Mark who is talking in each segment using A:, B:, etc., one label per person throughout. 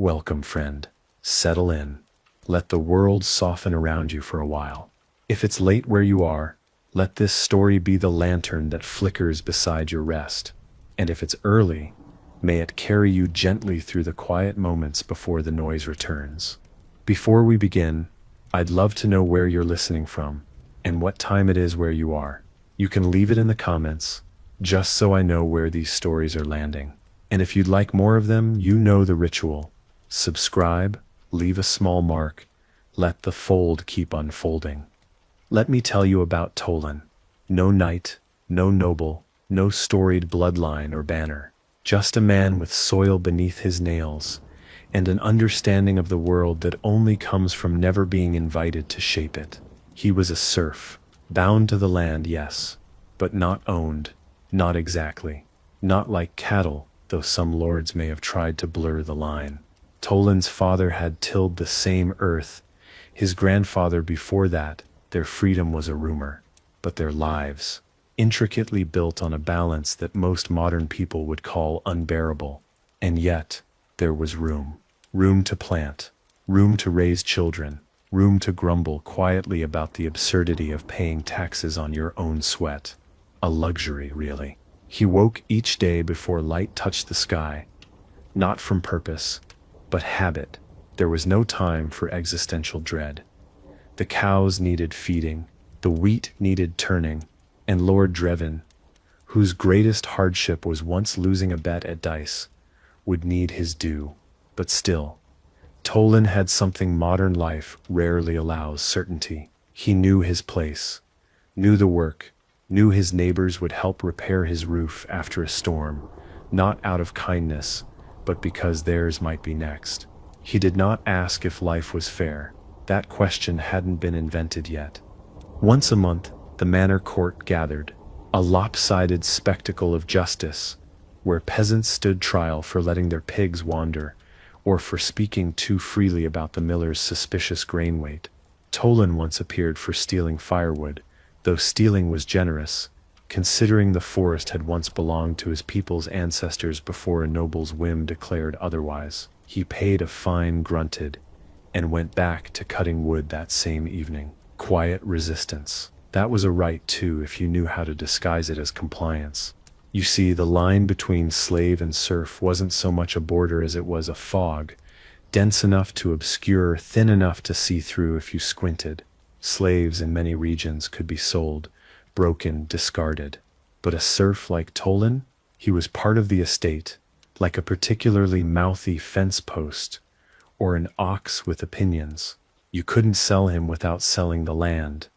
A: Welcome, friend. Settle in. Let the world soften around you for a while. If it's late where you are, let this story be the lantern that flickers beside your rest. And if it's early, may it carry you gently through the quiet moments before the noise returns. Before we begin, I'd love to know where you're listening from and what time it is where you are. You can leave it in the comments, just so I know where these stories are landing. And if you'd like more of them, you know the ritual. Subscribe, leave a small mark, let the fold keep unfolding. Let me tell you about Tolan. No knight, no noble, no storied bloodline or banner. Just a man with soil beneath his nails, and an understanding of the world that only comes from never being invited to shape it. He was a serf, bound to the land, yes, but not owned, not exactly. Not like cattle, though some lords may have tried to blur the line. Tolan's father had tilled the same earth. His grandfather before that. Their freedom was a rumor, but their lives, intricately built on a balance that most modern people would call unbearable. And yet, there was room. Room to plant, room to raise children, room to grumble quietly about the absurdity of paying taxes on your own sweat. A luxury, really. He woke each day before light touched the sky, not from purpose, but habit. There was no time for existential dread. The cows needed feeding, the wheat needed turning, and Lord Drevin, whose greatest hardship was once losing a bet at dice, would need his due. But still, Tolan had something modern life rarely allows: certainty. He knew his place, knew the work, knew his neighbors would help repair his roof after a storm, not out of kindness, but because theirs might be next. He did not ask if life was fair. That question hadn't been invented yet. Once a month, the manor court gathered, a lopsided spectacle of justice, where peasants stood trial for letting their pigs wander, or for speaking too freely about the miller's suspicious grain weight. Tolan once appeared for stealing firewood, though stealing was generous, considering the forest had once belonged to his people's ancestors before a noble's whim declared otherwise. He paid a fine, grunted, and went back to cutting wood that same evening. Quiet resistance. That was a right too, if you knew how to disguise it as compliance. You see, the line between slave and serf wasn't so much a border as it was a fog, dense enough to obscure, thin enough to see through if you squinted. Slaves in many regions could be sold, broken, discarded. But a serf like Tolan, he was part of the estate, like a particularly mouthy fence post, or an ox with opinions. You couldn't sell him without selling the land.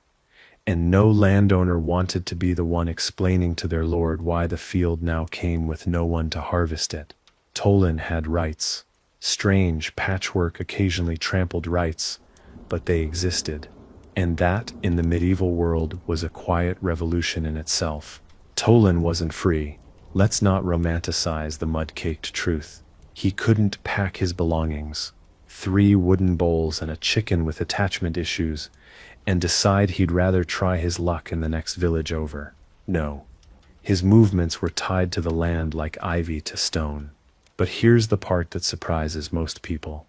A: And no landowner wanted to be the one explaining to their lord why the field now came with no one to harvest it. Tolan had rights. Strange, patchwork, occasionally trampled rights, but they existed. And that, in the medieval world, was a quiet revolution in itself. Tolan wasn't free. Let's not romanticize the mud-caked truth. He couldn't pack his belongings, 3 wooden bowls and a chicken with attachment issues, and decide he'd rather try his luck in the next village over. No. His movements were tied to the land like ivy to stone. But here's the part that surprises most people.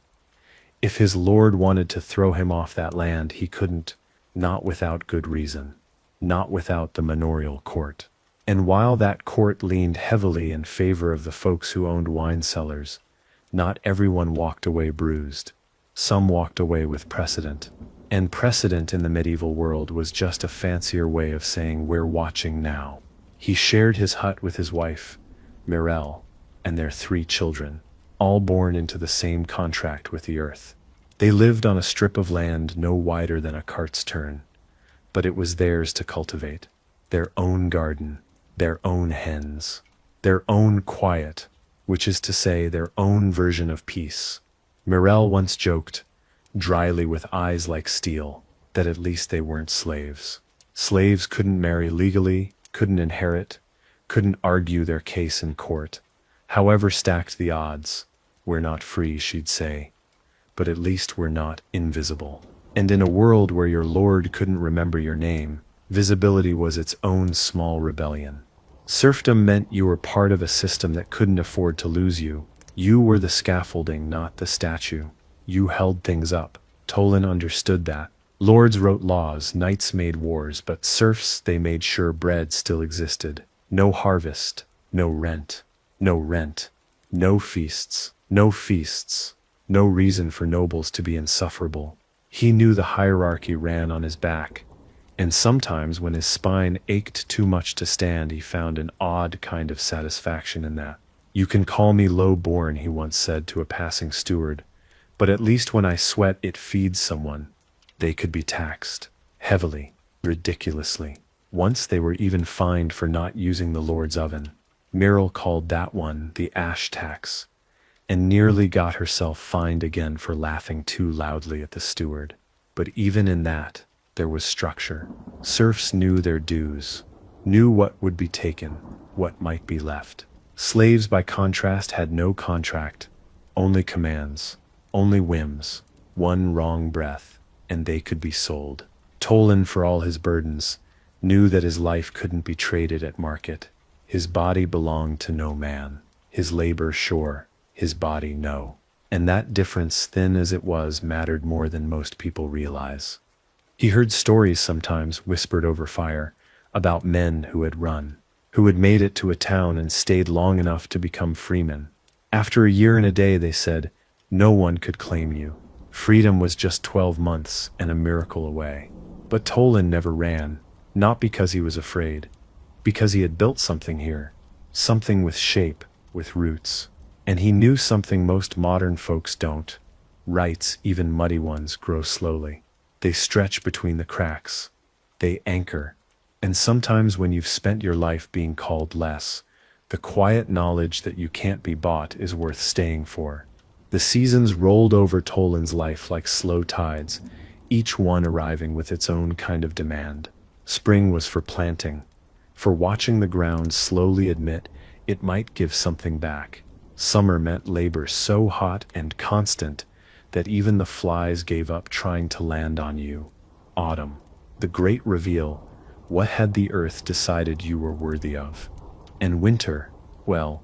A: If his lord wanted to throw him off that land, he couldn't, not without good reason, not without the manorial court. And while that court leaned heavily in favor of the folks who owned wine cellars, not everyone walked away bruised. Some walked away with precedent. And precedent in the medieval world was just a fancier way of saying we're watching now. He shared his hut with his wife, Mirelle, and their 3 children, all born into the same contract with the earth. They lived on a strip of land no wider than a cart's turn, but it was theirs to cultivate. Their own garden, their own hens, their own quiet, which is to say their own version of peace. Mirelle once joked, dryly with eyes like steel, that at least they weren't slaves. Slaves couldn't marry legally, couldn't inherit, couldn't argue their case in court. However stacked the odds, we're not free, she'd say, but at least we're not invisible. And in a world where your lord couldn't remember your name, visibility was its own small rebellion. Serfdom meant you were part of a system that couldn't afford to lose you, You were the scaffolding, not the statue. You held things up. Tolan understood that. Lords wrote laws, knights made wars, but serfs, they made sure bread still existed. No harvest, no rent, no rent, no feasts, no feasts, no reason for nobles to be insufferable. He knew the hierarchy ran on his back, and sometimes when his spine ached too much to stand, he found an odd kind of satisfaction in that. You can call me low-born, he once said to a passing steward, but at least when I sweat it feeds someone. They could be taxed, heavily, ridiculously. Once they were even fined for not using the Lord's oven. Myrrel called that one the ash tax, and nearly got herself fined again for laughing too loudly at the steward. But even in that, there was structure. Serfs knew their dues, knew what would be taken, what might be left. Slaves, by contrast, had no contract, only commands, only whims, one wrong breath, and they could be sold. Tolan, for all his burdens, knew that his life couldn't be traded at market. His body belonged to no man. His labor, sure, his body, no. And that difference, thin as it was, mattered more than most people realize. He heard stories sometimes, whispered over fire, about men who had run, who had made it to a town and stayed long enough to become freemen. After a year and a day, they said, no one could claim you. Freedom was just 12 months and a miracle away. But Tolan never ran, not because he was afraid, because he had built something here, something with shape, with roots. And he knew something most modern folks don't. Rights, even muddy ones, grow slowly. They stretch between the cracks. They anchor. And sometimes when you've spent your life being called less, the quiet knowledge that you can't be bought is worth staying for. The seasons rolled over Tolan's life like slow tides, each one arriving with its own kind of demand. Spring was for planting, for watching the ground slowly admit it might give something back. Summer meant labor so hot and constant that even the flies gave up trying to land on you. Autumn, the great reveal, what had the earth decided you were worthy of? And winter, well,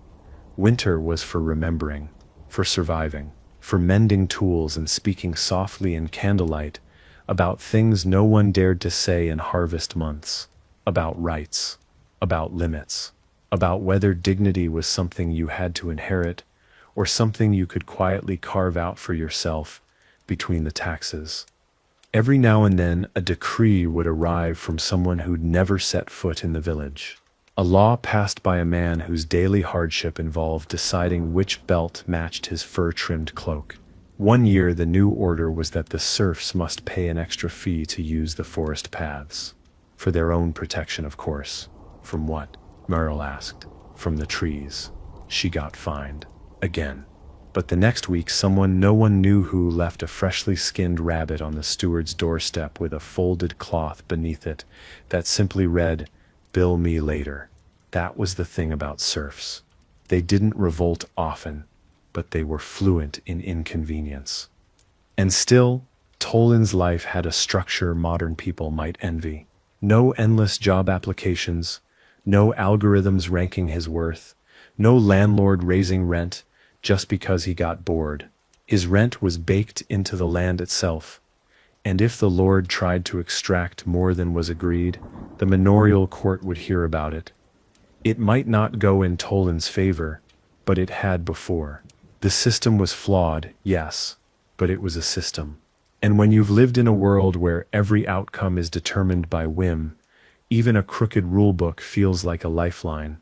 A: winter was for remembering, for surviving, for mending tools and speaking softly in candlelight about things no one dared to say in harvest months, about rights, about limits, about whether dignity was something you had to inherit or something you could quietly carve out for yourself between the taxes. Every now and then a decree would arrive from someone who'd never set foot in the village. A law passed by a man whose daily hardship involved deciding which belt matched his fur-trimmed cloak. One year the new order was that the serfs must pay an extra fee to use the forest paths. For their own protection, of course. From what? Myrrel asked. From the trees. She got fined. Again. But the next week someone no one knew who left a freshly skinned rabbit on the steward's doorstep with a folded cloth beneath it that simply read, "Bill me later." That was the thing about serfs. They didn't revolt often, but they were fluent in inconvenience. And still, Tolan's life had a structure modern people might envy. No endless job applications, no algorithms ranking his worth, no landlord raising rent just because he got bored. His rent was baked into the land itself, and if the lord tried to extract more than was agreed, the manorial court would hear about it. It might not go in Tolan's favor, but it had before. The system was flawed, yes, but it was a system. And when you've lived in a world where every outcome is determined by whim, even a crooked rulebook feels like a lifeline.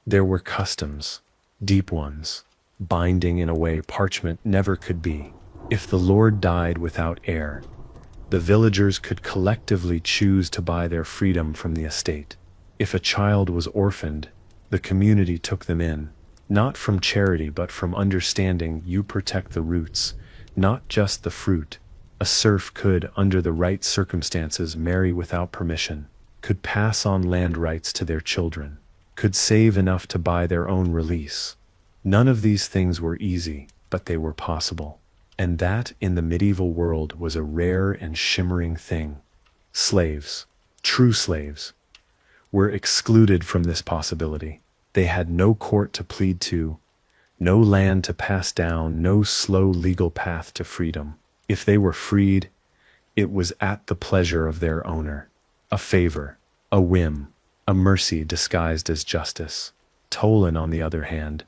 A: There were customs, deep ones, binding in a way parchment never could be. If the lord died without heir, the villagers could collectively choose to buy their freedom from the estate. If a child was orphaned, the community took them in, not from charity but from understanding you protect the roots, not just the fruit. A serf could, under the right circumstances, marry without permission, could pass on land rights to their children, could save enough to buy their own release. None of these things were easy, but they were possible. And that, in the medieval world, was a rare and shimmering thing. Slaves, true slaves, were excluded from this possibility. They had no court to plead to, No land to pass down, no slow legal path to freedom. If they were freed, it was at the pleasure of their owner. A favor, a whim, a mercy disguised as justice. Tolan, on the other hand,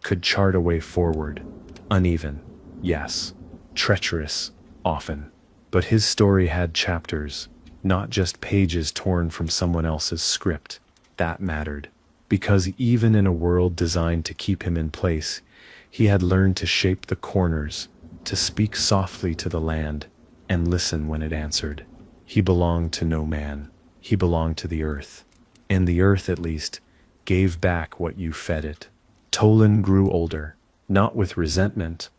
A: could chart a way forward. Uneven, yes. Treacherous, often. But his story had chapters, not just pages torn from someone else's script. That mattered. Because even in a world designed to keep him in place, he had learned to shape the corners, to speak softly to the land, and listen when it answered. He belonged to no man. He belonged to the earth. And the earth, at least, gave back what you fed it. Tolan grew older, not with resentment,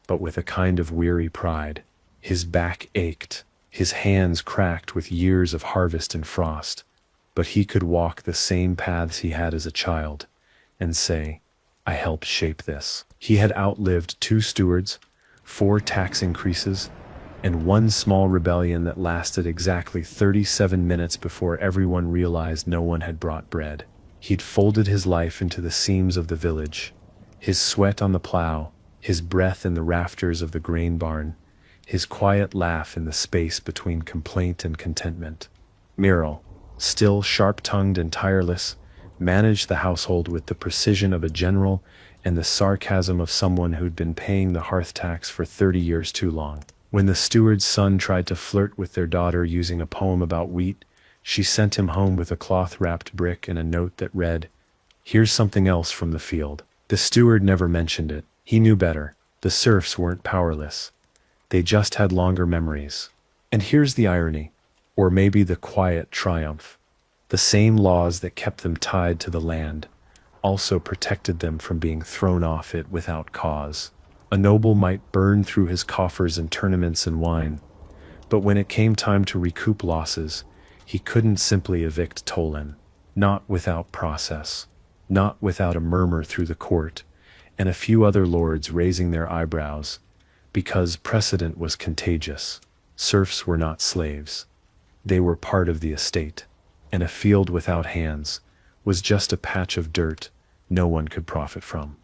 A: but with a kind of weary pride. His back ached, his hands cracked with years of harvest and frost, but he could walk the same paths he had as a child, and say, I helped shape this. He had outlived 2 stewards, 4 tax increases, and 1 small rebellion that lasted exactly 37 minutes before everyone realized no one had brought bread. He'd folded his life into the seams of the village, his sweat on the plow, his breath in the rafters of the grain barn, his quiet laugh in the space between complaint and contentment. Myrrel, still sharp-tongued and tireless, managed the household with the precision of a general and the sarcasm of someone who'd been paying the hearth tax for 30 years too long. When the steward's son tried to flirt with their daughter using a poem about wheat, she sent him home with a cloth-wrapped brick and a note that read, Here's something else from the field. The steward never mentioned it. He knew better. The serfs weren't powerless. They just had longer memories. And here's the irony, or maybe the quiet triumph. The same laws that kept them tied to the land also protected them from being thrown off it without cause. A noble might burn through his coffers in tournaments and wine, but when it came time to recoup losses, he couldn't simply evict Tolan, not without process, not without a murmur through the court, and a few other lords raising their eyebrows, because precedent was contagious. Serfs were not slaves. They were part of the estate, and a field without hands was just a patch of dirt no one could profit from.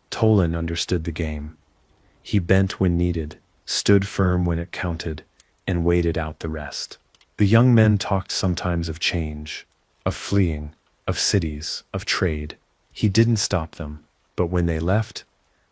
A: Tolan understood the game. He bent when needed, stood firm when it counted, and waited out the rest. The young men talked sometimes of change, of fleeing, of cities, of trade. He didn't stop them, but when they left,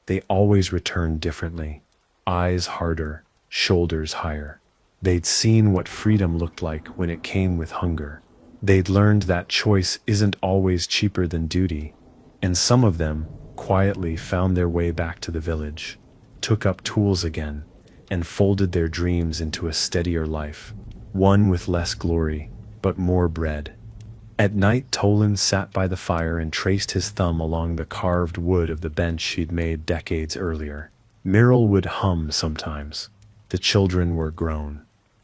A: they always returned differently, eyes harder, shoulders higher. They'd seen what freedom looked like when it came with hunger. They'd learned that choice isn't always cheaper than duty, and some of them quietly found their way back to the village, took up tools again, and folded their dreams into a steadier life, one with less glory, but more bread. At night, Tolan sat by the fire and traced his thumb along the carved wood of the bench she'd made decades earlier. Myrrel would hum sometimes. The children were grown.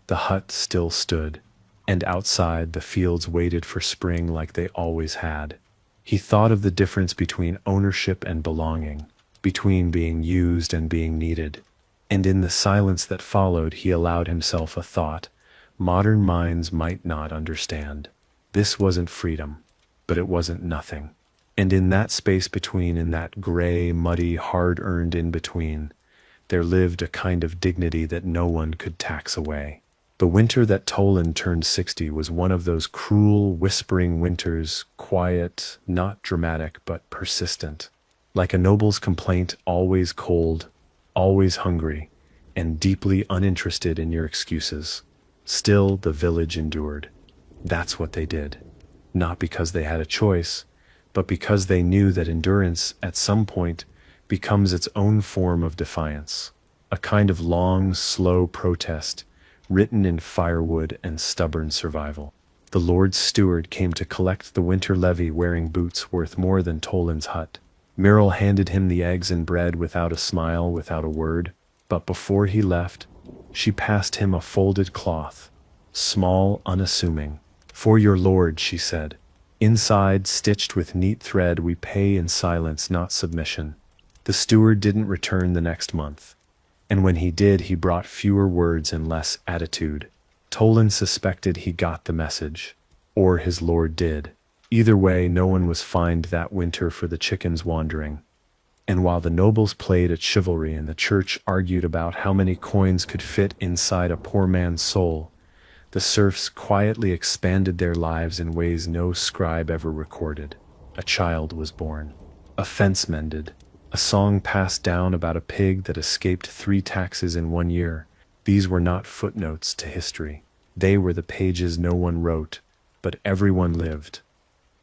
A: The hut still stood, and outside the fields waited for spring like they always had. He thought of the difference between ownership and belonging, between being used and being needed, and in the silence that followed he allowed himself a thought modern minds might not understand. This wasn't freedom, but it wasn't nothing. And in that space between, in that gray, muddy, hard-earned in-between, there lived a kind of dignity that no one could tax away. The winter that Tolan turned 60 was one of those cruel, whispering winters, quiet, not dramatic, but persistent. Like a noble's complaint, always cold, always hungry, and deeply uninterested in your excuses. Still, the village endured. That's what they did. Not because they had a choice, but because they knew that endurance, at some point, becomes its own form of defiance. A kind of long, slow protest, written in firewood and stubborn survival. The Lord's steward came to collect the winter levy wearing boots worth more than Tolan's hut. Myrrel handed him the eggs and bread without a smile, without a word, but before he left, she passed him a folded cloth, small, unassuming. For your lord, she said. Inside, stitched with neat thread, we pay in silence, not submission. The steward didn't return the next month, and when he did, he brought fewer words and less attitude. Tolan suspected he got the message, or his lord did. Either way, no one was fined that winter for the chickens wandering. And while the nobles played at chivalry and the church argued about how many coins could fit inside a poor man's soul, the serfs quietly expanded their lives in ways no scribe ever recorded. A child was born, a fence mended, a song passed down about a pig that escaped 3 taxes in 1 year. These were not footnotes to history. They were the pages no one wrote, but everyone lived.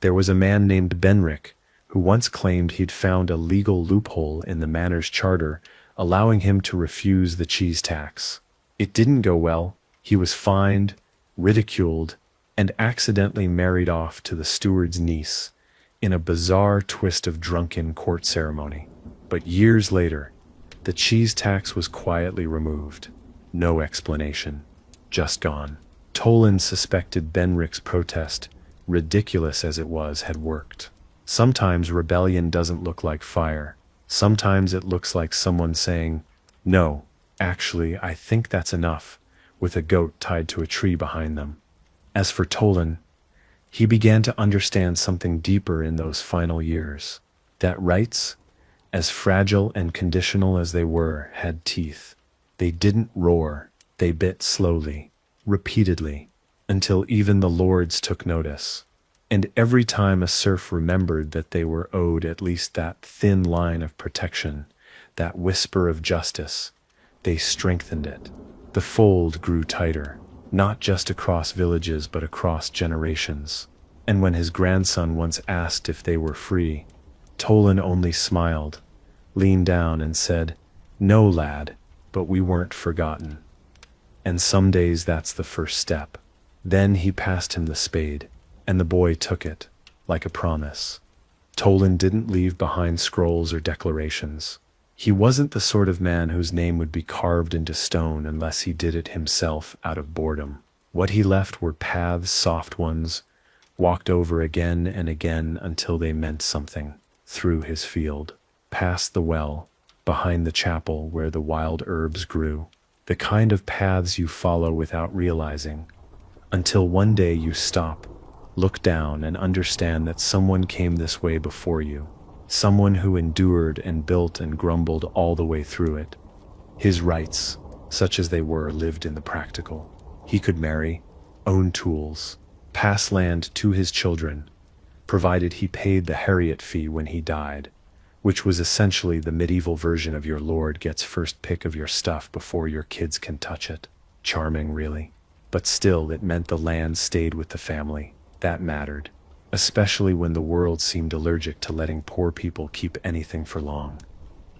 A: There was a man named Benrick, who once claimed he'd found a legal loophole in the manor's charter, allowing him to refuse the cheese tax. It didn't go well. He was fined, ridiculed, and accidentally married off to the steward's niece, in a bizarre twist of drunken court ceremony. But years later, the cheese tax was quietly removed. No explanation. Just gone. Toland suspected Benrick's protest, ridiculous as it was, had worked. Sometimes rebellion doesn't look like fire. Sometimes it looks like someone saying, "No, actually, I think that's enough," with a goat tied to a tree behind them. As for Toland, he began to understand something deeper in those final years. That rights, as fragile and conditional as they were, had teeth. They didn't roar, they bit slowly, repeatedly, until even the lords took notice. And every time a serf remembered that they were owed at least that thin line of protection, that whisper of justice, they strengthened it. The fold grew tighter, not just across villages but across generations. And when his grandson once asked if they were free, Toland only smiled, leaned down and said, "No, lad, but we weren't forgotten." And some days that's the first step. Then he passed him the spade, and the boy took it, like a promise. Toland didn't leave behind scrolls or declarations. He wasn't the sort of man whose name would be carved into stone unless he did it himself out of boredom. What he left were paths, soft ones, walked over again and again until they meant something. Through his field, past the well, behind the chapel where the wild herbs grew. The kind of paths you follow without realizing, until one day you stop, look down and understand that someone came this way before you. Someone who endured and built and grumbled all the way through it. His rights, such as they were, lived in the practical. He could marry, own tools, pass land to his children, provided he paid the Harriet fee when he died, which was essentially the medieval version of your lord gets first pick of your stuff before your kids can touch it. Charming, really. But still, it meant the land stayed with the family. That mattered, especially when the world seemed allergic to letting poor people keep anything for long.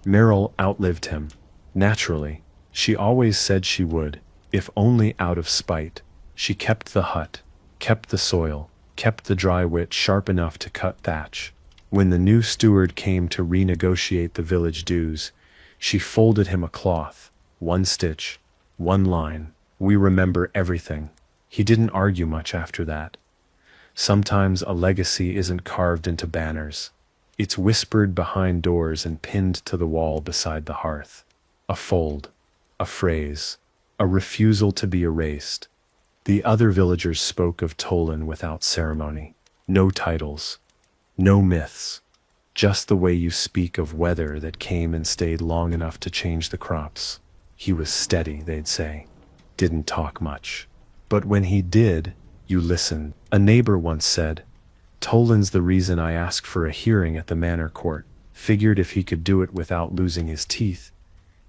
A: Meryl outlived him. Naturally, she always said she would, if only out of spite. She kept the hut, kept the soil, kept the dry wit sharp enough to cut thatch. When the new steward came to renegotiate the village dues, she folded him a cloth, 1 stitch, 1 line. We remember everything. He didn't argue much after that. Sometimes a legacy isn't carved into banners. It's whispered behind doors and pinned to the wall beside the hearth. A fold, a phrase, a refusal to be erased. The other villagers spoke of Toland without ceremony. No titles, no myths. Just the way you speak of weather that came and stayed long enough to change the crops. He was steady, they'd say. Didn't talk much. But when he did, you listened. A neighbor once said, "Toland's the reason I asked for a hearing at the manor court. Figured if he could do it without losing his teeth,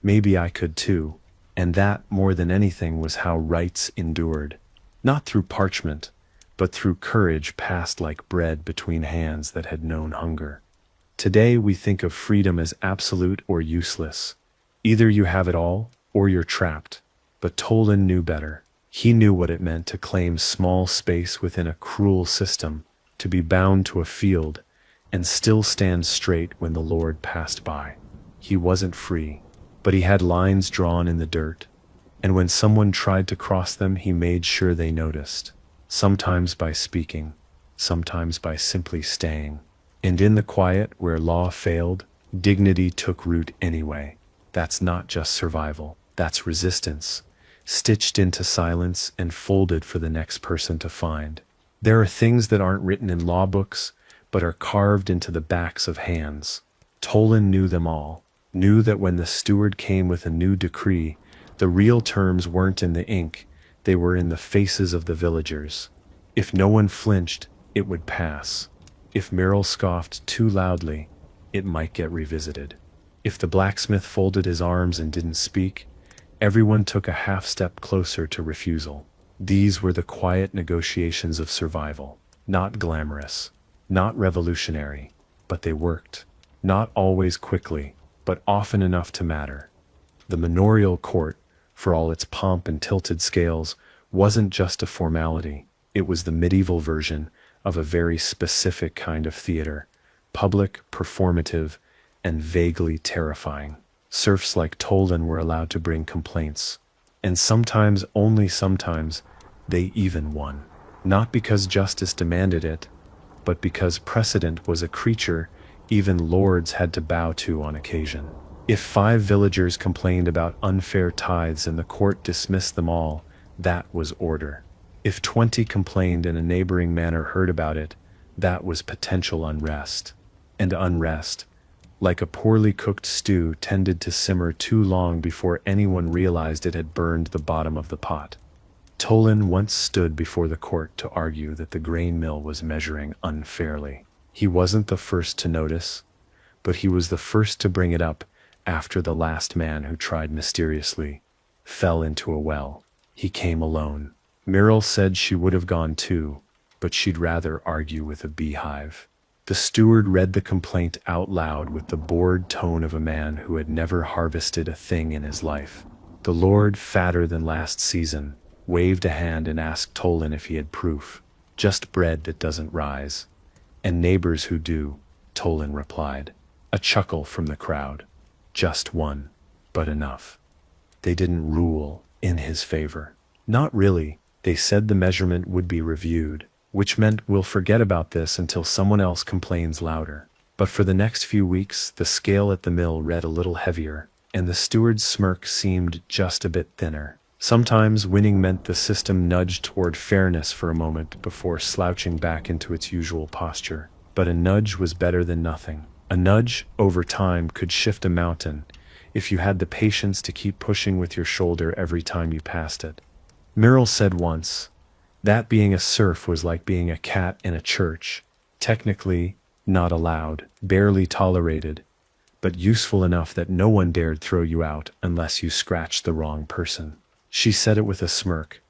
A: maybe I could too." And that, more than anything, was how rights endured. Not through parchment, but through courage passed like bread between hands that had known hunger. Today we think of freedom as absolute or useless. Either you have it all, or you're trapped. But Toland knew better. He knew what it meant to claim small space within a cruel system, to be bound to a field, and still stand straight when the Lord passed by. He wasn't free, but he had lines drawn in the dirt, and when someone tried to cross them, he made sure they noticed, sometimes by speaking, sometimes by simply staying. And in the quiet where law failed, dignity took root anyway. That's not just survival, that's resistance, stitched into silence and folded for the next person to find. There are things that aren't written in law books, but are carved into the backs of hands. Tolan knew them all, knew that when the steward came with a new decree, the real terms weren't in the ink, they were in the faces of the villagers. If no one flinched, it would pass. If Merrill scoffed too loudly, it might get revisited. If the blacksmith folded his arms and didn't speak, everyone took a half step closer to refusal. These were the quiet negotiations of survival. Not glamorous, not revolutionary, but they worked. Not always quickly, but often enough to matter. The manorial court, for all its pomp and tilted scales, wasn't just a formality. It was the medieval version of a very specific kind of theater, public, performative, and vaguely terrifying. Serfs like Tolan were allowed to bring complaints, and sometimes, only sometimes, they even won. Not because justice demanded it, but because precedent was a creature even lords had to bow to on occasion. If 5 villagers complained about unfair tithes and the court dismissed them all, that was order. If 20 complained and a neighboring manor heard about it, that was potential unrest. And unrest, like a poorly cooked stew, tended to simmer too long before anyone realized it had burned the bottom of the pot. Tolan once stood before the court to argue that the grain mill was measuring unfairly. He wasn't the first to notice, but he was the first to bring it up after the last man who tried mysteriously fell into a well. He came alone. Muriel said she would have gone too, but she'd rather argue with a beehive. The steward read the complaint out loud with the bored tone of a man who had never harvested a thing in his life. The lord, fatter than last season, waved a hand and asked Tolan if he had proof. Just bread that doesn't rise. And neighbors who do, Tolan replied. A chuckle from the crowd. Just one, but enough. They didn't rule in his favor. Not really. They said the measurement would be reviewed, which meant we'll forget about this until someone else complains louder. But for the next few weeks, the scale at the mill read a little heavier, and the steward's smirk seemed just a bit thinner. Sometimes winning meant the system nudged toward fairness for a moment before slouching back into its usual posture. But a nudge was better than nothing. A nudge, over time, could shift a mountain, if you had the patience to keep pushing with your shoulder every time you passed it. Muriel said once, that being a serf was like being a cat in a church, technically not allowed, barely tolerated, but useful enough that no one dared throw you out unless you scratched the wrong person. She said it with a smirk,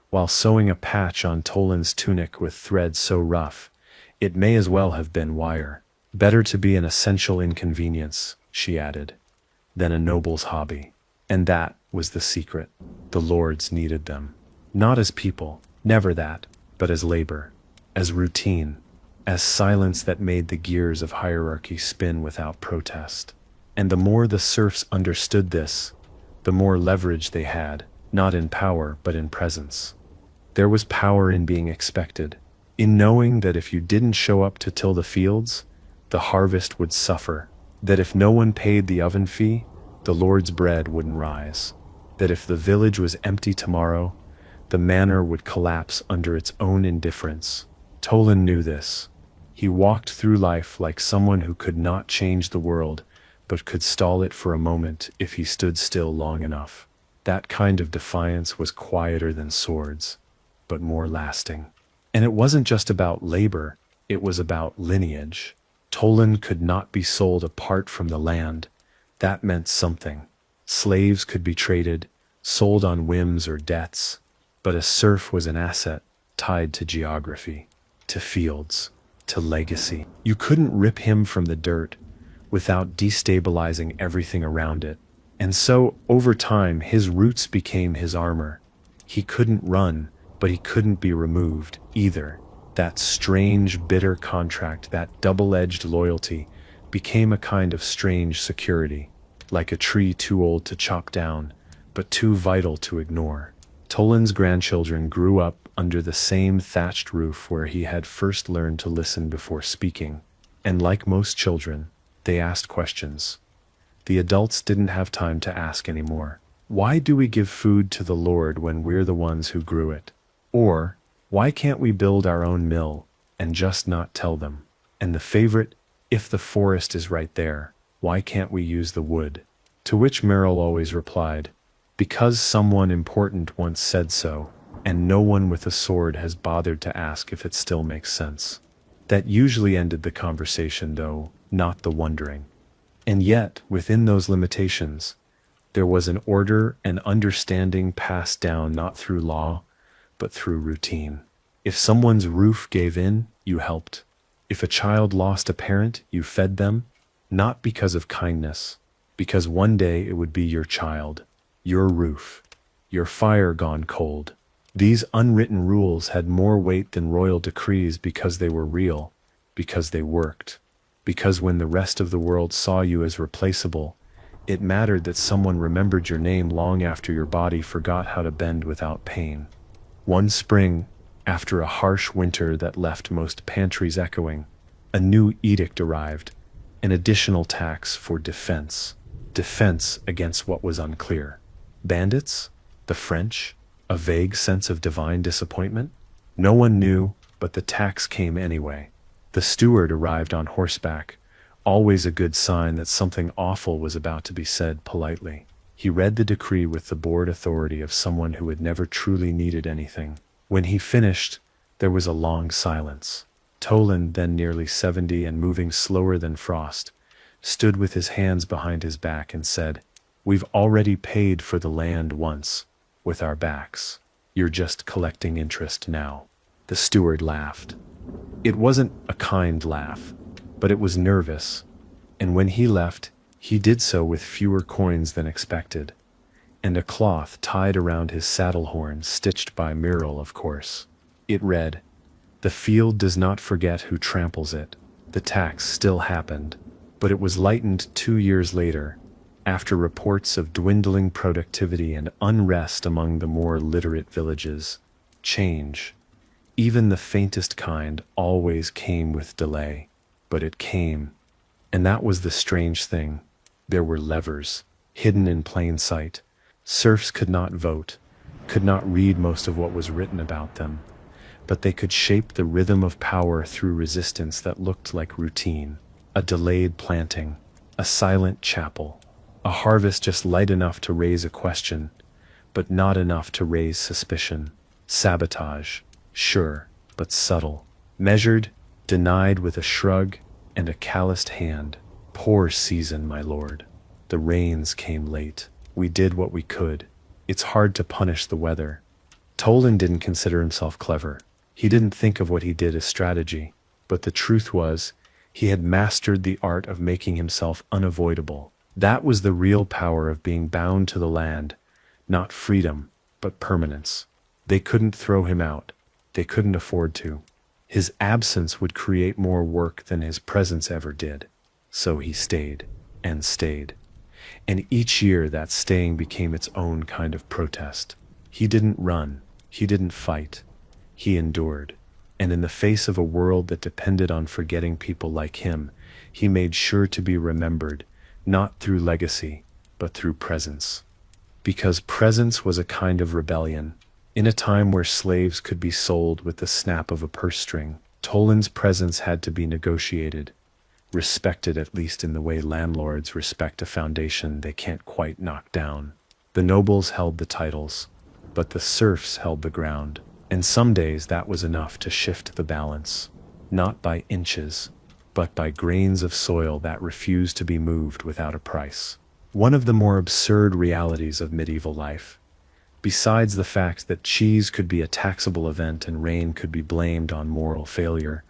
A: while sewing a patch on Tolan's tunic with thread so rough, it may as well have been wire. Better to be an essential inconvenience, she added, than a noble's hobby. And that was the secret. The lords needed them. Not as people, never that, but as labor, as routine, as silence that made the gears of hierarchy spin without protest. And the more the serfs understood this, the more leverage they had, not in power but in presence. There was power in being expected, in knowing that if you didn't show up to till the fields, the harvest would suffer, that if no one paid the oven fee, the Lord's bread wouldn't rise, that if the village was empty tomorrow, the manor would collapse under its own indifference. Tolan knew this. He walked through life like someone who could not change the world, but could stall it for a moment if he stood still long enough. That kind of defiance was quieter than swords, but more lasting. And it wasn't just about labor, it was about lineage. Tolan could not be sold apart from the land. That meant something. Slaves could be traded, sold on whims or debts, but a serf was an asset tied to geography, to fields, to legacy. You couldn't rip him from the dirt without destabilizing everything around it. And so, over time, his roots became his armor. He couldn't run, but he couldn't be removed either. That strange, bitter contract, that double-edged loyalty, became a kind of strange security, like a tree too old to chop down, but too vital to ignore. Tolan's grandchildren grew up under the same thatched roof where he had first learned to listen before speaking, and like most children, they asked questions. The adults didn't have time to ask anymore. Why do we give food to the Lord when we're the ones who grew it? Or, why can't we build our own mill and just not tell them? And the favorite, if the forest is right there, "Why can't we use the wood?" To which Merrill always replied, "Because someone important once said so, and no one with a sword has bothered to ask if it still makes sense." That usually ended the conversation, though, not the wondering. And yet, within those limitations, there was an order and understanding passed down not through law, but through routine. If someone's roof gave in, you helped. If a child lost a parent, you fed them, not because of kindness, because one day it would be your child, your roof, your fire gone cold. These unwritten rules had more weight than royal decrees because they were real, because they worked, because when the rest of the world saw you as replaceable, it mattered that someone remembered your name long after your body forgot how to bend without pain. One spring, after a harsh winter that left most pantries echoing, a new edict arrived, an additional tax for defense. Defense against what was unclear. Bandits? The French? A vague sense of divine disappointment? No one knew, but the tax came anyway. The steward arrived on horseback, always a good sign that something awful was about to be said politely. He read the decree with the bored authority of someone who had never truly needed anything. When he finished, there was a long silence. Toland, then nearly 70 and moving slower than frost, stood with his hands behind his back and said, "We've already paid for the land once, with our backs. You're just collecting interest now." The steward laughed. It wasn't a kind laugh, but it was nervous, and when he left, he did so with fewer coins than expected, and a cloth tied around his saddle horn stitched by Muriel, of course. It read, "The field does not forget who tramples it." The tax still happened, but it was lightened 2 years later, after reports of dwindling productivity and unrest among the more literate villages. Change, even the faintest kind, always came with delay, but it came. And that was the strange thing. There were levers, hidden in plain sight. Serfs could not vote, could not read most of what was written about them, but they could shape the rhythm of power through resistance that looked like routine. A delayed planting, a silent chapel, a harvest just light enough to raise a question, but not enough to raise suspicion. Sabotage, sure, but subtle. Measured, denied with a shrug and a calloused hand. Poor season, my lord. The rains came late. We did what we could. It's hard to punish the weather. Toland didn't consider himself clever. He didn't think of what he did as strategy, but the truth was, he had mastered the art of making himself unavoidable. That was the real power of being bound to the land, not freedom, but permanence. They couldn't throw him out. They couldn't afford to. His absence would create more work than his presence ever did. So he stayed, and stayed. And each year that staying became its own kind of protest. He didn't run. He didn't fight. He endured. And in the face of a world that depended on forgetting people like him, he made sure to be remembered, not through legacy, but through presence. Because presence was a kind of rebellion. In a time where slaves could be sold with the snap of a purse string, Toland's presence had to be negotiated, respected at least in the way landlords respect a foundation they can't quite knock down. The nobles held the titles, but the serfs held the ground. And some days that was enough to shift the balance, not by inches, but by grains of soil that refused to be moved without a price. One of the more absurd realities of medieval life, besides the fact that cheese could be a taxable event and rain could be blamed on moral failure,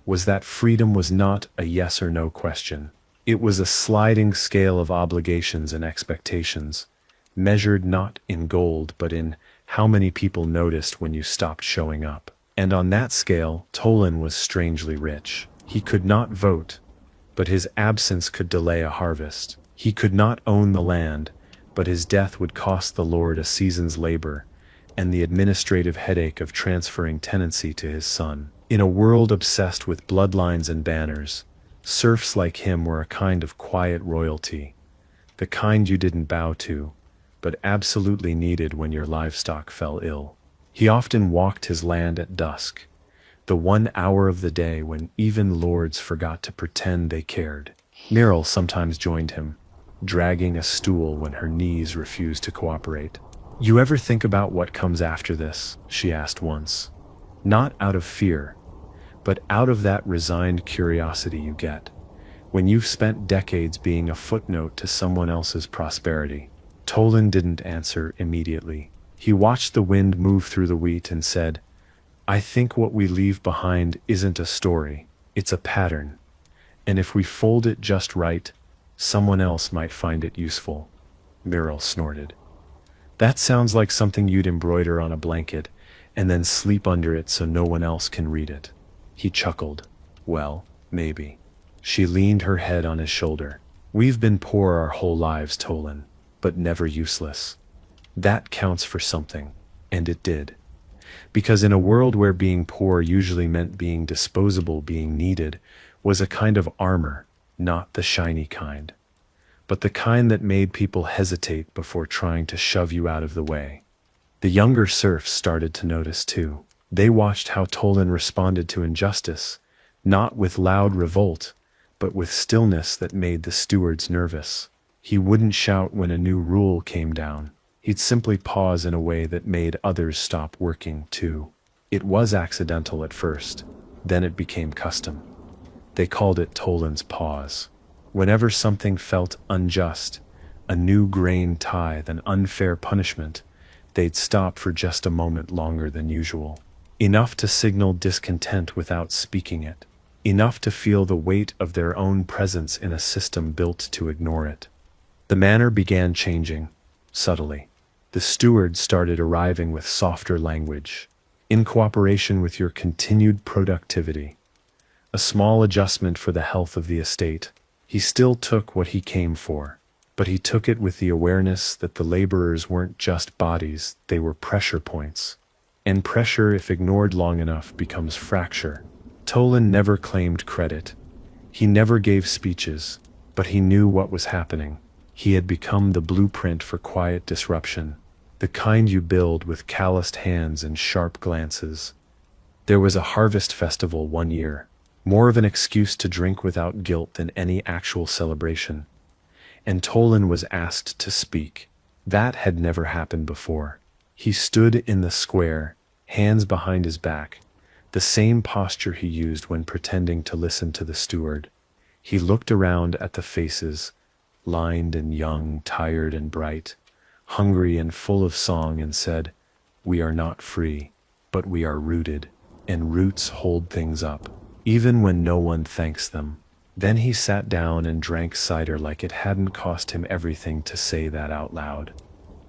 A: was that freedom was not a yes or no question. It was a sliding scale of obligations and expectations, measured not in gold but in how many people noticed when you stopped showing up. And on that scale, Toland was strangely rich. He could not vote, but his absence could delay a harvest. He could not own the land, but his death would cost the lord a season's labor and the administrative headache of transferring tenancy to his son. In a world obsessed with bloodlines and banners, serfs like him were a kind of quiet royalty, the kind you didn't bow to, but absolutely needed when your livestock fell ill. He often walked his land at dusk, the 1 hour of the day when even lords forgot to pretend they cared. Meryl sometimes joined him, dragging a stool when her knees refused to cooperate. "You ever think about what comes after this?" she asked once. Not out of fear, but out of that resigned curiosity you get when you've spent decades being a footnote to someone else's prosperity. Tolan didn't answer immediately. He watched the wind move through the wheat and said, "I think what we leave behind isn't a story, it's a pattern. And if we fold it just right, someone else might find it useful." Meryl snorted. "That sounds like something you'd embroider on a blanket and then sleep under it so no one else can read it." He chuckled. "Well, maybe." She leaned her head on his shoulder. "We've been poor our whole lives, Tolan, but never useless. That counts for something." And it did. Because in a world where being poor usually meant being disposable, being needed was a kind of armor, not the shiny kind, but the kind that made people hesitate before trying to shove you out of the way. The younger serfs started to notice too. They watched how Tolan responded to injustice, not with loud revolt, but with stillness that made the stewards nervous. He wouldn't shout when a new rule came down. He'd simply pause in a way that made others stop working too. It was accidental at first, then it became custom. They called it Tolan's pause. Whenever something felt unjust, a new grain tithe, an unfair punishment, they'd stop for just a moment longer than usual. Enough to signal discontent without speaking it. Enough to feel the weight of their own presence in a system built to ignore it. The manner began changing, subtly. The stewards started arriving with softer language, in cooperation with your continued productivity. A small adjustment for the health of the estate. He still took what he came for, but he took it with the awareness that the laborers weren't just bodies, they were pressure points. And pressure, if ignored long enough, becomes fracture. Tolan never claimed credit. He never gave speeches, but he knew what was happening. He had become the blueprint for quiet disruption, the kind you build with calloused hands and sharp glances. There was a harvest festival one year, more of an excuse to drink without guilt than any actual celebration. And Tolan was asked to speak. That had never happened before. He stood in the square, hands behind his back, the same posture he used when pretending to listen to the steward. He looked around at the faces, lined and young, tired and bright, hungry and full of song, and said, "We are not free, but we are rooted, and roots hold things up, even when no one thanks them." Then he sat down and drank cider like it hadn't cost him everything to say that out loud.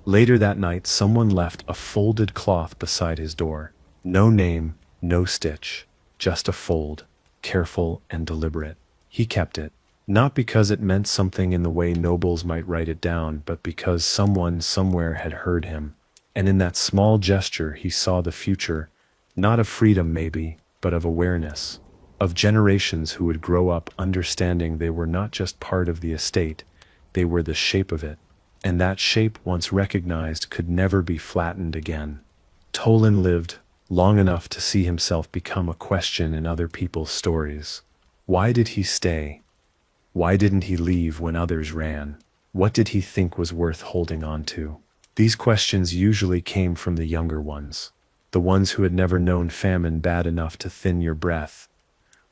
A: Later that night, someone left a folded cloth beside his door. No name, no stitch, just a fold, careful and deliberate. He kept it, not because it meant something in the way nobles might write it down, but because someone somewhere had heard him. And in that small gesture he saw the future, not of freedom maybe, but of awareness, of generations who would grow up understanding they were not just part of the estate, they were the shape of it. And that shape, once recognized, could never be flattened again. Tolan lived long enough to see himself become a question in other people's stories. Why did he stay? Why didn't he leave when others ran? What did he think was worth holding on to? These questions usually came from the younger ones, the ones who had never known famine bad enough to thin your breath,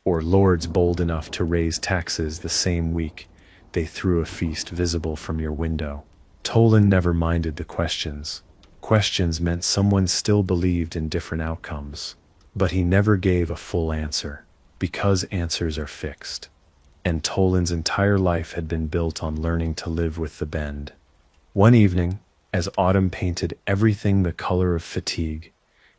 A: or lords bold enough to raise taxes the same week they threw a feast visible from your window. Tolan never minded the questions. Questions meant someone still believed in different outcomes. But he never gave a full answer, because answers are fixed. And Tolan's entire life had been built on learning to live with the bend. One evening, as autumn painted everything the color of fatigue,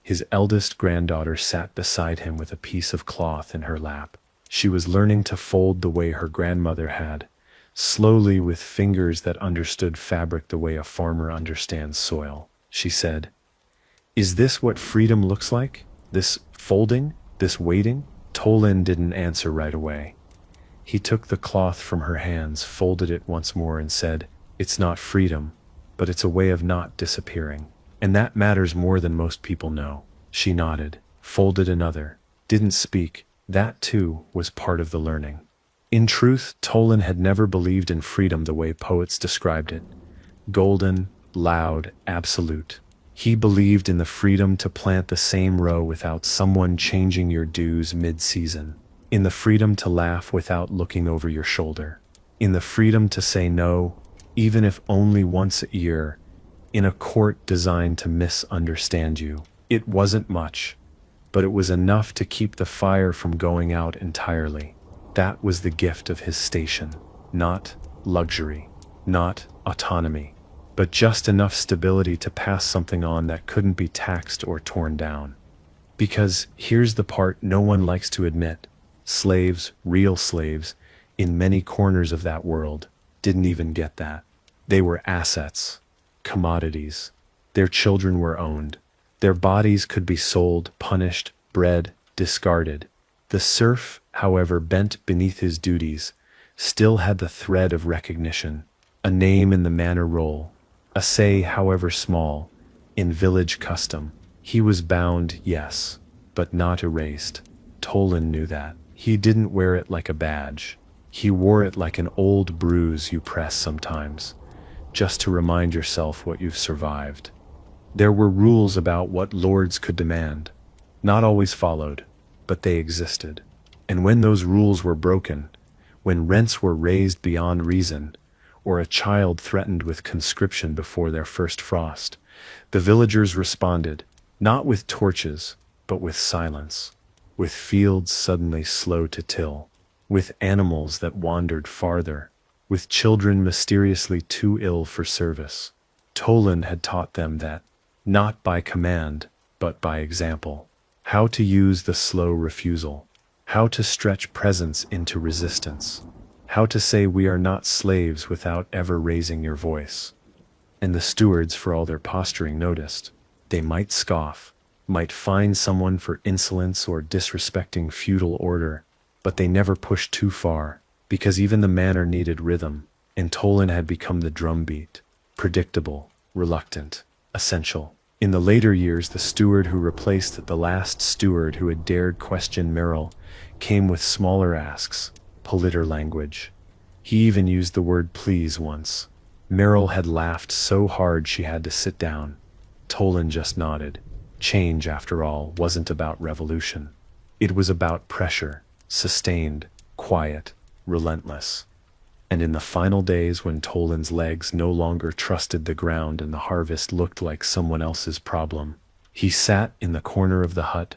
A: his eldest granddaughter sat beside him with a piece of cloth in her lap. She was learning to fold the way her grandmother had, slowly with fingers that understood fabric the way a farmer understands soil. She said, "Is this what freedom looks like? This folding? This waiting?" Tolan didn't answer right away. He took the cloth from her hands, folded it once more, and said, "It's not freedom, but it's a way of not disappearing. And that matters more than most people know." She nodded, folded another, didn't speak. That too was part of the learning. In truth, Tolan had never believed in freedom the way poets described it. Golden, loud, absolute. He believed in the freedom to plant the same row without someone changing your dues mid-season. In the freedom to laugh without looking over your shoulder. In the freedom to say no, even if only once a year, in a court designed to misunderstand you. It wasn't much, but it was enough to keep the fire from going out entirely. That was the gift of his station. Not luxury, not autonomy, but just enough stability to pass something on that couldn't be taxed or torn down. Because here's the part no one likes to admit. Slaves, real slaves, in many corners of that world, didn't even get that. They were assets, commodities. Their children were owned. Their bodies could be sold, punished, bred, discarded. The serf, however, bent beneath his duties, still had the thread of recognition, a name in the manor roll, a say, however small, in village custom. He was bound, yes, but not erased. Tolan knew that. He didn't wear it like a badge. He wore it like an old bruise you press sometimes, just to remind yourself what you've survived. There were rules about what lords could demand, not always followed, but they existed. And when those rules were broken, when rents were raised beyond reason, or a child threatened with conscription before their first frost, the villagers responded, not with torches, but with silence, with fields suddenly slow to till, with animals that wandered farther, with children mysteriously too ill for service. Tolan had taught them that, not by command, but by example, how to use the slow refusal, how to stretch presence into resistance, how to say we are not slaves without ever raising your voice. And the stewards, for all their posturing, noticed. They might scoff, might fine someone for insolence or disrespecting feudal order, but they never pushed too far, because even the manor needed rhythm, and Tolan had become the drumbeat, predictable, reluctant, essential. In the later years, the steward who replaced the last steward who had dared question Merrill came with smaller asks, politer language. He even used the word please once. Merrill had laughed so hard she had to sit down. Tolan just nodded. Change, after all, wasn't about revolution. It was about pressure, sustained, quiet, relentless. And in the final days when Tolan's legs no longer trusted the ground and the harvest looked like someone else's problem, he sat in the corner of the hut,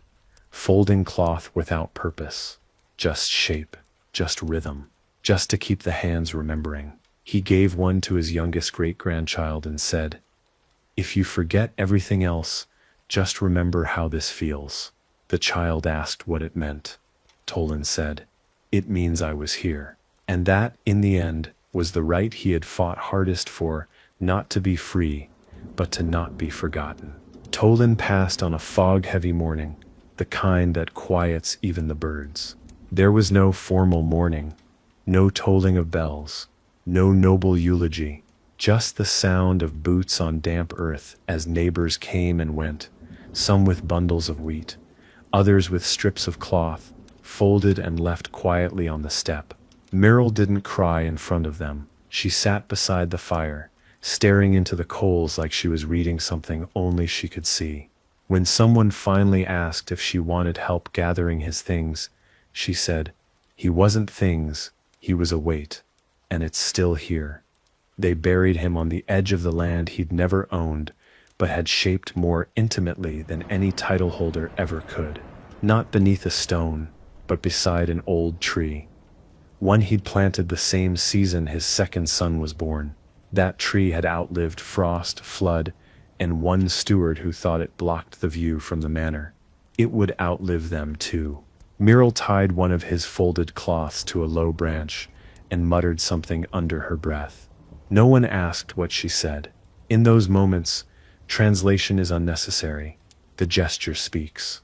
A: folding cloth without purpose, just shape, just rhythm, just to keep the hands remembering. He gave one to his youngest great-grandchild and said, "If you forget everything else, just remember how this feels." The child asked what it meant. Tolan said, "It means I was here." And that, in the end, was the right he had fought hardest for, not to be free, but to not be forgotten. Tolan passed on a fog-heavy morning, the kind that quiets even the birds. There was no formal mourning, no tolling of bells, no noble eulogy, just the sound of boots on damp earth as neighbors came and went, some with bundles of wheat, others with strips of cloth, folded and left quietly on the step. Merrill didn't cry in front of them. She sat beside the fire, staring into the coals like she was reading something only she could see. When someone finally asked if she wanted help gathering his things, she said, "He wasn't things, he was a weight, and it's still here." They buried him on the edge of the land he'd never owned, but had shaped more intimately than any title holder ever could. Not beneath a stone, but beside an old tree. One he'd planted the same season his second son was born. That tree had outlived frost, flood, and one steward who thought it blocked the view from the manor. It would outlive them too. Merrill tied one of his folded cloths to a low branch and muttered something under her breath. No one asked what she said. In those moments, translation is unnecessary. The gesture speaks.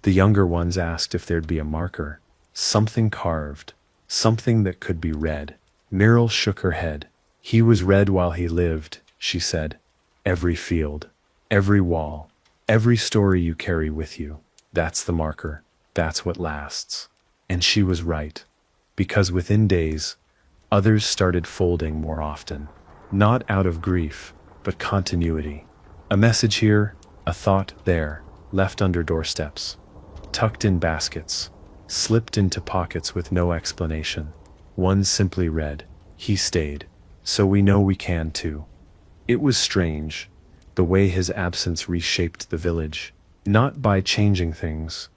A: The younger ones asked if there'd be a marker, something carved, something that could be read. Merrill shook her head. "He was read while he lived," she said. "Every field, every wall, every story you carry with you. That's the marker. That's what lasts." And she was right. because within days, others started folding more often. Not out of grief, but continuity. A message here, a thought there, left under doorsteps, tucked in baskets, slipped into pockets with no explanation. One simply read, "He stayed, so we know we can too." It was strange, the way his absence reshaped the village, not by changing things,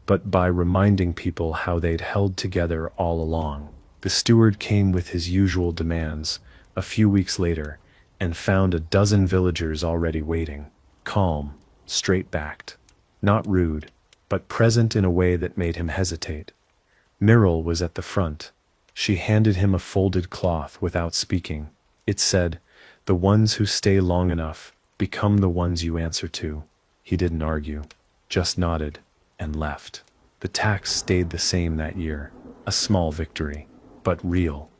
A: but by reminding people how they'd held together all along. The steward came with his usual demands a few weeks later and found a dozen villagers already waiting, calm, straight-backed, not rude, but present in a way that made him hesitate. Myrrel was at the front. She handed him a folded cloth without speaking. It said, "The ones who stay long enough become the ones you answer to." He didn't argue, just nodded and left. The tax stayed the same that year, a small victory, but real.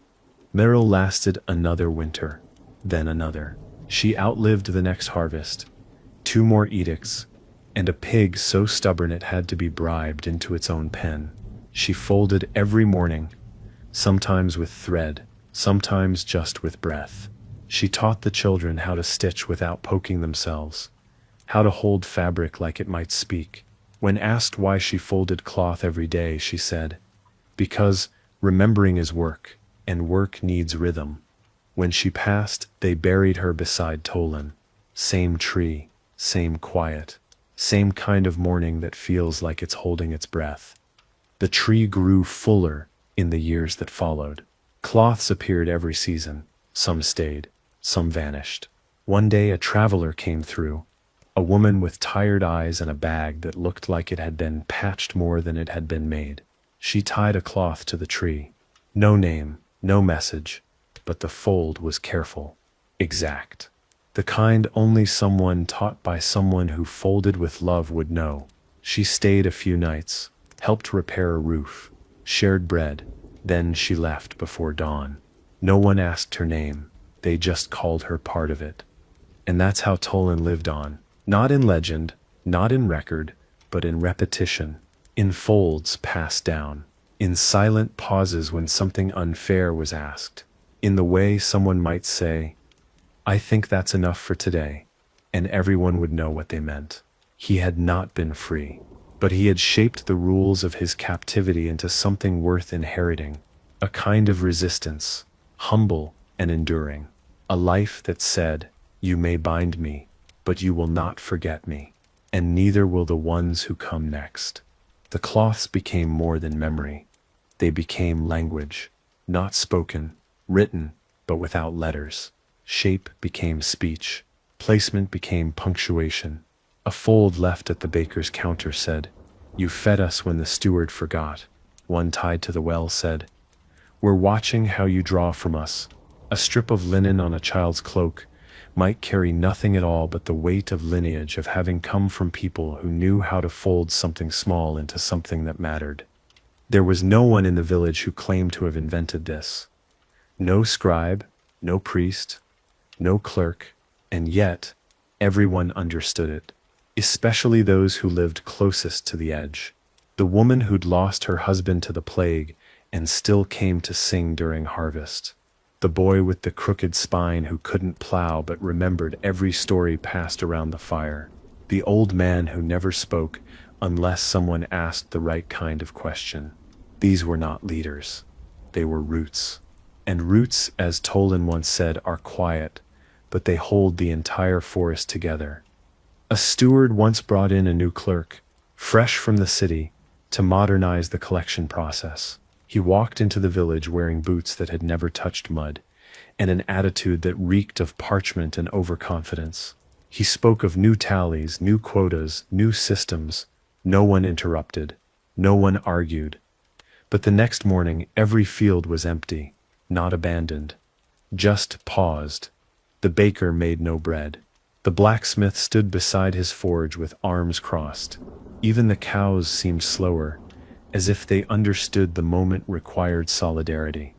A: Myrrel lasted another winter, then another. She outlived the next harvest, 2 more edicts, and a pig so stubborn it had to be bribed into its own pen. She folded every morning, sometimes with thread, sometimes just with breath. She taught the children how to stitch without poking themselves, how to hold fabric like it might speak. When asked why she folded cloth every day, she said, "Because remembering is work, and work needs rhythm." When she passed, they buried her beside Tolan. Same tree, same quiet, same kind of morning that feels like it's holding its breath. The tree grew fuller in the years that followed. Cloths appeared every season. Some stayed, some vanished. One day a traveler came through, a woman with tired eyes and a bag that looked like it had been patched more than it had been made. She tied a cloth to the tree. No name, no message, but the fold was careful, exact. The kind only someone taught by someone who folded with love would know. She stayed a few nights, helped repair a roof, shared bread, then she left before dawn. No one asked her name, they just called her part of it. And that's how Tolan lived on. Not in legend, not in record, but in repetition, in folds passed down, in silent pauses when something unfair was asked, in the way someone might say, "I think that's enough for today," and everyone would know what they meant. He had not been free, but he had shaped the rules of his captivity into something worth inheriting, a kind of resistance, humble and enduring, a life that said, "You may bind me, but you will not forget me, and neither will the ones who come next." The cloths became more than memory. They became language, not spoken, written, but without letters. Shape became speech. Placement became punctuation. A fold left at the baker's counter said, "You fed us when the steward forgot." One tied to the well said, "We're watching how you draw from us." A strip of linen on a child's cloak might carry nothing at all but the weight of lineage of having come from people who knew how to fold something small into something that mattered. There was no one in the village who claimed to have invented this. No scribe, no priest, no clerk, and yet everyone understood it, especially those who lived closest to the edge. The woman who'd lost her husband to the plague and still came to sing during harvest. The boy with the crooked spine who couldn't plow but remembered every story passed around the fire. The old man who never spoke unless someone asked the right kind of question. These were not leaders. They were roots. And roots, as Tolan once said, are quiet, but they hold the entire forest together. A steward once brought in a new clerk, fresh from the city, to modernize the collection process. He walked into the village wearing boots that had never touched mud, and an attitude that reeked of parchment and overconfidence. He spoke of new tallies, new quotas, new systems. No one interrupted. No one argued. But the next morning, every field was empty, not abandoned, just paused. The baker made no bread. The blacksmith stood beside his forge with arms crossed. Even the cows seemed slower, as if they understood the moment required solidarity.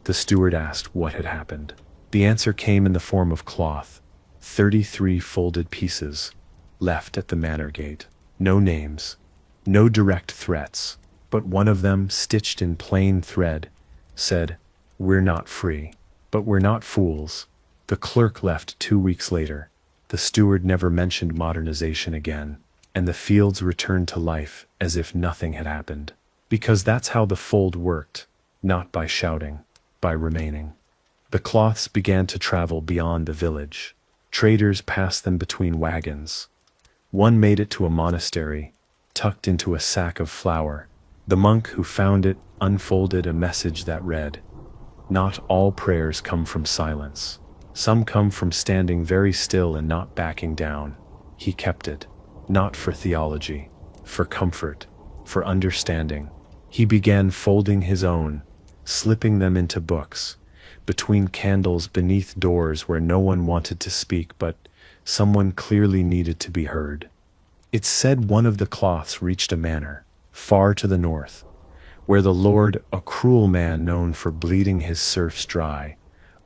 A: The steward asked what had happened. The answer came in the form of cloth, 33 folded pieces, left at the manor gate. No names, no direct threats, but one of them, stitched in plain thread, said, "We're not free. But we're not fools." The clerk left 2 weeks later. The steward never mentioned modernization again, and the fields returned to life as if nothing had happened. Because that's how the fold worked, not by shouting, by remaining. The cloths began to travel beyond the village. Traders passed them between wagons. One made it to a monastery, tucked into a sack of flour. The monk who found it unfolded a message that read, "Not all prayers come from silence. Some come from standing very still and not backing down." He kept it, not for theology, for comfort, for understanding. He began folding his own, slipping them into books, between candles beneath doors where no one wanted to speak but someone clearly needed to be heard. It said one of the cloths reached a manor, far to the north, where the lord, a cruel man known for bleeding his serfs dry,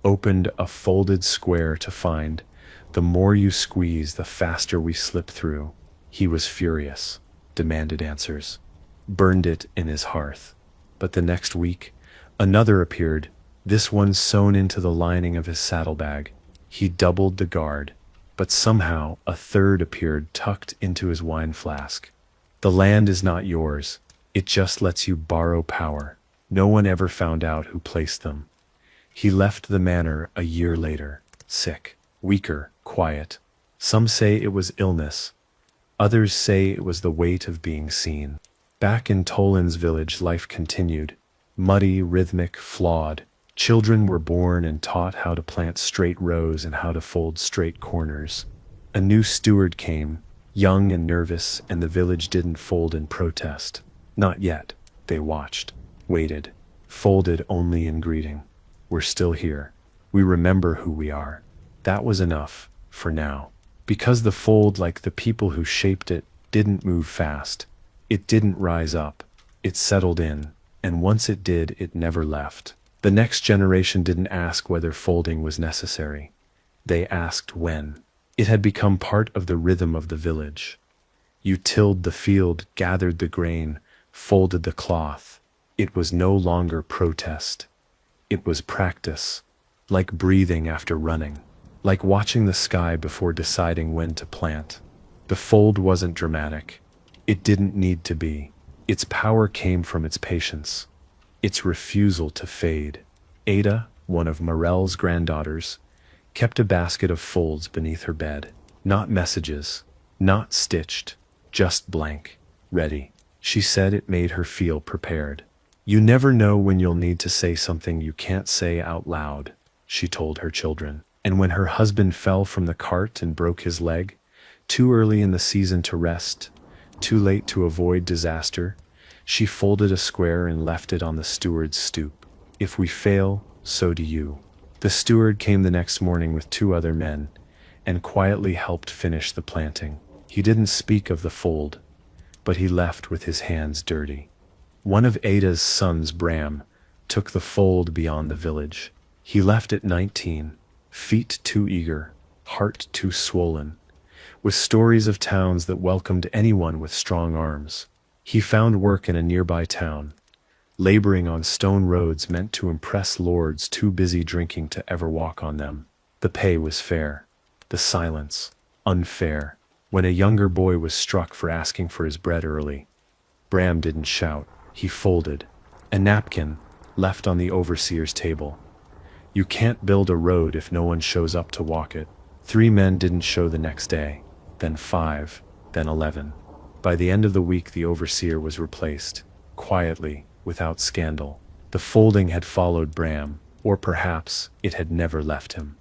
A: opened a folded square to find, "The more you squeeze, the faster we slip through." He was furious, demanded answers, burned it in his hearth. But the next week, another appeared, this one sewn into the lining of his saddlebag. He doubled the guard, but somehow a third appeared tucked into his wine flask. The land is not yours, it just lets you borrow power. No one ever found out who placed them. He left the manor a year later, sick, weaker, quiet. Some say it was illness. Others say it was the weight of being seen. Back in Toland's village, life continued. Muddy, rhythmic, flawed. Children were born and taught how to plant straight rows and how to fold straight corners. A new steward came, young and nervous, and the village didn't fold in protest. Not yet. They watched, waited, folded only in greeting. We're still here. We remember who we are. That was enough, for now. Because the fold, like the people who shaped it, didn't move fast. It didn't rise up. It settled in, and once it did, it never left. The next generation didn't ask whether folding was necessary. They asked when. It had become part of the rhythm of the village. You tilled the field, gathered the grain, folded the cloth. It was no longer protest. It was practice, like breathing after running, like watching the sky before deciding when to plant. The fold wasn't dramatic. It didn't need to be. Its power came from its patience, its refusal to fade. Ada, one of Morel's granddaughters, kept a basket of folds beneath her bed. Not messages, not stitched, just blank, ready. She said it made her feel prepared. "You never know when you'll need to say something you can't say out loud," she told her children. And when her husband fell from the cart and broke his leg, too early in the season to rest, too late to avoid disaster, she folded a square and left it on the steward's stoop. "If we fail, so do you." The steward came the next morning with 2 other men, and quietly helped finish the planting. He didn't speak of the fold, but he left with his hands dirty. One of Ada's sons, Bram, took the fold beyond the village. He left at 19, feet too eager, heart too swollen, with stories of towns that welcomed anyone with strong arms. He found work in a nearby town, laboring on stone roads meant to impress lords too busy drinking to ever walk on them. The pay was fair, the silence unfair. When a younger boy was struck for asking for his bread early, Bram didn't shout. He folded a napkin left on the overseer's table. You can't build a road if no one shows up to walk it. 3 men didn't show the next day, then 5, then 11. By the end of the week, the overseer was replaced, quietly, without scandal. The folding had followed Bram, or perhaps it had never left him.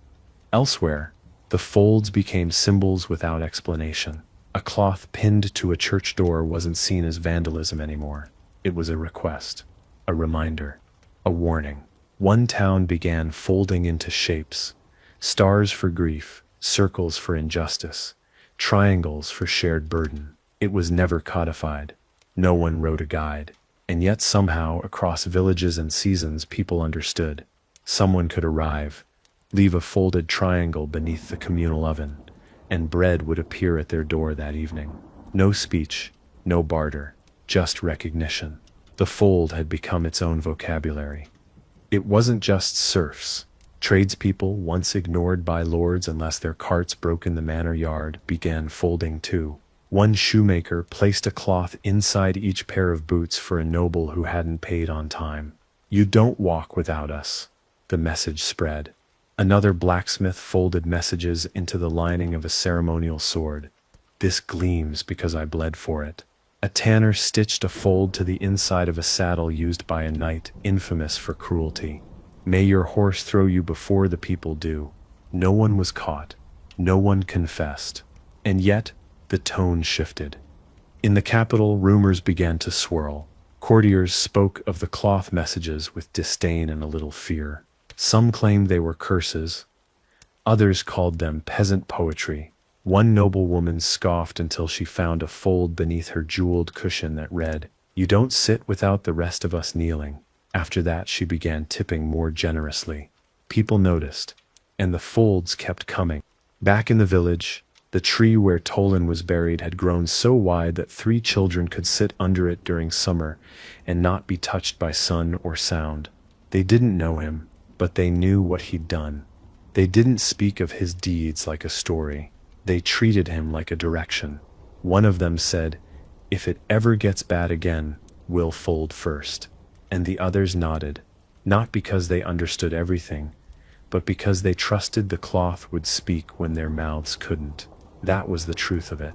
A: Elsewhere, the folds became symbols without explanation. A cloth pinned to a church door wasn't seen as vandalism anymore. It was a request, a reminder, a warning. One town began folding into shapes: stars for grief, circles for injustice, triangles for shared burden. It was never codified. No one wrote a guide. And yet somehow, across villages and seasons, people understood. Someone could arrive, leave a folded triangle beneath the communal oven, and bread would appear at their door that evening. No speech, no barter, just recognition. The fold had become its own vocabulary. It wasn't just serfs. Tradespeople, once ignored by lords unless their carts broke in the manor yard, began folding too. One shoemaker placed a cloth inside each pair of boots for a noble who hadn't paid on time. "You don't walk without us," the message spread. Another blacksmith folded messages into the lining of a ceremonial sword. "This gleams because I bled for it." A tanner stitched a fold to the inside of a saddle used by a knight infamous for cruelty. "May your horse throw you before the people do." No one was caught. No one confessed. And yet, the tone shifted. In the capital, rumors began to swirl. Courtiers spoke of the cloth messages with disdain and a little fear. Some claimed they were curses. Others called them peasant poetry. One noblewoman scoffed until she found a fold beneath her jeweled cushion that read, "You don't sit without the rest of us kneeling." After that, she began tipping more generously. People noticed, and the folds kept coming. Back in the village, the tree where Tolan was buried had grown so wide that 3 children could sit under it during summer and not be touched by sun or sound. They didn't know him, but they knew what he'd done. They didn't speak of his deeds like a story. They treated him like a direction. One of them said, "If it ever gets bad again, we'll fold first." And the others nodded, not because they understood everything, but because they trusted the cloth would speak when their mouths couldn't. That was the truth of it.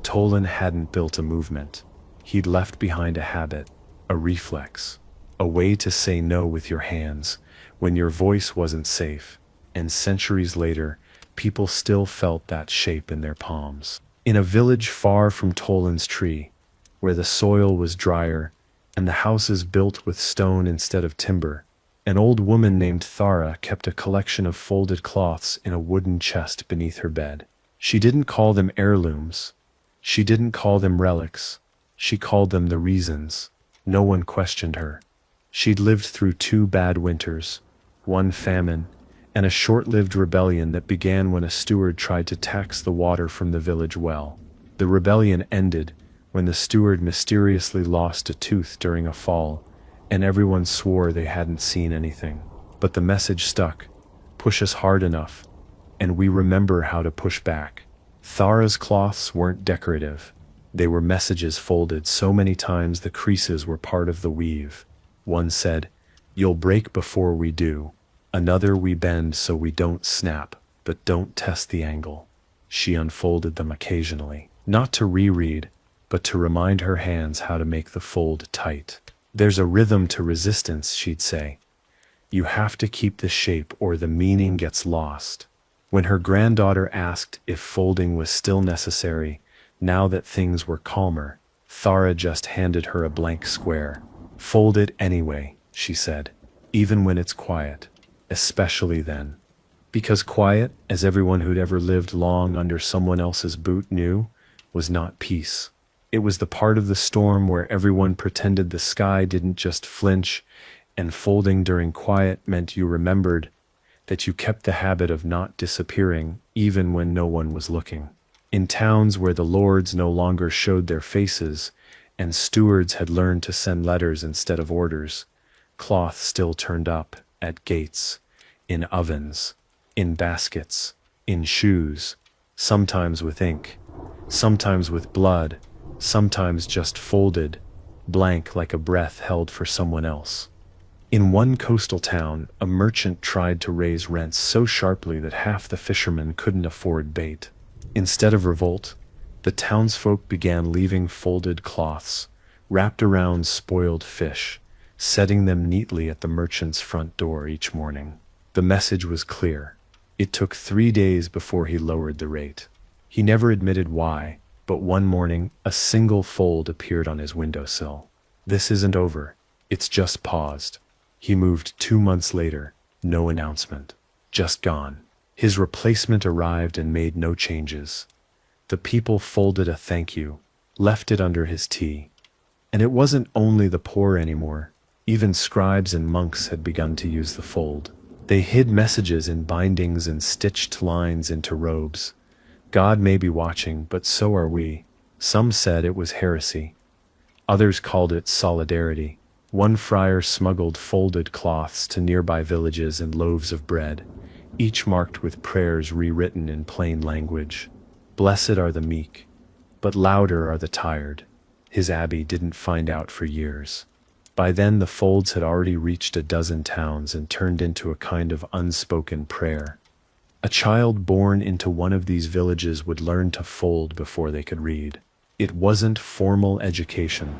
A: Tolan hadn't built a movement. He'd left behind a habit, a reflex, a way to say no with your hands when your voice wasn't safe. And centuries later, people still felt that shape in their palms. In a village far from Tolan's tree, where the soil was drier and the houses built with stone instead of timber, an old woman named Thara kept a collection of folded cloths in a wooden chest beneath her bed. She didn't call them heirlooms. She didn't call them relics. She called them the reasons. No one questioned her. She'd lived through 2 bad winters, one famine, and a short-lived rebellion that began when a steward tried to tax the water from the village well. The rebellion ended when the steward mysteriously lost a tooth during a fall, and everyone swore they hadn't seen anything. But the message stuck: push us hard enough, and we remember how to push back. Thara's cloths weren't decorative. They were messages folded so many times the creases were part of the weave. One said, "You'll break before we do." Another, "We bend so we don't snap, but don't test the angle." She unfolded them occasionally, not to reread, but to remind her hands how to make the fold tight. "There's a rhythm to resistance," she'd say. "You have to keep the shape or the meaning gets lost." When her granddaughter asked if folding was still necessary, now that things were calmer, Thara just handed her a blank square. "Fold it anyway," she said, "even when it's quiet. Especially then." Because quiet, as everyone who'd ever lived long under someone else's boot knew, was not peace. It was the part of the storm where everyone pretended the sky didn't just flinch, and folding during quiet meant you remembered that you kept the habit of not disappearing even when no one was looking. In towns where the lords no longer showed their faces, and stewards had learned to send letters instead of orders, cloth still turned up at gates, in ovens, in baskets, in shoes, sometimes with ink, sometimes with blood, sometimes just folded, blank like a breath held for someone else. In one coastal town, a merchant tried to raise rents so sharply that half the fishermen couldn't afford bait. Instead of revolt, the townsfolk began leaving folded cloths, wrapped around spoiled fish, setting them neatly at the merchant's front door each morning. The message was clear. It took 3 days before he lowered the rate. He never admitted why, but one morning, a single fold appeared on his windowsill. "This isn't over. It's just paused." He moved 2 months later, no announcement. Just gone. His replacement arrived and made no changes. The people folded a thank you, left it under his tea. And it wasn't only the poor anymore. Even scribes and monks had begun to use the fold. They hid messages in bindings and stitched lines into robes. "God may be watching, but so are we." Some said it was heresy. Others called it solidarity. One friar smuggled folded cloths to nearby villages and loaves of bread, each marked with prayers rewritten in plain language. Blessed are the meek, but louder are the tired. His abbey didn't find out for years. By then the folds had already reached a dozen towns and turned into a kind of unspoken prayer. A child born into one of these villages would learn to fold before they could read. It wasn't formal education.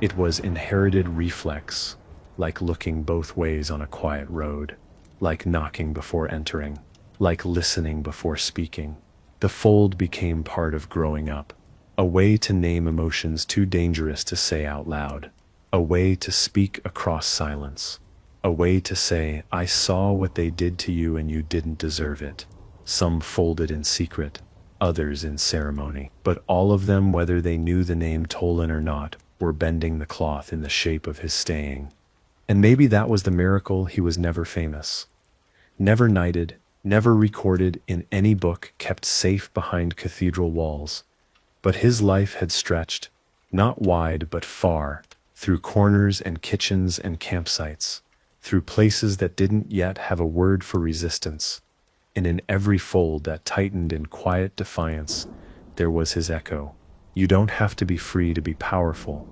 A: It was inherited reflex, like looking both ways on a quiet road, like knocking before entering, like listening before speaking. The fold became part of growing up, a way to name emotions too dangerous to say out loud, a way to speak across silence, a way to say, I saw what they did to you and you didn't deserve it. Some folded in secret, others in ceremony, but all of them, whether they knew the name Tolan or not, were bending the cloth in the shape of his staying. And maybe that was the miracle. He was never famous, never knighted, never recorded in any book, kept safe behind cathedral walls. But his life had stretched, not wide but far, through corners and kitchens and campsites, through places that didn't yet have a word for resistance. And in every fold that tightened in quiet defiance, there was his echo. You don't have to be free to be powerful.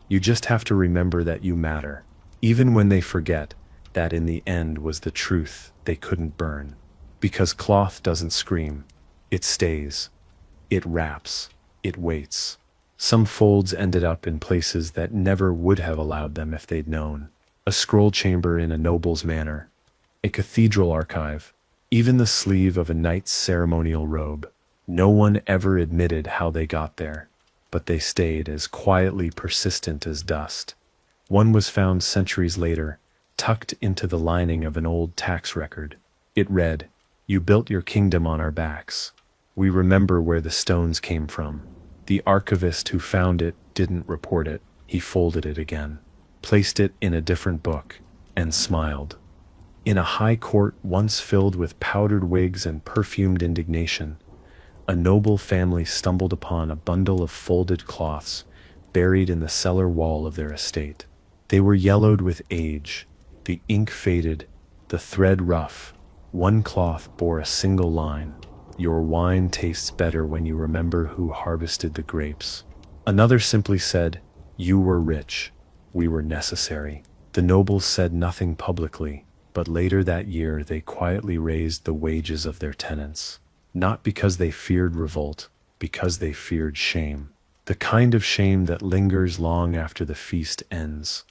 A: You just have to remember that you matter, even when they forget that in the end was the truth they couldn't burn. Because cloth doesn't scream, it stays, it wraps, it waits. Some folds ended up in places that never would have allowed them if they'd known. A scroll chamber in a noble's manor, a cathedral archive, even the sleeve of a knight's ceremonial robe. No one ever admitted how they got there, but they stayed as quietly persistent as dust. One was found centuries later, tucked into the lining of an old tax record. It read, "You built your kingdom on our backs. We remember where the stones came from." The archivist who found it didn't report it. He folded it again, placed it in a different book, and smiled. In a high court once filled with powdered wigs and perfumed indignation, a noble family stumbled upon a bundle of folded cloths buried in the cellar wall of their estate. They were yellowed with age, the ink faded, the thread rough. One cloth bore a single line, "Your wine tastes better when you remember who harvested the grapes." Another simply said, "You were rich, we were necessary." The nobles said nothing publicly, but later that year they quietly raised the wages of their tenants. Not because they feared revolt, because they feared shame. The kind of shame that lingers long after the feast ends.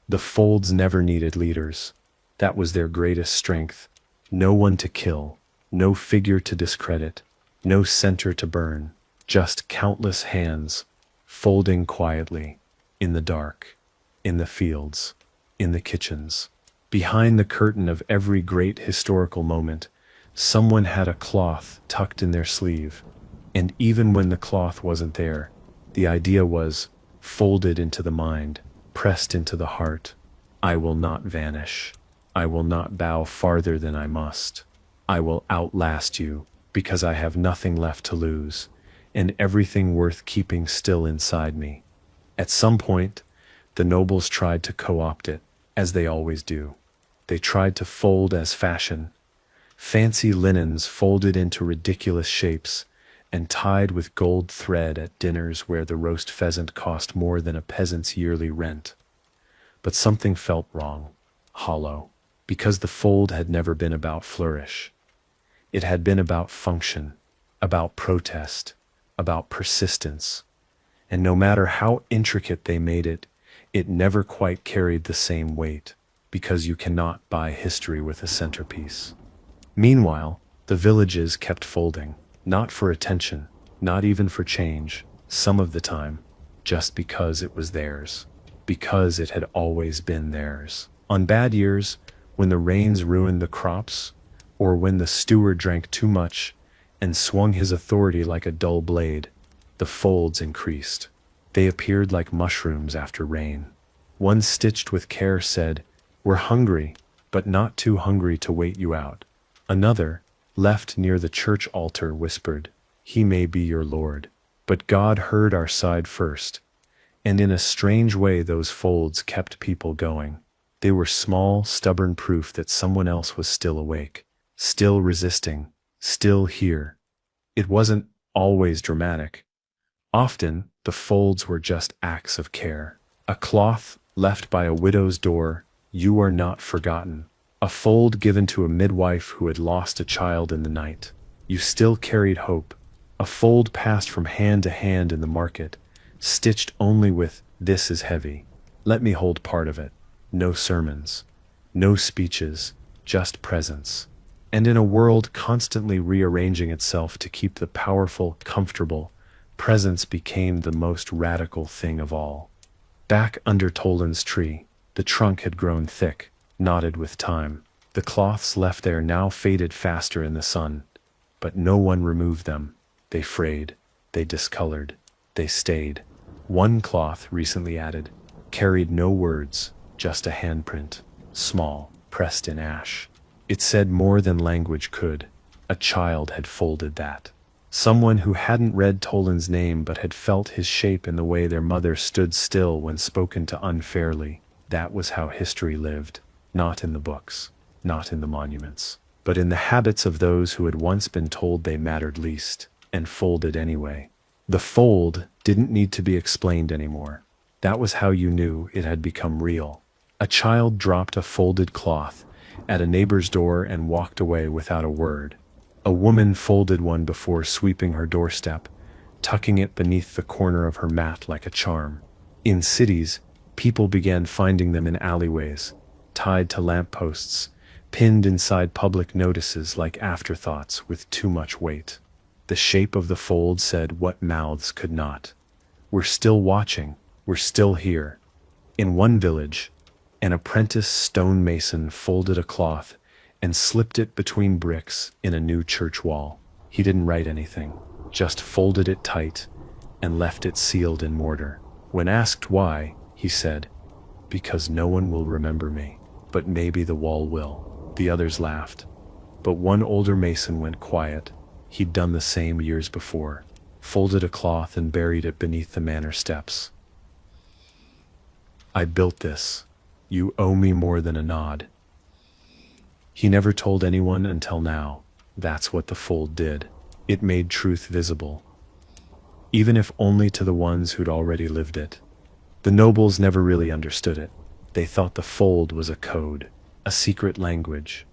A: The folds never needed leaders. That was their greatest strength. No one to kill, no figure to discredit, no center to burn, just countless hands, folding quietly, in the dark, in the fields, in the kitchens. Behind the curtain of every great historical moment, someone had a cloth tucked in their sleeve, and even when the cloth wasn't there, the idea was folded into the mind, pressed into the heart. I will not vanish. I will not bow farther than I must. I will outlast you, because I have nothing left to lose, and everything worth keeping still inside me. At some point, the nobles tried to co-opt it, as they always do. They tried to fold as fashion. Fancy linens folded into ridiculous shapes and tied with gold thread at dinners where the roast pheasant cost more than a peasant's yearly rent. But something felt wrong, hollow, because the fold had never been about flourish. It had been about function, about protest, about persistence. And no matter how intricate they made it, it never quite carried the same weight, because you cannot buy history with a centerpiece. Meanwhile, the villages kept folding, not for attention, not even for change, some of the time, just because it was theirs, because it had always been theirs. On bad years, when the rains ruined the crops, or when the steward drank too much and swung his authority like a dull blade, the folds increased. They appeared like mushrooms after rain. One stitched with care said, "We're hungry, but not too hungry to wait you out." Another, left near the church altar, whispered, "He may be your Lord, but God heard our side first, And in a strange way those folds kept people going. They were small, stubborn proof that someone else was still awake, still resisting, still here. It wasn't always dramatic. Often, the folds were just acts of care. A cloth left by a widow's door, "You are not forgotten." A fold given to a midwife who had lost a child in the night. You still carried hope. A fold passed from hand to hand in the market, stitched only with, "This is heavy. Let me hold part of it." No sermons, no speeches, just presence. And in a world constantly rearranging itself to keep the powerful comfortable, presence became the most radical thing of all. Back under Toland's tree, the trunk had grown thick, knotted with time. The cloths left there now faded faster in the sun, but no one removed them. They frayed, they discolored, they stayed. One cloth, recently added, carried no words, just a handprint, small, pressed in ash. It said more than language could. A child had folded that. Someone who hadn't read Toland's name but had felt his shape in the way their mother stood still when spoken to unfairly. That was how history lived, not in the books, not in the monuments, but in the habits of those who had once been told they mattered least, and folded anyway. The fold didn't need to be explained anymore. That was how you knew it had become real. A child dropped a folded cloth at a neighbor's door and walked away without a word. A woman folded one before sweeping her doorstep, tucking it beneath the corner of her mat like a charm. In cities, people began finding them in alleyways, tied to lampposts, pinned inside public notices like afterthoughts with too much weight. The shape of the fold said what mouths could not. We're still watching, we're still here. In one village, an apprentice stonemason folded a cloth and slipped it between bricks in a new church wall. He didn't write anything, just folded it tight and left it sealed in mortar. When asked why, he said, "Because no one will remember me, but maybe the wall will." The others laughed, but one older mason went quiet. He'd done the same years before, folded a cloth and buried it beneath the manor steps. "I built this. You owe me more than a nod." He never told anyone until now. That's what the fold did. It made truth visible, even if only to the ones who'd already lived it. The nobles never really understood it. They thought the fold was a code, a secret language.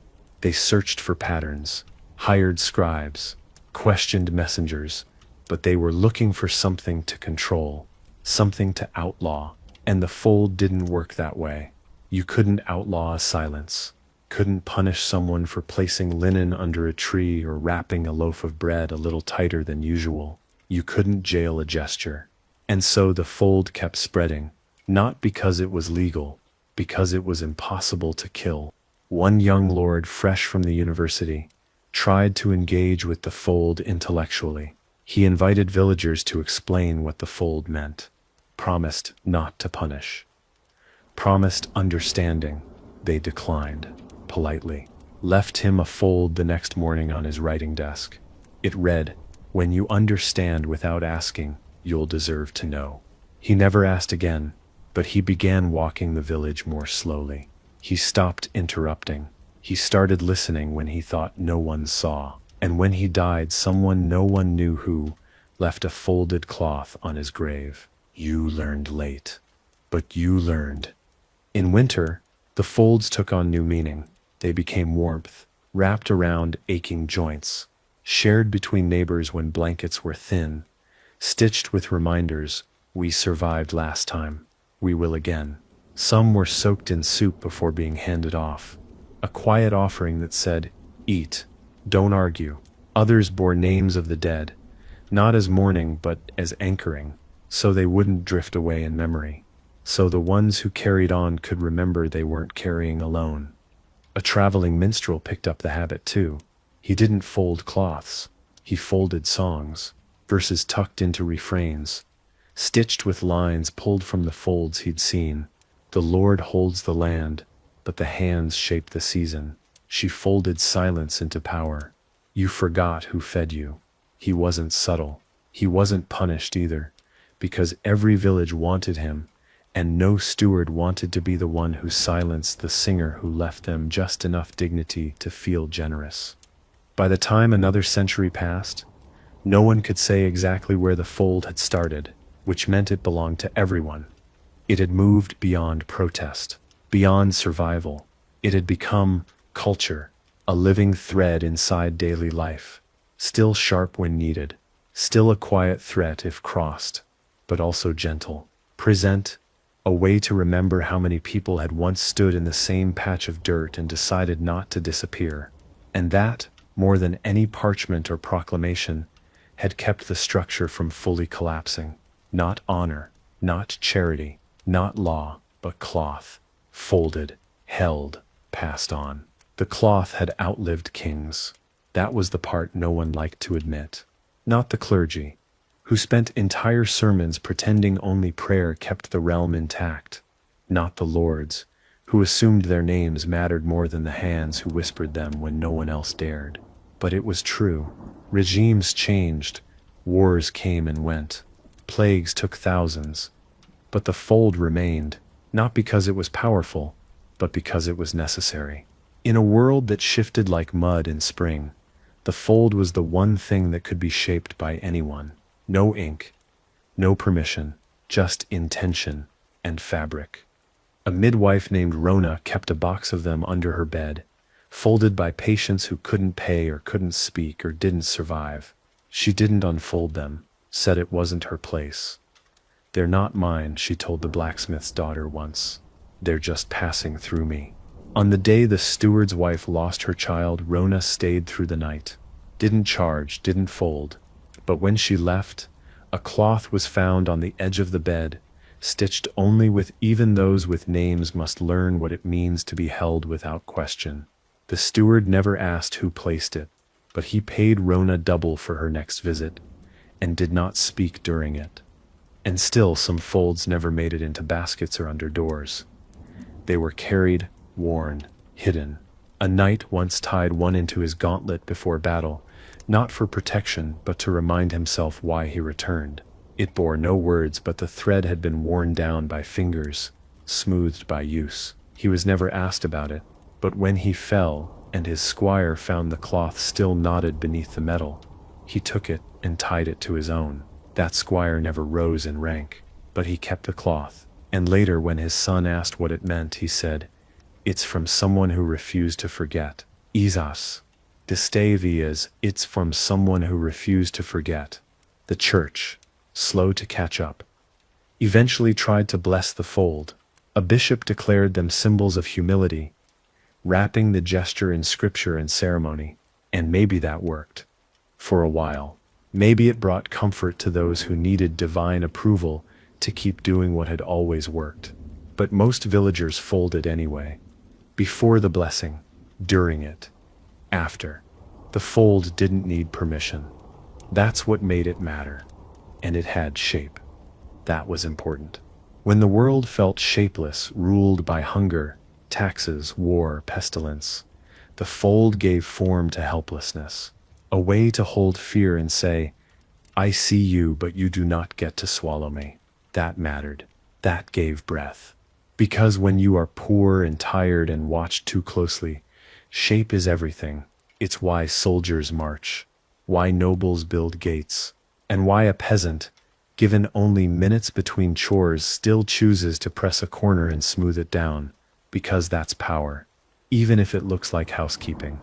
A: They searched for patterns, hired scribes, questioned messengers, but they were looking for something to control, something to outlaw, and the fold didn't work that way. You couldn't outlaw a silence, couldn't punish someone for placing linen under a tree or wrapping a loaf of bread a little tighter than usual. You couldn't jail a gesture. And so the fold kept spreading, not because it was legal, because it was impossible to kill. One young lord fresh from the university tried to engage with the fold intellectually. He invited villagers to explain what the fold meant, promised not to punish, promised understanding. They declined, politely, left him a fold the next morning on his writing desk. It read, "When you understand without asking, you'll deserve to know." He never asked again, but he began walking the village more slowly. He stopped interrupting. He started listening when he thought no one saw. And when he died, someone no one knew who left a folded cloth on his grave. You learned late, but you learned. In winter, the folds took on new meaning. They became warmth, wrapped around aching joints, shared between neighbors when blankets were thin, stitched with reminders, "We survived last time, we will again." Some were soaked in soup before being handed off, a quiet offering that said, "Eat, don't argue." Others bore names of the dead, not as mourning but as anchoring, so they wouldn't drift away in memory, so the ones who carried on could remember they weren't carrying alone. A traveling minstrel picked up the habit too. He didn't fold cloths, he folded songs, verses tucked into refrains, stitched with lines pulled from the folds he'd seen. The Lord holds the land, but the hands shape the season. She folded silence into power. You forgot who fed you. He wasn't subtle. He wasn't punished either, because every village wanted him, and no steward wanted to be the one who silenced the singer who left them just enough dignity to feel generous. By the time another century passed, no one could say exactly where the fold had started, which meant it belonged to everyone. It had moved beyond protest, beyond survival. It had become culture, a living thread inside daily life, still sharp when needed, still a quiet threat if crossed, but also gentle. Present, a way to remember how many people had once stood in the same patch of dirt and decided not to disappear. And that, more than any parchment or proclamation, had kept the structure from fully collapsing. Not honor, not charity, not law, but cloth, folded, held, passed on. The cloth had outlived kings. That was the part no one liked to admit. Not the clergy, who spent entire sermons pretending only prayer kept the realm intact. Not the lords, who assumed their names mattered more than the hands who whispered them when no one else dared. But it was true. Regimes changed, wars came and went, plagues took thousands, but the fold remained, not because it was powerful, but because it was necessary. In a world that shifted like mud in spring, the fold was the one thing that could be shaped by anyone. No ink, no permission, just intention and fabric. A midwife named Rona kept a box of them under her bed, folded by patients who couldn't pay or couldn't speak or didn't survive. She didn't unfold them, said it wasn't her place. "They're not mine," she told the blacksmith's daughter once. "They're just passing through me." On the day the steward's wife lost her child, Rona stayed through the night. Didn't charge, didn't fold. But when she left, a cloth was found on the edge of the bed, stitched only with even those with names must learn what it means to be held without question. The steward never asked who placed it, but he paid Rona double for her next visit, and did not speak during it. And still some folds never made it into baskets or under doors. They were carried, worn, hidden. A knight once tied one into his gauntlet before battle, not for protection, but to remind himself why he returned. It bore no words, but the thread had been worn down by fingers, smoothed by use. He was never asked about it, but when he fell, and his squire found the cloth still knotted beneath the metal, he took it and tied it to his own. That squire never rose in rank, but he kept the cloth, and later when his son asked what it meant, he said, "It's from someone who refused to forget." Isas. Distavias, it's from someone who refused to forget. The church, slow to catch up, eventually tried to bless the fold. A bishop declared them symbols of humility, wrapping the gesture in scripture and ceremony, and maybe that worked. For a while. Maybe it brought comfort to those who needed divine approval to keep doing what had always worked. But most villagers folded anyway. Before the blessing, during it, after. The fold didn't need permission. That's what made it matter. And it had shape. That was important. When the world felt shapeless, ruled by hunger, taxes, war, pestilence, the fold gave form to helplessness. A way to hold fear and say, "I see you, but you do not get to swallow me." That mattered. That gave breath. Because when you are poor and tired and watched too closely, shape is everything. It's why soldiers march, why nobles build gates, and why a peasant, given only minutes between chores, still chooses to press a corner and smooth it down, because that's power. Even if it looks like housekeeping,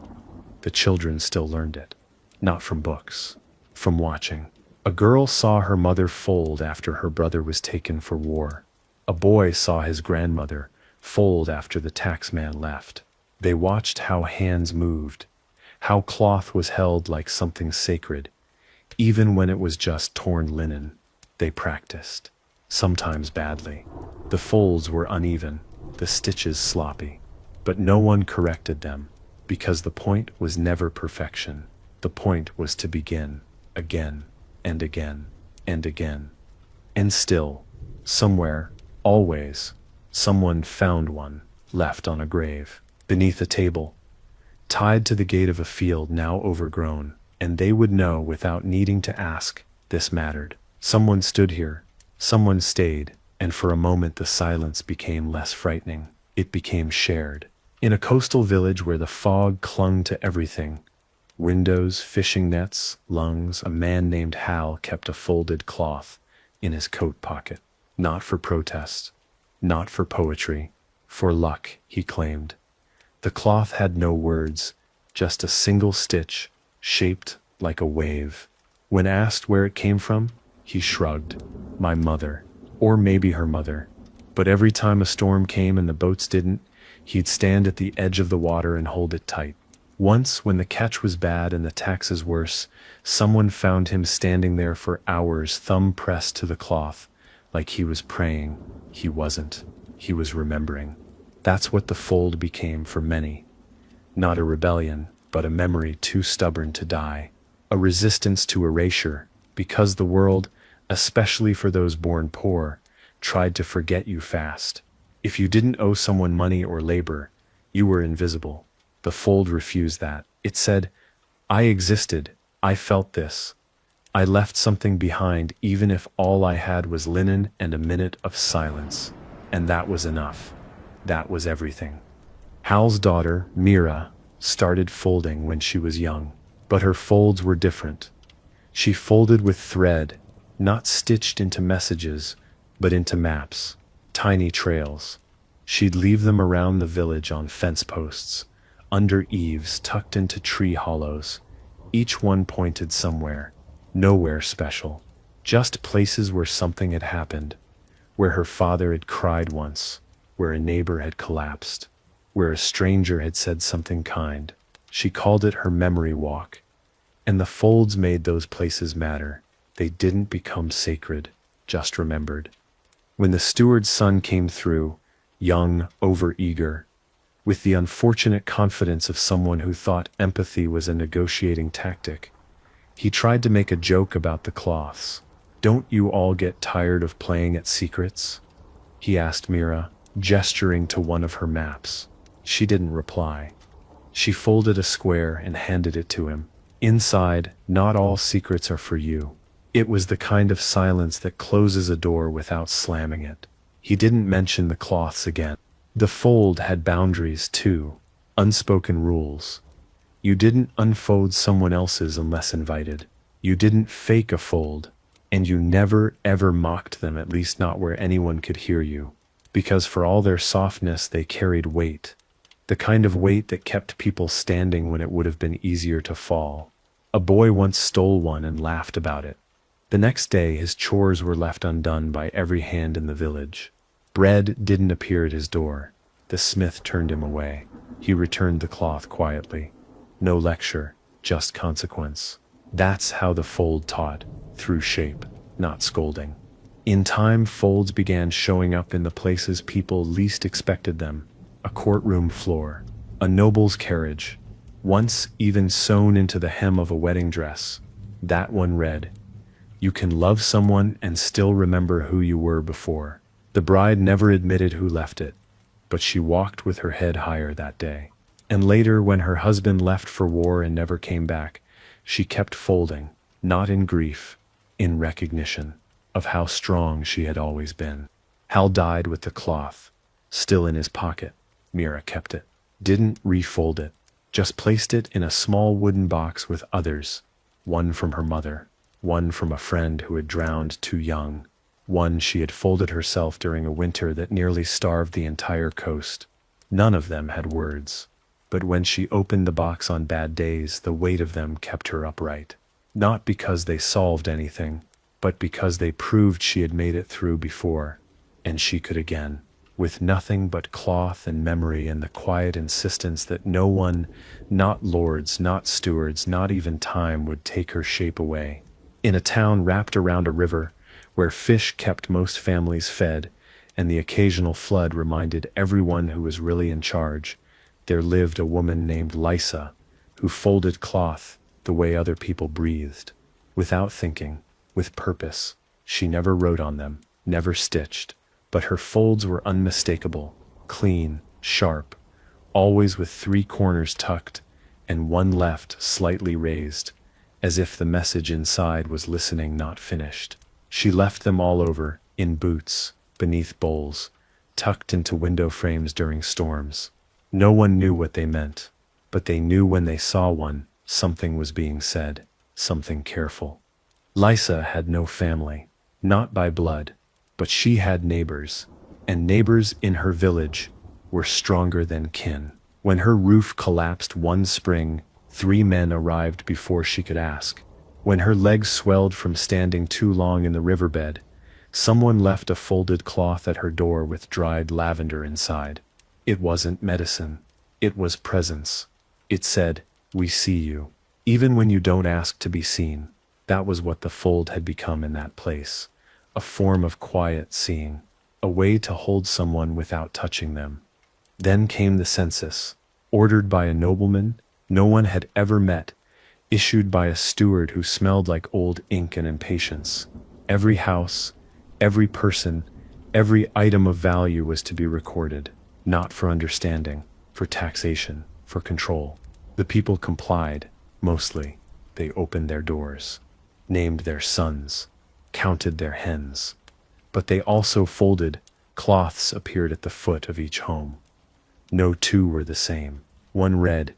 A: the children still learned it. Not from books, from watching. A girl saw her mother fold after her brother was taken for war. A boy saw his grandmother fold after the taxman left. They watched how hands moved, how cloth was held like something sacred, even when it was just torn linen. They practiced, sometimes badly. The folds were uneven, the stitches sloppy, but no one corrected them, because the point was never perfection. The point was to begin, again, and again, and again. And still, somewhere, always, someone found one, left on a grave, beneath a table, tied to the gate of a field now overgrown, and they would know without needing to ask, this mattered. Someone stood here, Someone stayed, and for a moment the silence became less frightening. It became shared. In a coastal village where the fog clung to everything, windows, fishing nets, lungs, a man named Hal kept a folded cloth in his coat pocket. Not for protest, not for poetry, for luck, he claimed. The cloth had no words, just a single stitch, shaped like a wave. When asked where it came from, he shrugged. My mother, or maybe her mother. But every time a storm came and the boats didn't, he'd stand at the edge of the water and hold it tight. Once, when the catch was bad and the taxes worse, someone found him standing there for hours, thumb pressed to the cloth, like he was praying. He wasn't. He was remembering. That's what the fold became for many. Not a rebellion, but a memory too stubborn to die. A resistance to erasure, because the world, especially for those born poor, tried to forget you fast. If you didn't owe someone money or labor, you were invisible. The fold refused that. It said, I existed. I felt this. I left something behind, even if all I had was linen and a minute of silence. And that was enough. That was everything. Hal's daughter, Mira, started folding when she was young, but her folds were different. She folded with thread, not stitched into messages, but into maps, tiny trails. She'd leave them around the village on fence posts, under eaves tucked into tree hollows. Each one pointed somewhere, nowhere special, just places where something had happened, where her father had cried once, where a neighbor had collapsed, where a stranger had said something kind. She called it her memory walk, and the folds made those places matter. They didn't become sacred, just remembered. When the steward's son came through, young, overeager, with the unfortunate confidence of someone who thought empathy was a negotiating tactic, he tried to make a joke about the cloths. Don't you all get tired of playing at secrets? He asked Mira, gesturing to one of her maps. She didn't reply. She folded a square and handed it to him. Inside, not all secrets are for you. It was the kind of silence that closes a door without slamming it. He didn't mention the cloths again. The fold had boundaries too, unspoken rules. You didn't unfold someone else's unless invited. You didn't fake a fold, and you never ever mocked them, at least not where anyone could hear you. Because for all their softness, they carried weight. The kind of weight that kept people standing when it would have been easier to fall. A boy once stole one and laughed about it. The next day, his chores were left undone by every hand in the village. Bread didn't appear at his door. The smith turned him away. He returned the cloth quietly. No lecture, just consequence. That's how the fold taught, through shape, not scolding. In time, folds began showing up in the places people least expected them. A courtroom floor, a noble's carriage, once even sewn into the hem of a wedding dress. That one read, "You can love someone and still remember who you were before." The bride never admitted who left it, but she walked with her head higher that day. And later, when her husband left for war and never came back, she kept folding, not in grief, in recognition of how strong she had always been. Hal died with the cloth, still in his pocket. Mira kept it, didn't refold it, just placed it in a small wooden box with others, one from her mother, one from a friend who had drowned too young, one she had folded herself during a winter that nearly starved the entire coast. None of them had words, but when she opened the box on bad days, the weight of them kept her upright. Not because they solved anything, but because they proved she had made it through before, and she could again. With nothing but cloth and memory and the quiet insistence that no one, not lords, not stewards, not even time, would take her shape away. In a town wrapped around a river, where fish kept most families fed, and the occasional flood reminded everyone who was really in charge, there lived a woman named Lysa, who folded cloth the way other people breathed, without thinking, with purpose. She never wrote on them, never stitched, but her folds were unmistakable, clean, sharp, always with 3 corners tucked and one left slightly raised, as if the message inside was listening, not finished. She left them all over, in boots, beneath bowls, tucked into window frames during storms. No one knew what they meant, but they knew when they saw one, something was being said, something careful. Lysa had no family, not by blood, but she had neighbors, and neighbors in her village were stronger than kin. When her roof collapsed one spring, 3 men arrived before she could ask. When her legs swelled from standing too long in the riverbed, someone left a folded cloth at her door with dried lavender inside. It wasn't medicine. It was presence. It said, "We see you, even when you don't ask to be seen." That was what the fold had become in that place. A form of quiet seeing. A way to hold someone without touching them. Then came the census, ordered by a nobleman no one had ever met, issued by a steward who smelled like old ink and impatience. Every house, every person, every item of value was to be recorded, not for understanding, for taxation, for control. The people complied, mostly. They opened their doors, named their sons, counted their hens. But they also folded. Cloths appeared at the foot of each home. No two were the same. One read,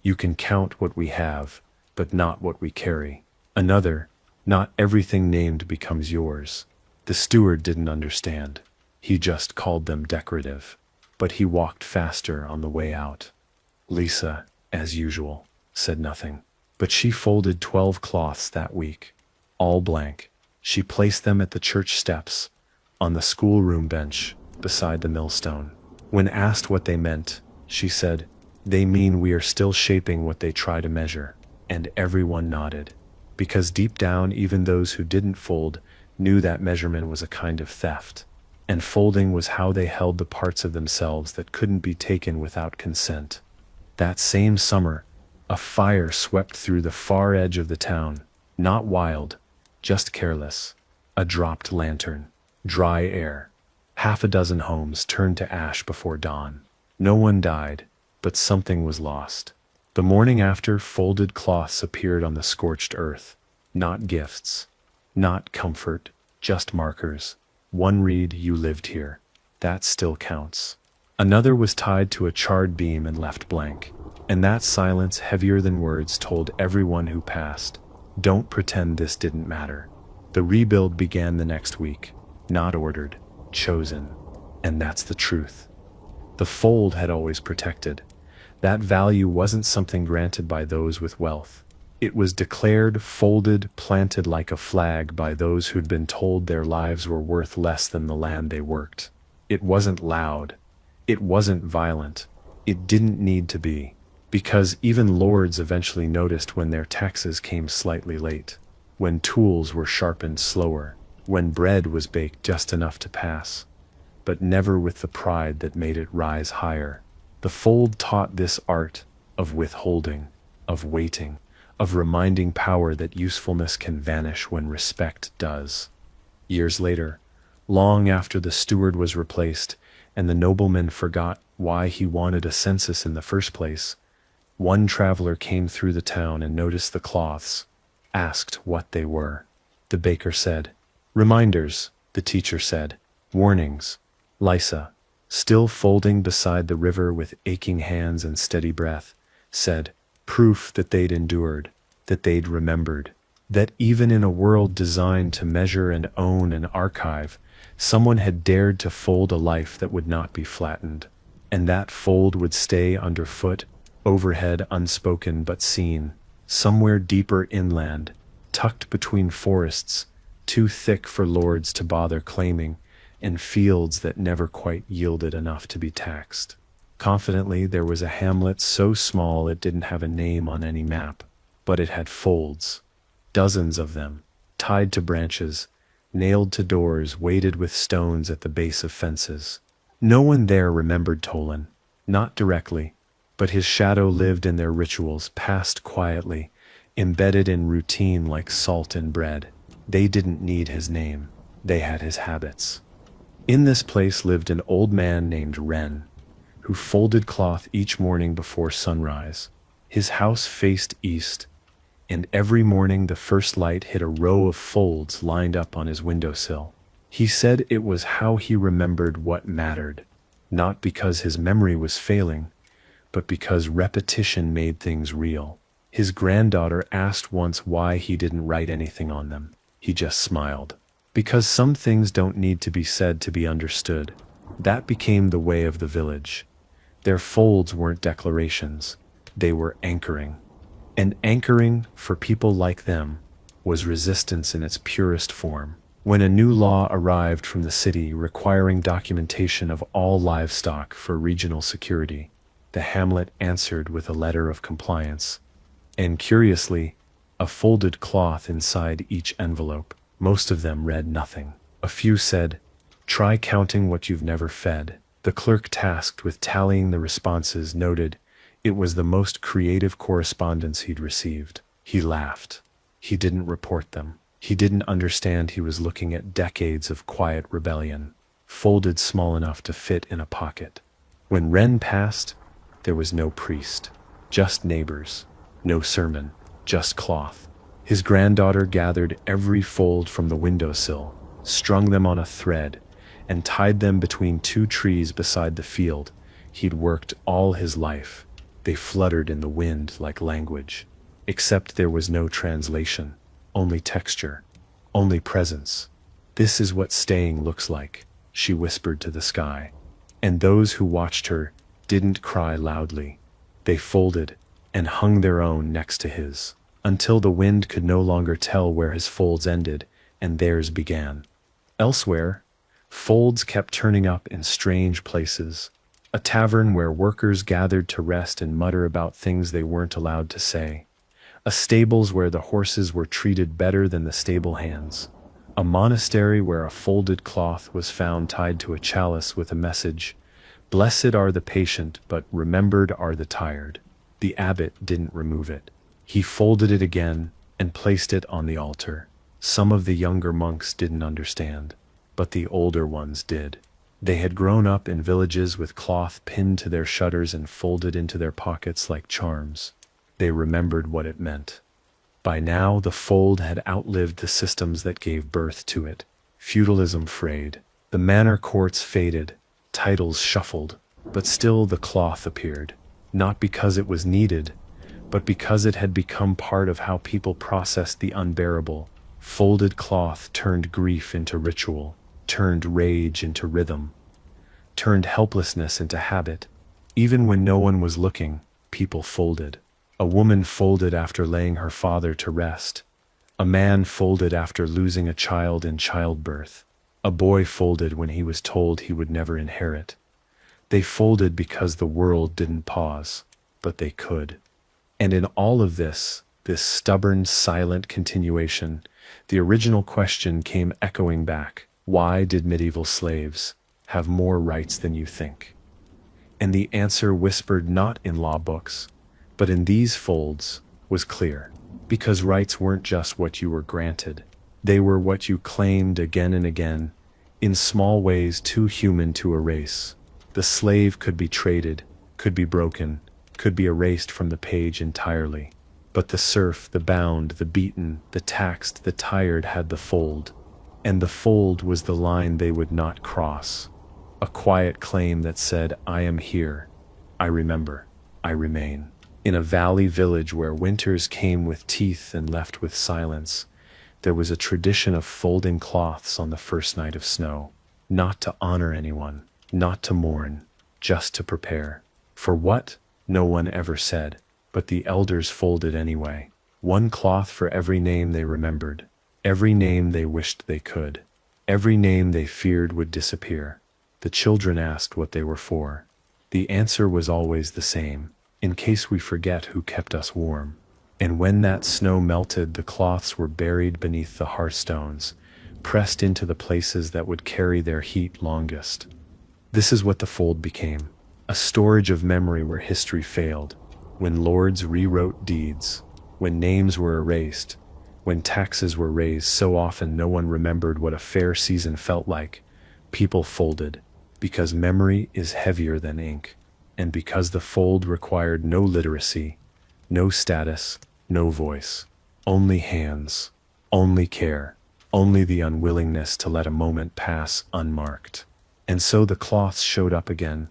A: "You can count what we have, but not what we carry." Another, "Not everything named becomes yours." The steward didn't understand. He just called them decorative. But he walked faster on the way out. Lisa, as usual, said nothing. But she folded 12 cloths that week, all blank. She placed them at the church steps, on the schoolroom bench, beside the millstone. When asked what they meant, she said, "They mean we are still shaping what they try to measure." And everyone nodded. Because deep down, even those who didn't fold knew that measurement was a kind of theft. And folding was how they held the parts of themselves that couldn't be taken without consent. That same summer, a fire swept through the far edge of the town, not wild, just careless. A dropped lantern, dry air. 6 homes turned to ash before dawn. No one died, but something was lost. The morning after, folded cloths appeared on the scorched earth. Not gifts, not comfort, just markers. One read, "You lived here." That still counts. Another was tied to a charred beam and left blank. And that silence, heavier than words, told everyone who passed, "Don't pretend this didn't matter." The rebuild began the next week. Not ordered, chosen. And that's the truth. The fold had always protected. That value wasn't something granted by those with wealth. It was declared, folded, planted like a flag by those who'd been told their lives were worth less than the land they worked. It wasn't loud. It wasn't violent. It didn't need to be. Because even lords eventually noticed when their taxes came slightly late. When tools were sharpened slower. When bread was baked just enough to pass. But never with the pride that made it rise higher. The fold taught this art of withholding, of waiting, of reminding power that usefulness can vanish when respect does. Years later, long after the steward was replaced and the nobleman forgot why he wanted a census in the first place, one traveler came through the town and noticed the cloths, asked what they were. The baker said, "Reminders," the teacher said, "warnings." Lysa, still folding beside the river with aching hands and steady breath, said, "Proof that they'd endured, that they'd remembered, that even in a world designed to measure and own and archive, someone had dared to fold a life that would not be flattened, and that fold would stay underfoot, overhead, unspoken but seen, somewhere deeper inland, tucked between forests, too thick for lords to bother claiming, and fields that never quite yielded enough to be taxed." Confidently, there was a hamlet so small it didn't have a name on any map, but it had folds, dozens of them, tied to branches, nailed to doors, weighted with stones at the base of fences. No one there remembered Tolan, not directly, but his shadow lived in their rituals, passed quietly, embedded in routine like salt in bread. They didn't need his name, they had his habits. In this place lived an old man named Ren, who folded cloth each morning before sunrise. His house faced east, and every morning the first light hit a row of folds lined up on his windowsill. He said it was how he remembered what mattered, not because his memory was failing, but because repetition made things real. His granddaughter asked once why he didn't write anything on them. He just smiled. Because some things don't need to be said to be understood. That became the way of the village. Their folds weren't declarations, they were anchoring. And anchoring, for people like them, was resistance in its purest form. When a new law arrived from the city requiring documentation of all livestock for regional security, the hamlet answered with a letter of compliance, and curiously, a folded cloth inside each envelope. Most of them read nothing. A few said, "Try counting what you've never fed." The clerk tasked with tallying the responses noted it was the most creative correspondence he'd received. He laughed. He didn't report them. He didn't understand he was looking at decades of quiet rebellion, folded small enough to fit in a pocket. When Wren passed, there was no priest, just neighbors, no sermon, just cloth. His granddaughter gathered every fold from the windowsill, strung them on a thread, and tied them between two trees beside the field he'd worked all his life. They fluttered in the wind like language, except there was no translation, only texture, only presence. "This is what staying looks like," she whispered to the sky. And those who watched her didn't cry loudly. They folded and hung their own next to his, until the wind could no longer tell where his folds ended and theirs began. Elsewhere, folds kept turning up in strange places. A tavern where workers gathered to rest and mutter about things they weren't allowed to say. A stables where the horses were treated better than the stable hands. A monastery where a folded cloth was found tied to a chalice with a message, "Blessed are the patient, but remembered are the tired." The abbot didn't remove it. He folded it again and placed it on the altar. Some of the younger monks didn't understand, but the older ones did. They had grown up in villages with cloth pinned to their shutters and folded into their pockets like charms. They remembered what it meant. By now, the fold had outlived the systems that gave birth to it. Feudalism frayed. The manor courts faded. Titles shuffled. But still the cloth appeared. Not because it was needed, but because it had become part of how people processed the unbearable. Folded cloth turned grief into ritual, turned rage into rhythm, turned helplessness into habit. Even when no one was looking, people folded. A woman folded after laying her father to rest. A man folded after losing a child in childbirth. A boy folded when he was told he would never inherit. They folded because the world didn't pause, but they could. And in all of this stubborn, silent continuation, the original question came echoing back. Why did medieval slaves have more rights than you think? And the answer, whispered not in law books, but in these folds, was clear. Because rights weren't just what you were granted. They were what you claimed again and again, in small ways too human to erase. The slave could be traded, could be broken, could be erased from the page entirely. But the serf, the bound, the beaten, the taxed, the tired had the fold. And the fold was the line they would not cross. A quiet claim that said, "I am here. I remember. I remain." In a valley village where winters came with teeth and left with silence, there was a tradition of folding cloths on the first night of snow. Not to honor anyone, not to mourn, just to prepare. For what? No one ever said, but the elders folded anyway. One cloth for every name they remembered, every name they wished they could, every name they feared would disappear. The children asked what they were for. The answer was always the same: in case we forget who kept us warm. And when that snow melted, the cloths were buried beneath the hearthstones, pressed into the places that would carry their heat longest. This is what the fold became: a storage of memory where history failed, when lords rewrote deeds, when names were erased, when taxes were raised so often no one remembered what a fair season felt like. People folded, because memory is heavier than ink, and because the fold required no literacy, no status, no voice, only hands, only care. only the unwillingness to let a moment pass unmarked. And so the cloths showed up again,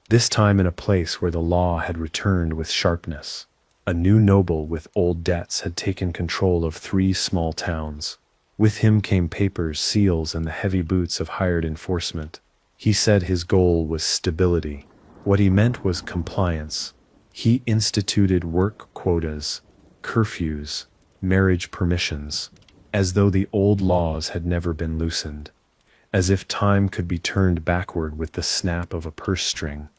A: this time in a place where the law had returned with sharpness. A new noble with old debts had taken control of 3 small towns. With him came papers, seals, and the heavy boots of hired enforcement. He said his goal was stability. What he meant was compliance. He instituted work quotas, curfews, marriage permissions, as though the old laws had never been loosened, as if time could be turned backward with the snap of a purse string.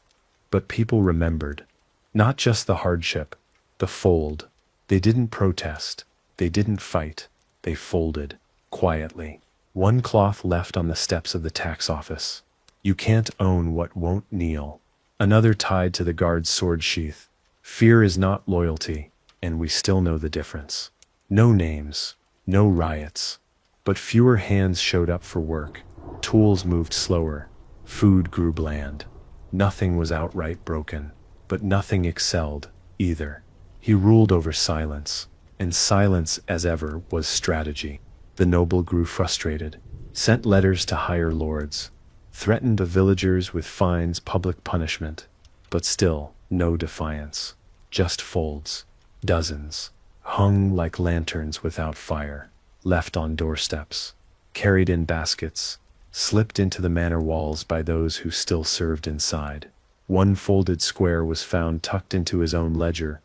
A: But people remembered, not just the hardship, the fold. They didn't protest, they didn't fight, they folded, quietly. One cloth left on the steps of the tax office. You can't own what won't kneel. Another tied to the guard's sword sheath. Fear is not loyalty, and we still know the difference. No names, no riots, but fewer hands showed up for work. Tools moved slower, food grew bland. Nothing was outright broken, but nothing excelled, either. He ruled over silence, and silence, as ever, was strategy. The noble grew frustrated, sent letters to higher lords, threatened the villagers with fines, public punishment, but still, no defiance. Just folds, dozens, hung like lanterns without fire, left on doorsteps, carried in baskets, slipped into the manor walls by those who still served inside. One folded square was found tucked into his own ledger,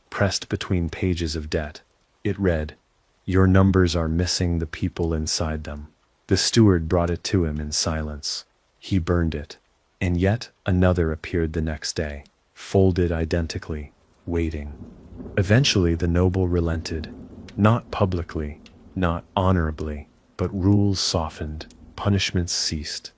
A: pressed between pages of debt. It read, "Your numbers are missing the people inside them." The steward brought it to him in silence. He burned it, and yet another appeared the next day, folded identically, waiting. Eventually the noble relented, not publicly, not honorably, but rules softened, punishments ceased.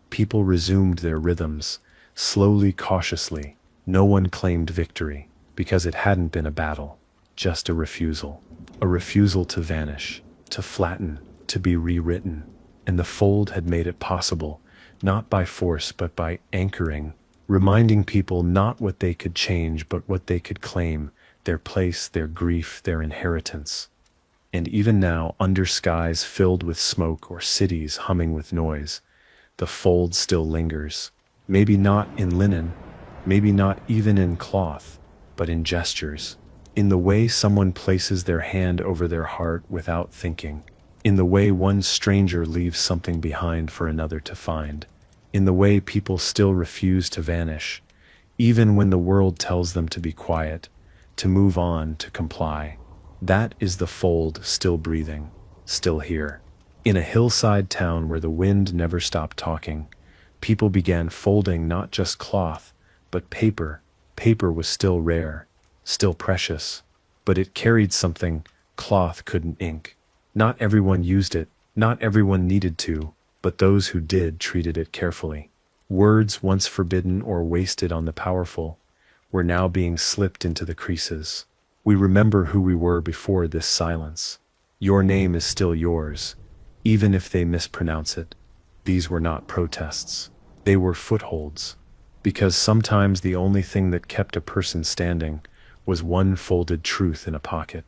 A: People resumed their rhythms, slowly, cautiously. No one claimed victory, because it hadn't been a battle, just a refusal to vanish, to flatten, to be rewritten. And the fold had made it possible, not by force but by anchoring, reminding people not what they could change but what they could claim, their place, their grief, their inheritance. And even now, under skies filled with smoke or cities humming with noise, the fold still lingers. Maybe not in linen, maybe not even in cloth, but in gestures, in the way someone places their hand over their heart without thinking, in the way one stranger leaves something behind for another to find, in the way people still refuse to vanish, even when the world tells them to be quiet, to move on, to comply. That is the fold still breathing, still here. In a hillside town where the wind never stopped talking, people began folding not just cloth, but paper. Paper was still rare, still precious, but it carried something cloth couldn't ink. Not everyone used it, not everyone needed to, but those who did treated it carefully. Words once forbidden or wasted on the powerful were now being slipped into the creases. We remember who we were before this silence. Your name is still yours, even if they mispronounce it. These were not protests. They were footholds. Because sometimes the only thing that kept a person standing was one folded truth in a pocket.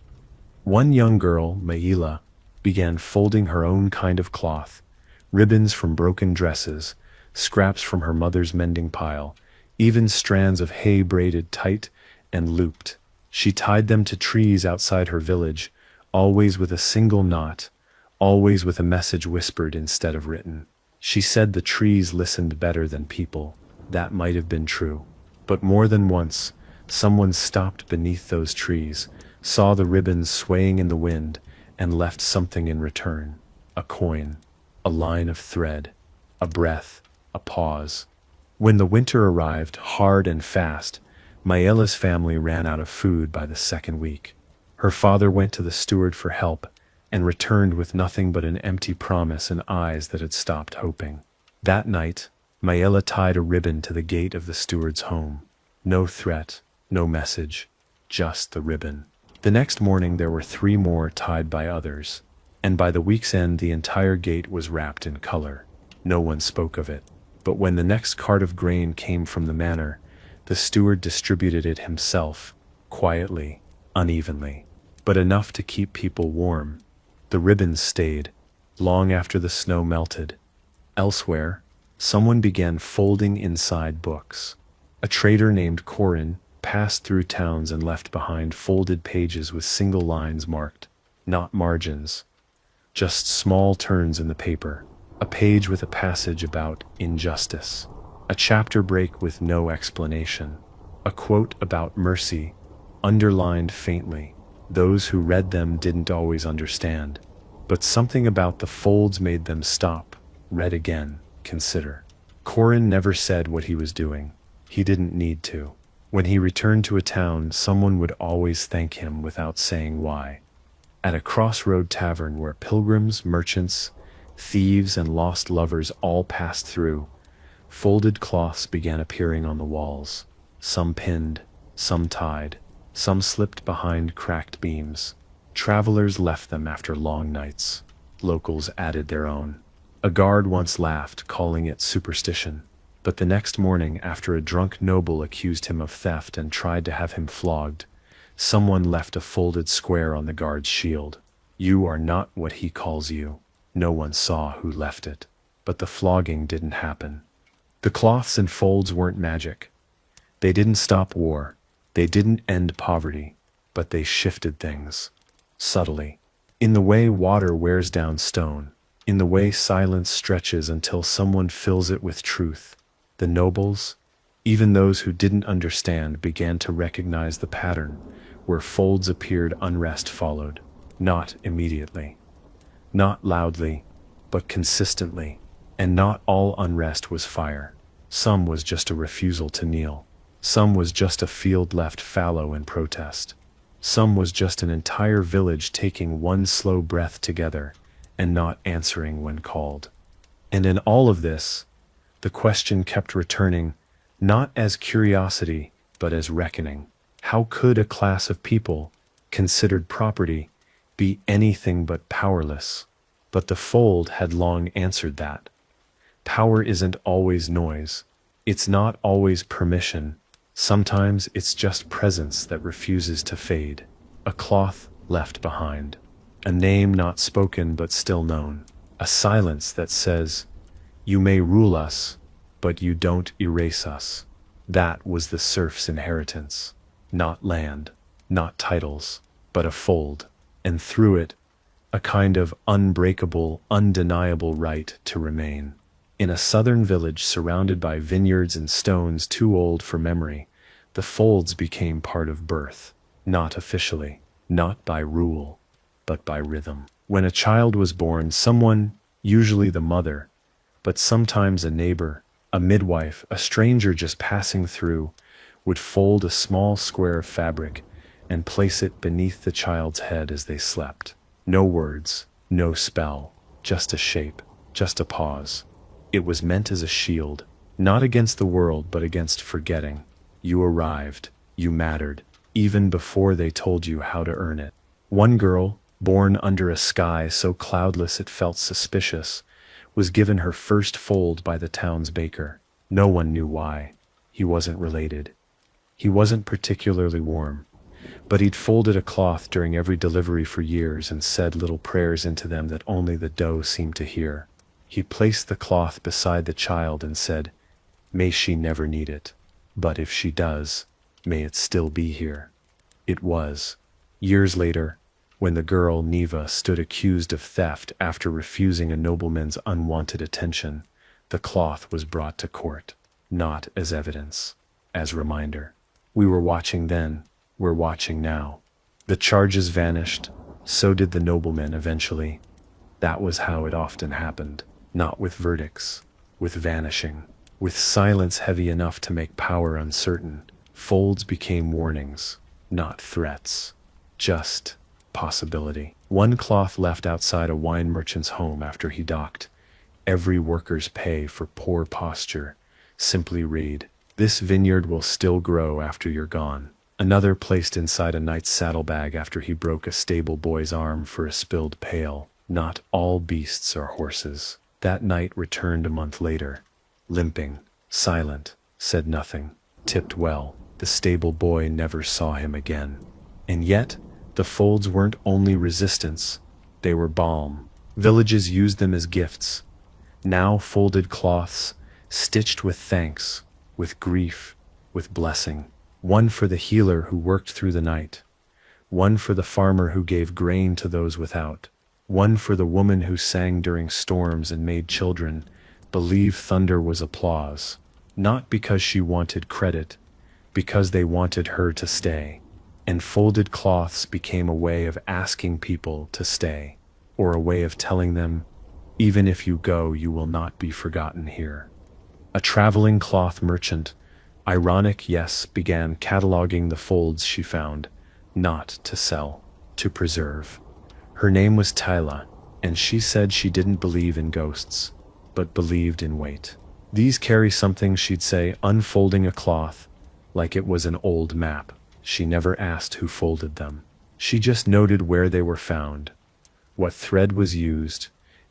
A: One young girl, Maila, began folding her own kind of cloth, ribbons from broken dresses, scraps from her mother's mending pile, even strands of hay braided tight and looped. She tied them to trees outside her village, always with a single knot, always with a message whispered instead of written. She said the trees listened better than people. That might have been true. But more than once, someone stopped beneath those trees, saw the ribbons swaying in the wind, and left something in return. A coin, a line of thread, a breath, a pause. When the winter arrived, hard and fast, Maella's family ran out of food by the second week. Her father went to the steward for help, and returned with nothing but an empty promise and eyes that had stopped hoping. That night, Maella tied a ribbon to the gate of the steward's home. No threat, no message, just the ribbon. The next morning there were 3 more tied by others, and by the week's end the entire gate was wrapped in color. No one spoke of it, but when the next cart of grain came from the manor, the steward distributed it himself, quietly, unevenly, but enough to keep people warm. The ribbons stayed, long after the snow melted. Elsewhere, someone began folding inside books. A trader named Corin passed through towns and left behind folded pages with single lines marked, not margins, just small turns in the paper. A page with a passage about injustice, a chapter break with no explanation, a quote about mercy, underlined faintly. Those who read them didn't always understand, but something about the folds made them stop, read again, consider. Corin never said what he was doing. He didn't need to. When he returned to a town, someone would always thank him without saying why. At a crossroad tavern where pilgrims, merchants, thieves, and lost lovers all passed through, folded cloths began appearing on the walls, some pinned, some tied, some slipped behind cracked beams. Travelers left them after long nights. Locals added their own. A guard once laughed, calling it superstition. But the next morning, after a drunk noble accused him of theft and tried to have him flogged, someone left a folded square on the guard's shield. You are not what he calls you. No one saw who left it. But the flogging didn't happen. The cloths and folds weren't magic. They didn't stop war. They didn't end poverty. But they shifted things. Subtly. In the way water wears down stone. In the way silence stretches until someone fills it with truth. The nobles, even those who didn't understand, began to recognize the pattern. Where folds appeared, unrest followed. Not immediately. Not loudly, but consistently. And not all unrest was fire. Some was just a refusal to kneel. Some was just a field left fallow in protest. Some was just an entire village taking one slow breath together and not answering when called. And in all of this, the question kept returning, not as curiosity, but as reckoning. How could a class of people, considered property, be anything but powerless? But the fold had long answered that. Power isn't always noise. It's not always permission. Sometimes it's just presence that refuses to fade. A cloth left behind. A name not spoken but still known. A silence that says, you may rule us, but you don't erase us. That was the serf's inheritance. Not land, not titles, but a fold. And through it, a kind of unbreakable, undeniable right to remain. In a southern village surrounded by vineyards and stones too old for memory, the folds became part of birth. Not officially, not by rule, but by rhythm. When a child was born, someone, usually the mother, but sometimes a neighbor, a midwife, a stranger just passing through, would fold a small square of fabric and place it beneath the child's head as they slept. No words, no spell, just a shape, just a pause. It was meant as a shield, not against the world but against forgetting. You arrived, you mattered, even before they told you how to earn it. One girl, born under a sky so cloudless it felt suspicious, was given her first fold by the town's baker. No one knew why. He wasn't related. He wasn't particularly warm, but he'd folded a cloth during every delivery for years and said little prayers into them that only the dough seemed to hear. He placed the cloth beside the child and said, may she never need it, but if she does, may it still be here. It was. Years later, when the girl, Neva, stood accused of theft after refusing a nobleman's unwanted attention, the cloth was brought to court, not as evidence, as reminder. We were watching then, we're watching now. The charges vanished, so did the nobleman eventually. That was how it often happened, not with verdicts, with vanishing, with silence heavy enough to make power uncertain. Folds became warnings, not threats, just possibility. One cloth left outside a wine merchant's home after he docked. Every worker's pay for poor posture. Simply read, this vineyard will still grow after you're gone. Another placed inside a knight's saddlebag after he broke a stable boy's arm for a spilled pail. Not all beasts are horses. That knight returned a month later, limping, silent, said nothing, tipped well. The stable boy never saw him again. And yet, the folds weren't only resistance, they were balm. Villages used them as gifts. Now folded cloths, stitched with thanks, with grief, with blessing. One for the healer who worked through the night. One for the farmer who gave grain to those without. One for the woman who sang during storms and made children believe thunder was applause. Not because she wanted credit, because they wanted her to stay. And folded cloths became a way of asking people to stay, or a way of telling them, even if you go, you will not be forgotten here. A traveling cloth merchant, ironic yes, began cataloging the folds she found, not to sell, to preserve. Her name was Tyla, and she said she didn't believe in ghosts, but believed in weight. These carry something, she'd say, unfolding a cloth, like it was an old map. She never asked who folded them. She just noted where they were found, what thread was used,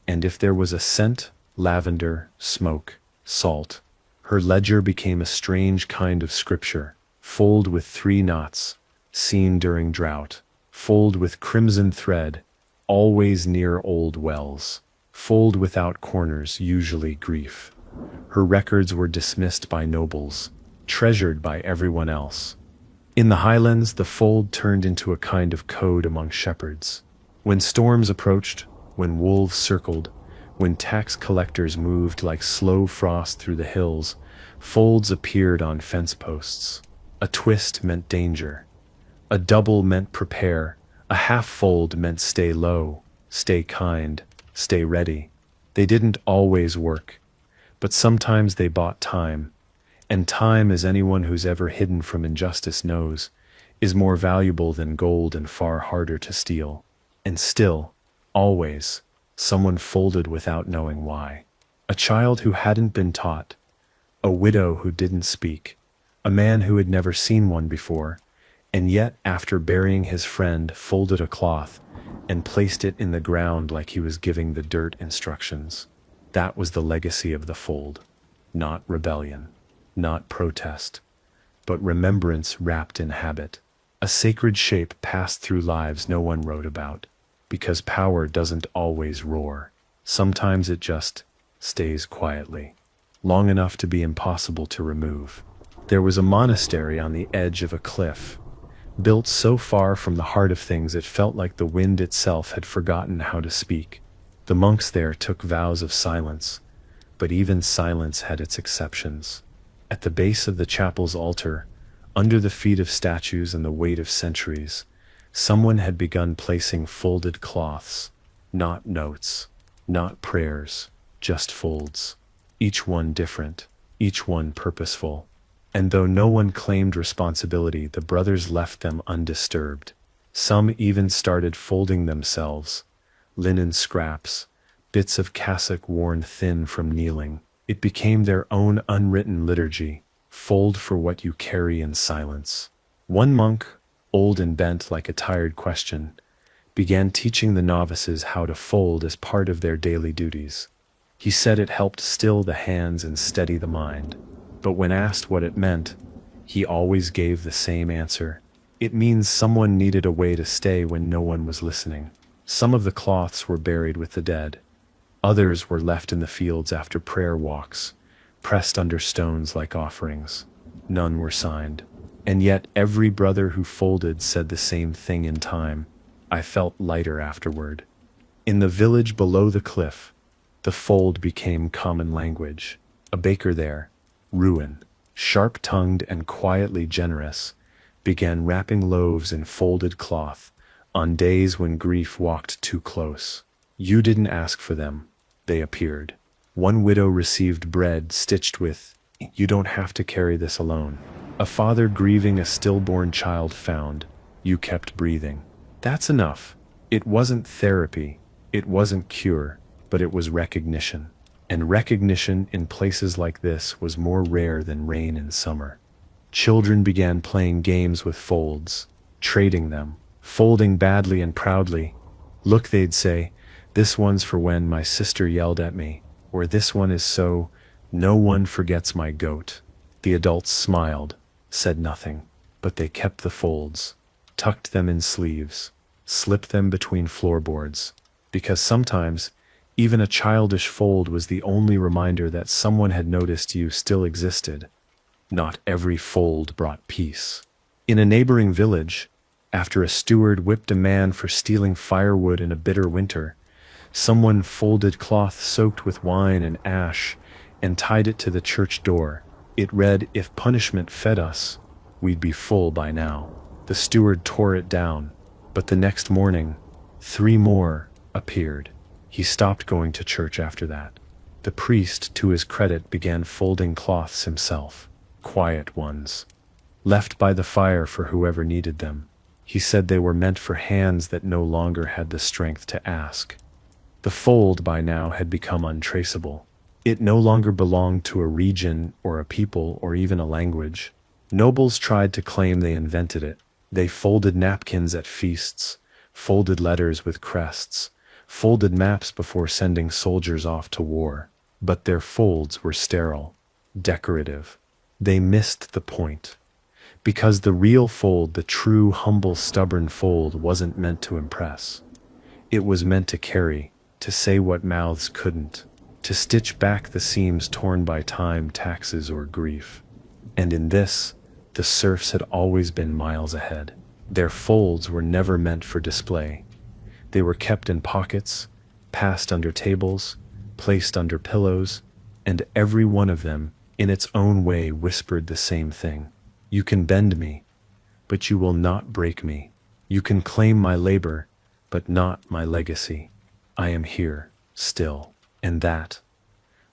A: and if there was a scent, lavender, smoke, salt. Her ledger became a strange kind of scripture, fold with 3 knots, seen during drought, fold with crimson thread, always near old wells, fold without corners, usually grief. Her records were dismissed by nobles, treasured by everyone else. In the highlands, the fold turned into a kind of code among shepherds. When storms approached, when wolves circled, when tax collectors moved like slow frost through the hills, folds appeared on fence posts. A twist meant danger. A double meant prepare. A half fold meant stay low, stay kind, stay ready. They didn't always work, but sometimes they bought time. And time, as anyone who's ever hidden from injustice knows, is more valuable than gold and far harder to steal. And still, always, someone folded without knowing why. A child who hadn't been taught, a widow who didn't speak, a man who had never seen one before, and yet after burying his friend folded a cloth and placed it in the ground like he was giving the dirt instructions. That was the legacy of the fold. Not rebellion, not protest, but remembrance wrapped in habit. A sacred shape passed through lives no one wrote about, because power doesn't always roar. Sometimes it just stays quietly, long enough to be impossible to remove. There was a monastery on the edge of a cliff, built so far from the heart of things it felt like the wind itself had forgotten how to speak. The monks there took vows of silence, but even silence had its exceptions. At the base of the chapel's altar, under the feet of statues and the weight of centuries, someone had begun placing folded cloths, not notes, not prayers, just folds, each one different, each one purposeful. And though no one claimed responsibility, the brothers left them undisturbed. Some even started folding themselves, linen scraps, bits of cassock worn thin from kneeling. It became their own unwritten liturgy, fold for what you carry in silence. One monk, old and bent like a tired question, began teaching the novices how to fold as part of their daily duties. He said it helped still the hands and steady the mind. But when asked what it meant, he always gave the same answer. It means someone needed a way to stay when no one was listening. Some of the cloths were buried with the dead. Others were left in the fields after prayer walks, pressed under stones like offerings. None were signed. And yet every brother who folded said the same thing in time. I felt lighter afterward. In the village below the cliff, the fold became common language. A baker there, Ruin, sharp-tongued and quietly generous, began wrapping loaves in folded cloth on days when grief walked too close. You didn't ask for them, they appeared. One widow received bread stitched with, "You don't have to carry this alone." A father grieving a stillborn child found, "You kept breathing." That's enough. It wasn't therapy, it wasn't cure, but it was recognition. And recognition in places like this was more rare than rain in summer. Children began playing games with folds, trading them, folding badly and proudly. Look, they'd say, this one's for when my sister yelled at me, or this one is so no one forgets my goat. The adults smiled, said nothing, but they kept the folds, tucked them in sleeves, slipped them between floorboards. because sometimes even a childish fold was the only reminder that someone had noticed you still existed. Not every fold brought peace. In a neighboring village, after a steward whipped a man for stealing firewood in a bitter winter, someone folded cloth soaked with wine and ash and tied it to the church door. It read, "If punishment fed us, we'd be full by now." The steward tore it down, but the next morning, 3 more appeared. He stopped going to church after that. The priest, to his credit, began folding cloths himself, quiet ones, left by the fire for whoever needed them. He said they were meant for hands that no longer had the strength to ask. The fold by now had become untraceable. It no longer belonged to a region or a people or even a language. Nobles tried to claim they invented it. They folded napkins at feasts, folded letters with crests, folded maps before sending soldiers off to war. But their folds were sterile, decorative. They missed the point. Because the real fold, the true, humble, stubborn fold, wasn't meant to impress. It was meant to carry, to say what mouths couldn't, to stitch back the seams torn by time, taxes, or grief. And in this, the serfs had always been miles ahead. Their folds were never meant for display. They were kept in pockets, passed under tables, placed under pillows, and every one of them, in its own way, whispered the same thing. You can bend me, but you will not break me. You can claim my labor, but not my legacy. I am here, still, and that,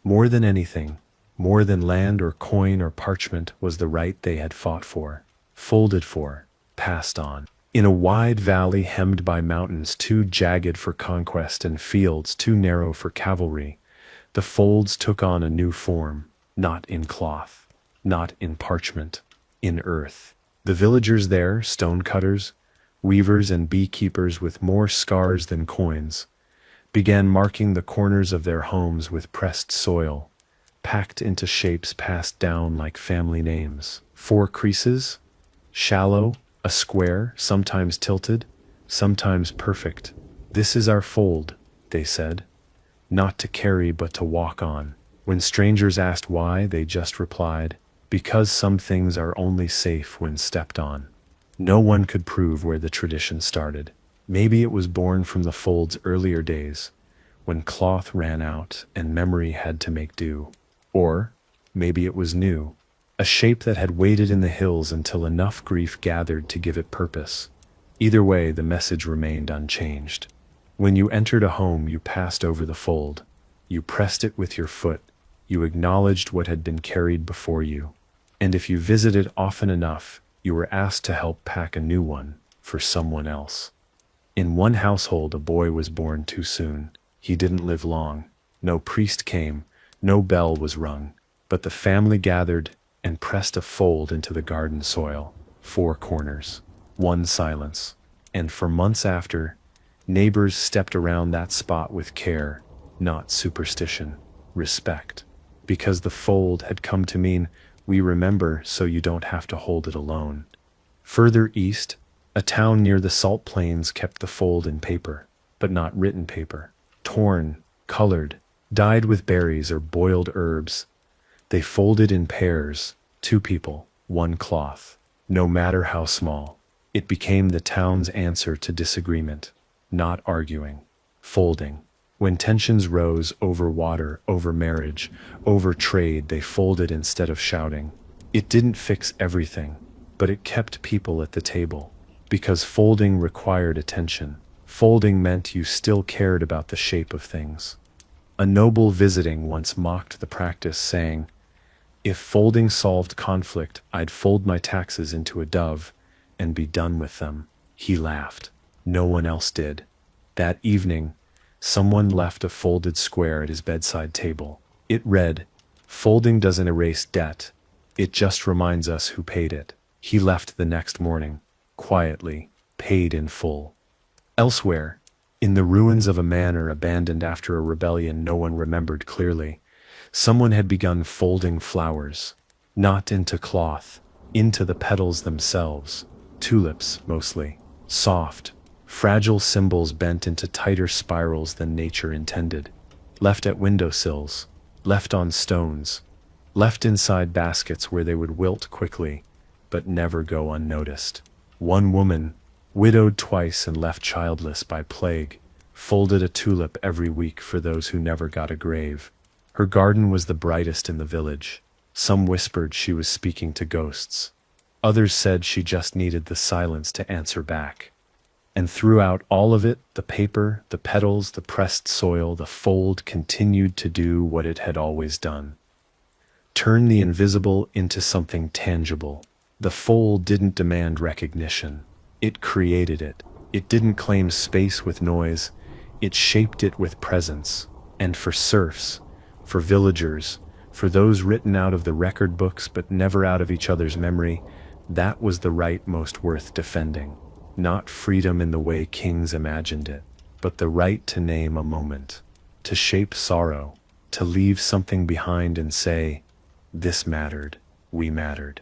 A: more than anything, more than land or coin or parchment, was the right they had fought for, folded for, passed on. In a wide valley hemmed by mountains too jagged for conquest and fields too narrow for cavalry, the folds took on a new form, not in cloth, not in parchment, in earth. The villagers there, stonecutters, weavers and beekeepers with more scars than coins, began marking the corners of their homes with pressed soil, packed into shapes passed down like family names. 4 creases, shallow, a square, sometimes tilted, sometimes perfect. This is our fold, they said, not to carry but to walk on. When strangers asked why, they just replied, because some things are only safe when stepped on. No one could prove where the tradition started. Maybe it was born from the fold's earlier days, when cloth ran out and memory had to make do. Or maybe it was new, a shape that had waited in the hills until enough grief gathered to give it purpose. Either way, the message remained unchanged. When you entered a home, you passed over the fold. You pressed it with your foot. You acknowledged what had been carried before you. And if you visited often enough, you were asked to help pack a new one for someone else. In one household, a boy was born too soon. He didn't live long. No priest came, no bell was rung, but the family gathered and pressed a fold into the garden soil. 4 corners, 1 silence. And for months after, neighbors stepped around that spot with care, not superstition, respect. Because the fold had come to mean, we remember so you don't have to hold it alone. Further east, a town near the salt plains kept the fold in paper, but not written paper. Torn, colored, dyed with berries or boiled herbs. They folded in pairs, 2 people, 1 cloth, no matter how small. It became the town's answer to disagreement, not arguing, folding. When tensions rose over water, over marriage, over trade, they folded instead of shouting. It didn't fix everything, but it kept people at the table. Because folding required attention. Folding meant you still cared about the shape of things. A noble visiting once mocked the practice, saying, "If folding solved conflict, I'd fold my taxes into a dove and be done with them." He laughed. No one else did. That evening, someone left a folded square at his bedside table. It read, "Folding doesn't erase debt. It just reminds us who paid it." He left the next morning, quietly, paid in full. Elsewhere, in the ruins of a manor abandoned after a rebellion no one remembered clearly, someone had begun folding flowers, not into cloth, into the petals themselves, tulips mostly, soft, fragile symbols bent into tighter spirals than nature intended, left at windowsills, left on stones, left inside baskets where they would wilt quickly, but never go unnoticed. One woman, widowed twice and left childless by plague, folded a tulip every week for those who never got a grave. Her garden was the brightest in the village. Some whispered she was speaking to ghosts. Others said she just needed the silence to answer back. And throughout all of it, the paper, the petals, the pressed soil, the fold continued to do what it had always done. Turn the invisible into something tangible. The fold didn't demand recognition. It created it. It didn't claim space with noise. It shaped it with presence. And for serfs, for villagers, for those written out of the record books but never out of each other's memory, that was the right most worth defending. Not freedom in the way kings imagined it, but the right to name a moment, to shape sorrow, to leave something behind and say, this mattered, we mattered.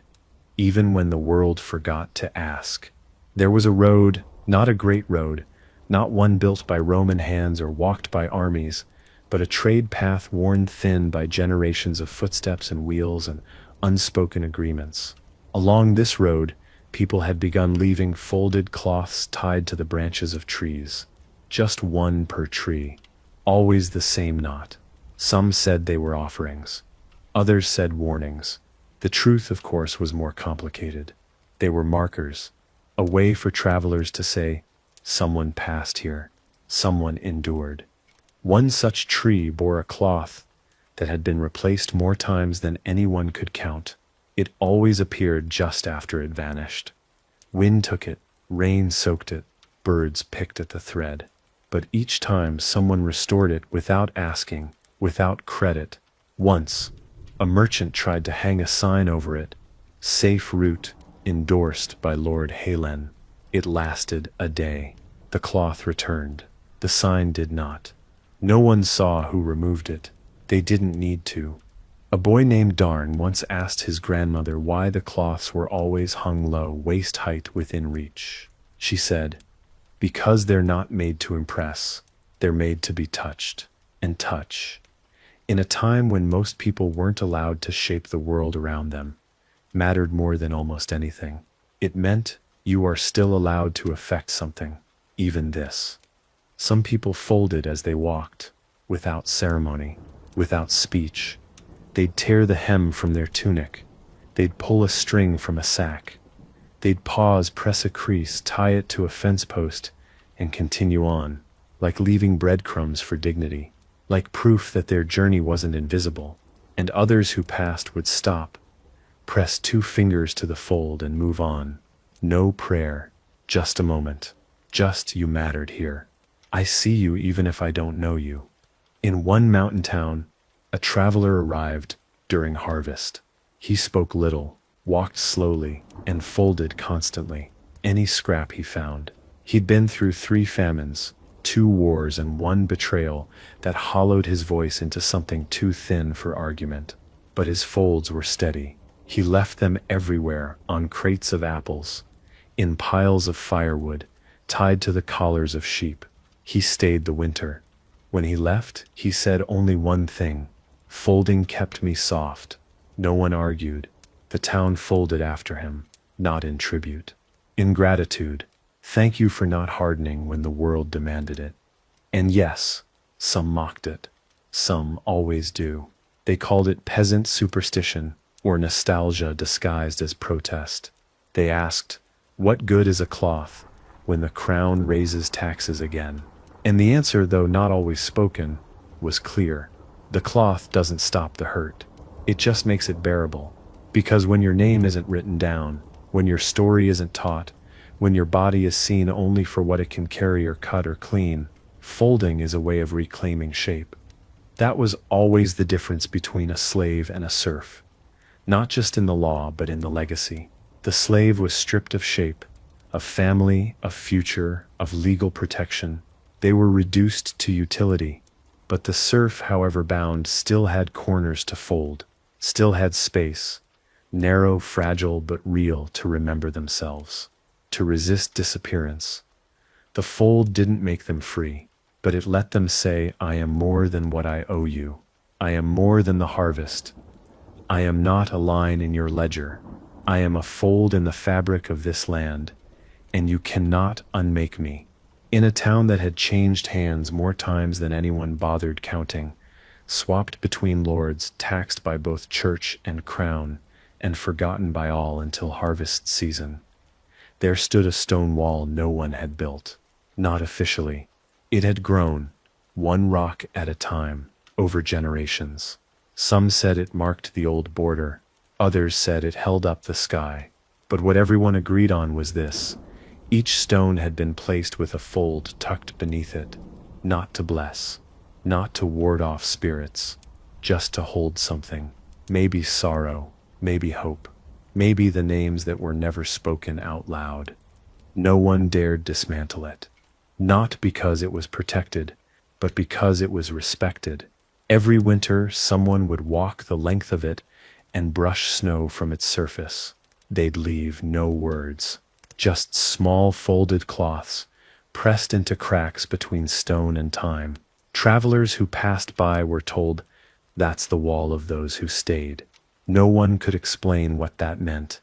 A: Even when the world forgot to ask. There was a road, not a great road, not one built by Roman hands or walked by armies, but a trade path worn thin by generations of footsteps and wheels and unspoken agreements. Along this road, people had begun leaving folded cloths tied to the branches of trees. Just one per tree, always the same knot. Some said they were offerings. Others said warnings. The truth, of course, was more complicated. They were markers, a way for travelers to say, someone passed here, someone endured. One such tree bore a cloth that had been replaced more times than anyone could count. It always appeared just after it vanished. Wind took it, rain soaked it, birds picked at the thread. But each time someone restored it without asking, without credit. Once, a merchant tried to hang a sign over it, safe route, endorsed by Lord Halen. It lasted a day. The cloth returned. The sign did not. No one saw who removed it. They didn't need to. A boy named Darn once asked his grandmother why the cloths were always hung low, waist height within reach. She said, because they're not made to impress. They're made to be touched. And touch, in a time when most people weren't allowed to shape the world around them, mattered more than almost anything. It meant you are still allowed to affect something, even this. Some people folded as they walked, without ceremony, without speech. They'd tear the hem from their tunic. They'd pull a string from a sack. They'd pause, press a crease, tie it to a fence post, and continue on, like leaving breadcrumbs for dignity, like proof that their journey wasn't invisible. And others who passed would stop, press 2 fingers to the fold and move on. No prayer, just a moment. Just you mattered here. I see you even if I don't know you. In one mountain town, a traveler arrived during harvest. He spoke little, walked slowly, and folded constantly. Any scrap he found. He'd been through 3 famines, 2 wars, and 1 betrayal that hollowed his voice into something too thin for argument. But his folds were steady. He left them everywhere, on crates of apples, in piles of firewood, tied to the collars of sheep. He stayed the winter. When he left, he said only one thing. Folding kept me soft. No one argued. The town folded after him, not in tribute. In gratitude. Thank you for not hardening when the world demanded it. And yes, some mocked it. Some always do. They called it peasant superstition, or nostalgia disguised as protest. They asked, what good is a cloth when the crown raises taxes again? And the answer, though not always spoken, was clear. The cloth doesn't stop the hurt. It just makes it bearable. Because when your name isn't written down, when your story isn't taught, when your body is seen only for what it can carry or cut or clean, folding is a way of reclaiming shape. That was always the difference between a slave and a serf. Not just in the law, but in the legacy. The slave was stripped of shape, of family, of future, of legal protection. They were reduced to utility. But the serf, however bound, still had corners to fold, still had space, narrow, fragile, but real, to remember themselves, to resist disappearance. The fold didn't make them free, but it let them say, I am more than what I owe you. I am more than the harvest. I am not a line in your ledger. I am a fold in the fabric of this land, and you cannot unmake me. In a town that had changed hands more times than anyone bothered counting, swapped between lords, taxed by both church and crown, and forgotten by all until harvest season, there stood a stone wall no one had built. Not officially. It had grown, one rock at a time, over generations. Some said it marked the old border, others said it held up the sky. But what everyone agreed on was this: each stone had been placed with a fold tucked beneath it, not to bless, not to ward off spirits, just to hold something. Maybe sorrow, maybe hope, maybe the names that were never spoken out loud. No one dared dismantle it. Not because it was protected, but because it was respected. Every winter, someone would walk the length of it and brush snow from its surface. They'd leave no words, just small folded cloths, pressed into cracks between stone and time. Travelers who passed by were told, that's the wall of those who stayed. No one could explain what that meant,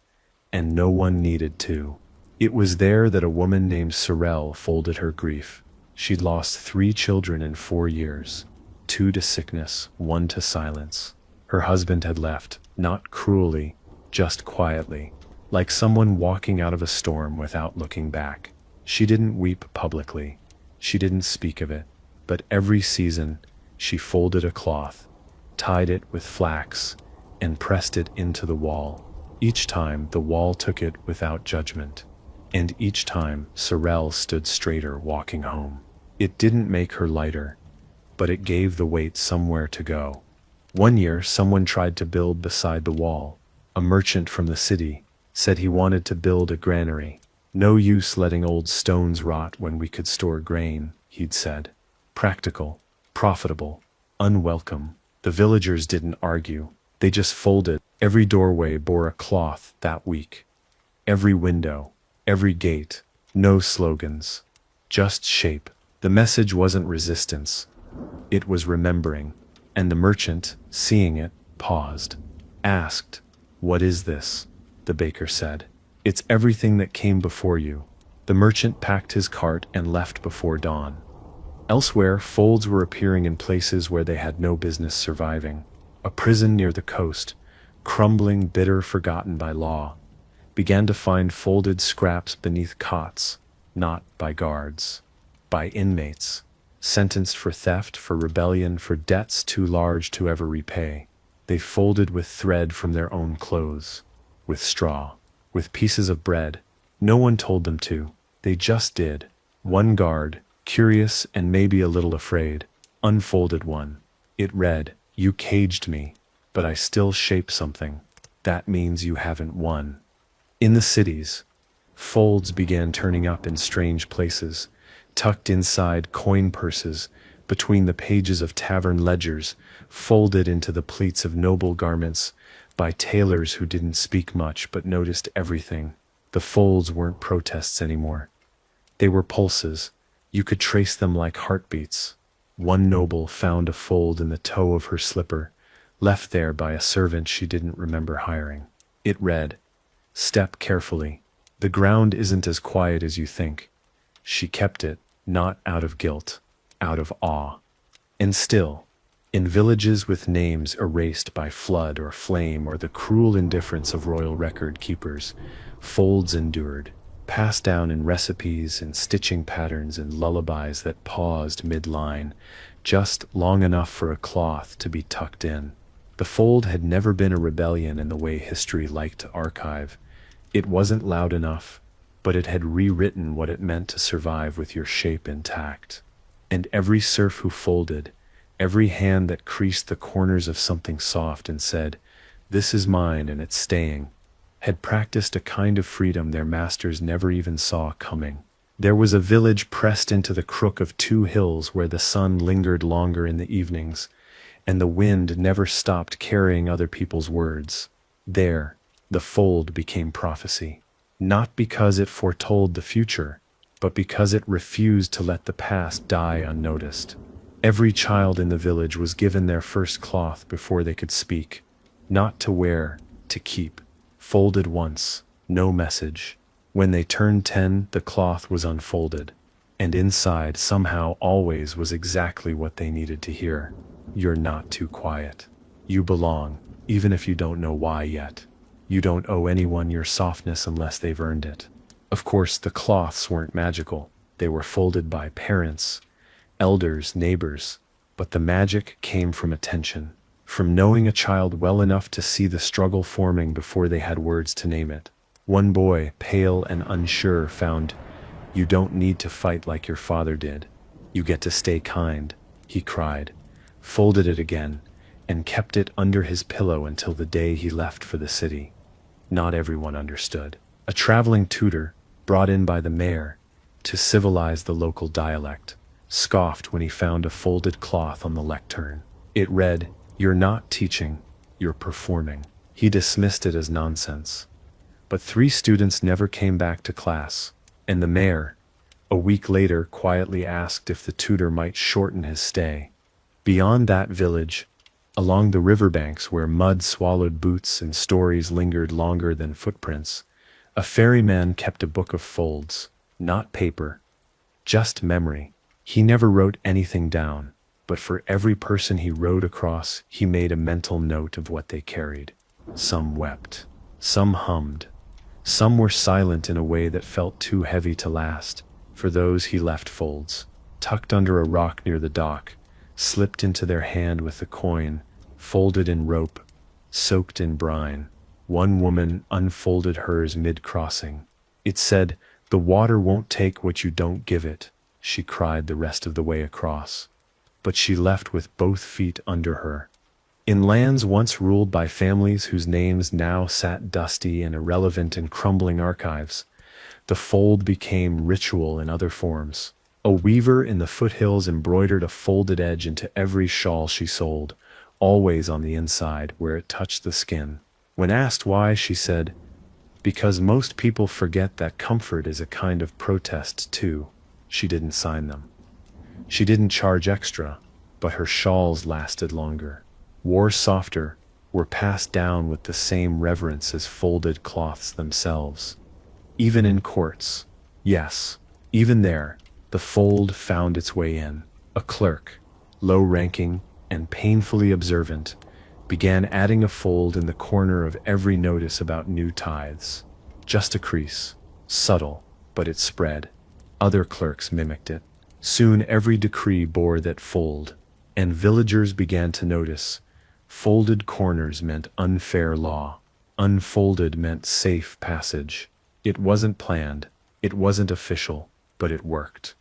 A: and no one needed to. It was there that a woman named Sorel folded her grief. She'd lost 3 children in 4 years, 2 to sickness, 1 to silence. Her husband had left, not cruelly, just quietly, like someone walking out of a storm without looking back. She didn't weep publicly. She didn't speak of it. But every season, she folded a cloth, tied it with flax, and pressed it into the wall. Each time, the wall took it without judgment. And each time, Sorel stood straighter walking home. It didn't make her lighter, but it gave the weight somewhere to go. One year, someone tried to build beside the wall. A merchant from the city said he wanted to build a granary. No use letting old stones rot when we could store grain, he'd said. Practical, profitable, unwelcome. The villagers didn't argue. They just folded. Every doorway bore a cloth that week. Every window, every gate. No slogans, just shape. The message wasn't resistance. It was remembering. And the merchant, seeing it, paused. Asked, "What is this?" The baker said. "It's everything that came before you." The merchant packed his cart and left before dawn. Elsewhere, folds were appearing in places where they had no business surviving. A prison near the coast, crumbling, bitter, forgotten by law, began to find folded scraps beneath cots, not by guards, by inmates, sentenced for theft, for rebellion, for debts too large to ever repay. They folded with thread from their own clothes, with straw, with pieces of bread. No one told them to. They just did. One guard, curious and maybe a little afraid, unfolded one. It read, "You caged me, but I still shape something. That means you haven't won." In the cities, folds began turning up in strange places, tucked inside coin purses, between the pages of tavern ledgers, folded into the pleats of noble garments, by tailors who didn't speak much but noticed everything. The folds weren't protests anymore. They were pulses. You could trace them like heartbeats. One noble found a fold in the toe of her slipper, left there by a servant she didn't remember hiring. It read, "Step carefully. The ground isn't as quiet as you think." She kept it, not out of guilt, out of awe. And still, in villages with names erased by flood or flame or the cruel indifference of royal record keepers, folds endured, passed down in recipes and stitching patterns and lullabies that paused mid-line, just long enough for a cloth to be tucked in. The fold had never been a rebellion in the way history liked to archive. It wasn't loud enough, but it had rewritten what it meant to survive with your shape intact. And every serf who folded, every hand that creased the corners of something soft and said, "This is mine and it's staying," had practiced a kind of freedom their masters never even saw coming. There was a village pressed into the crook of 2 hills where the sun lingered longer in the evenings, and the wind never stopped carrying other people's words. There, the fold became prophecy. Not because it foretold the future, but because it refused to let the past die unnoticed. Every child in the village was given their first cloth before they could speak. Not to wear, to keep. Folded once, no message. When they turned 10, the cloth was unfolded. And inside, somehow, always was exactly what they needed to hear. You're not too quiet. You belong, even if you don't know why yet. You don't owe anyone your softness unless they've earned it. Of course, the cloths weren't magical. They were folded by parents, elders, neighbors. But the magic came from attention, from knowing a child well enough to see the struggle forming before they had words to name it. One boy, pale and unsure, found, "You don't need to fight like your father did. You get to stay kind," he cried, folded it again, and kept it under his pillow until the day he left for the city. Not everyone understood. A traveling tutor, brought in by the mayor to civilize the local dialect, scoffed when he found a folded cloth on the lectern. It read, "You're not teaching, you're performing." He dismissed it as nonsense. But 3 students never came back to class, and the mayor, a week later, quietly asked if the tutor might shorten his stay. Beyond that village, along the riverbanks where mud swallowed boots and stories lingered longer than footprints, a ferryman kept a book of folds, not paper, just memory. He never wrote anything down, but for every person he rode across, he made a mental note of what they carried. Some wept, some hummed, some were silent in a way that felt too heavy to last. For those he left folds, tucked under a rock near the dock, slipped into their hand with the coin, folded in rope, soaked in brine. One woman unfolded hers mid-crossing. It said, "The water won't take what you don't give it," she cried the rest of the way across. But she left with both feet under her. In lands once ruled by families whose names now sat dusty and irrelevant in crumbling archives, the fold became ritual in other forms. A weaver in the foothills embroidered a folded edge into every shawl she sold, always on the inside where it touched the skin. When asked why, she said, "Because most people forget that comfort is a kind of protest too." She didn't sign them. She didn't charge extra, but her shawls lasted longer, wore softer, were passed down with the same reverence as folded cloths themselves. Even in courts, yes, even there, the fold found its way in. A clerk, low-ranking and painfully observant, began adding a fold in the corner of every notice about new tithes. Just a crease, subtle, but it spread. Other clerks mimicked it. Soon every decree bore that fold, and villagers began to notice. Folded corners meant unfair law. Unfolded meant safe passage. It wasn't planned, it wasn't official, but it worked.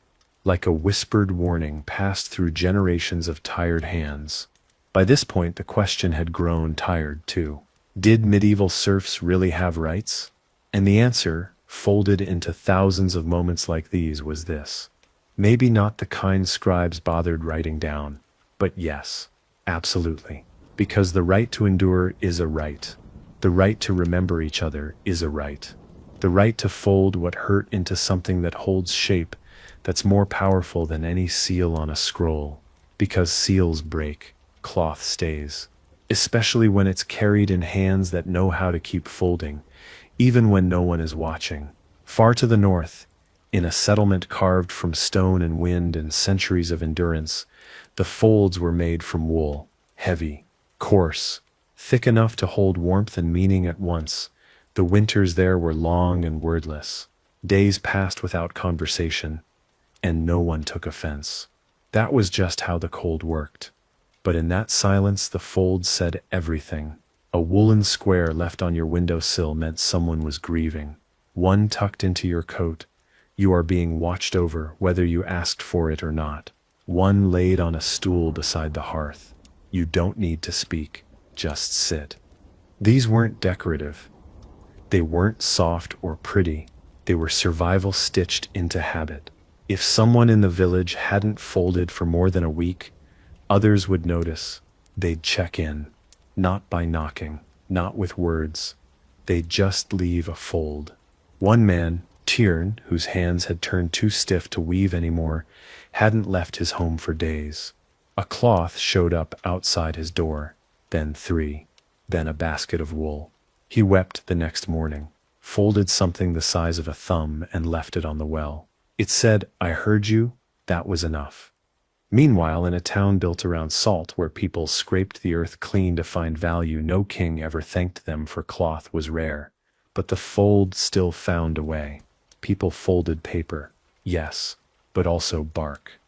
A: Like a whispered warning passed through generations of tired hands. By this point, the question had grown tired too. Did medieval serfs really have rights? And the answer, folded into thousands of moments like these, was this. Maybe not the kind scribes bothered writing down, but yes, absolutely. Because the right to endure is a right. The right to remember each other is a right. The right to fold what hurt into something that holds shape, that's more powerful than any seal on a scroll. Because seals break, cloth stays. Especially when it's carried in hands that know how to keep folding, even when no one is watching. Far to the north, in a settlement carved from stone and wind and centuries of endurance, the folds were made from wool, heavy, coarse, thick enough to hold warmth and meaning at once. The winters there were long and wordless. Days passed without conversation, and no one took offense. That was just how the cold worked. But in that silence, the fold said everything. A woolen square left on your windowsill meant someone was grieving. One tucked into your coat. You are being watched over, whether you asked for it or not. One laid on a stool beside the hearth. You don't need to speak, just sit. These weren't decorative. They weren't soft or pretty. They were survival stitched into habit. If someone in the village hadn't folded for more than a week, others would notice. They'd check in, not by knocking, not with words. They'd just leave a fold. One man, Tiern, whose hands had turned too stiff to weave anymore, hadn't left his home for days. A cloth showed up outside his door, then three, then a basket of wool. He wept the next morning, folded something the size of a thumb and left it on the well. It said, "I heard you," that was enough. Meanwhile, in a town built around salt where people scraped the earth clean to find value, no king ever thanked them for cloth was rare. But the fold still found a way. People folded paper, yes, but also bark.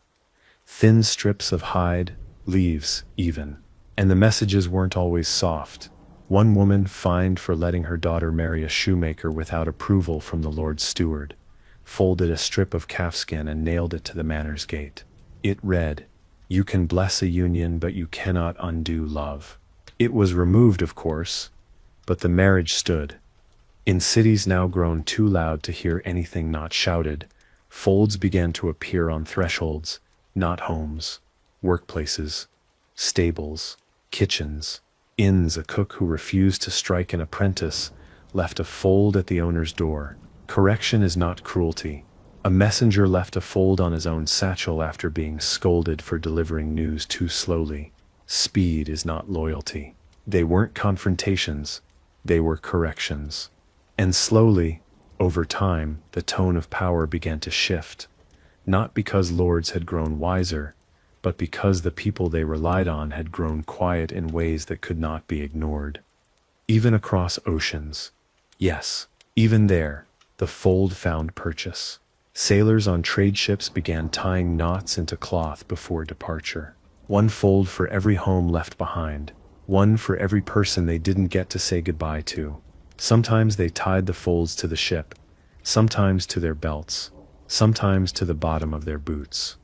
A: Thin strips of hide, leaves even. And the messages weren't always soft. One woman fined for letting her daughter marry a shoemaker without approval from the Lord's steward, folded a strip of calfskin and nailed it to the manor's gate. It read, "You can bless a union, but you cannot undo love." It was removed, of course, but the marriage stood. In cities now grown too loud to hear anything not shouted, folds began to appear on thresholds, not homes, workplaces, stables, kitchens, inns. A cook who refused to strike an apprentice left a fold at the owner's door. Correction is not cruelty. A messenger left a fold on his own satchel after being scolded for delivering news too slowly. Speed is not loyalty. They weren't confrontations, they were corrections. And slowly, over time, the tone of power began to shift, not because lords had grown wiser, but because the people they relied on had grown quiet in ways that could not be ignored. Even across oceans, yes, even there, the fold found purchase. Sailors on trade ships began tying knots into cloth before departure. One fold for every home left behind, one for every person they didn't get to say goodbye to. Sometimes they tied the folds to the ship, sometimes to their belts, sometimes to the bottom of their boots,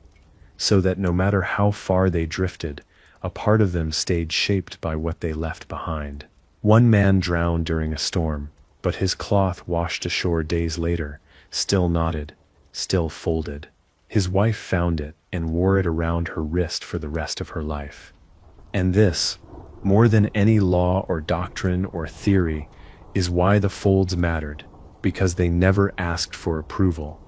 A: so that no matter how far they drifted, a part of them stayed shaped by what they left behind. One man drowned during a storm, but his cloth washed ashore days later, still knotted, still folded. His wife found it and wore it around her wrist for the rest of her life. And this, more than any law or doctrine or theory, is why the folds mattered, because they never asked for approval.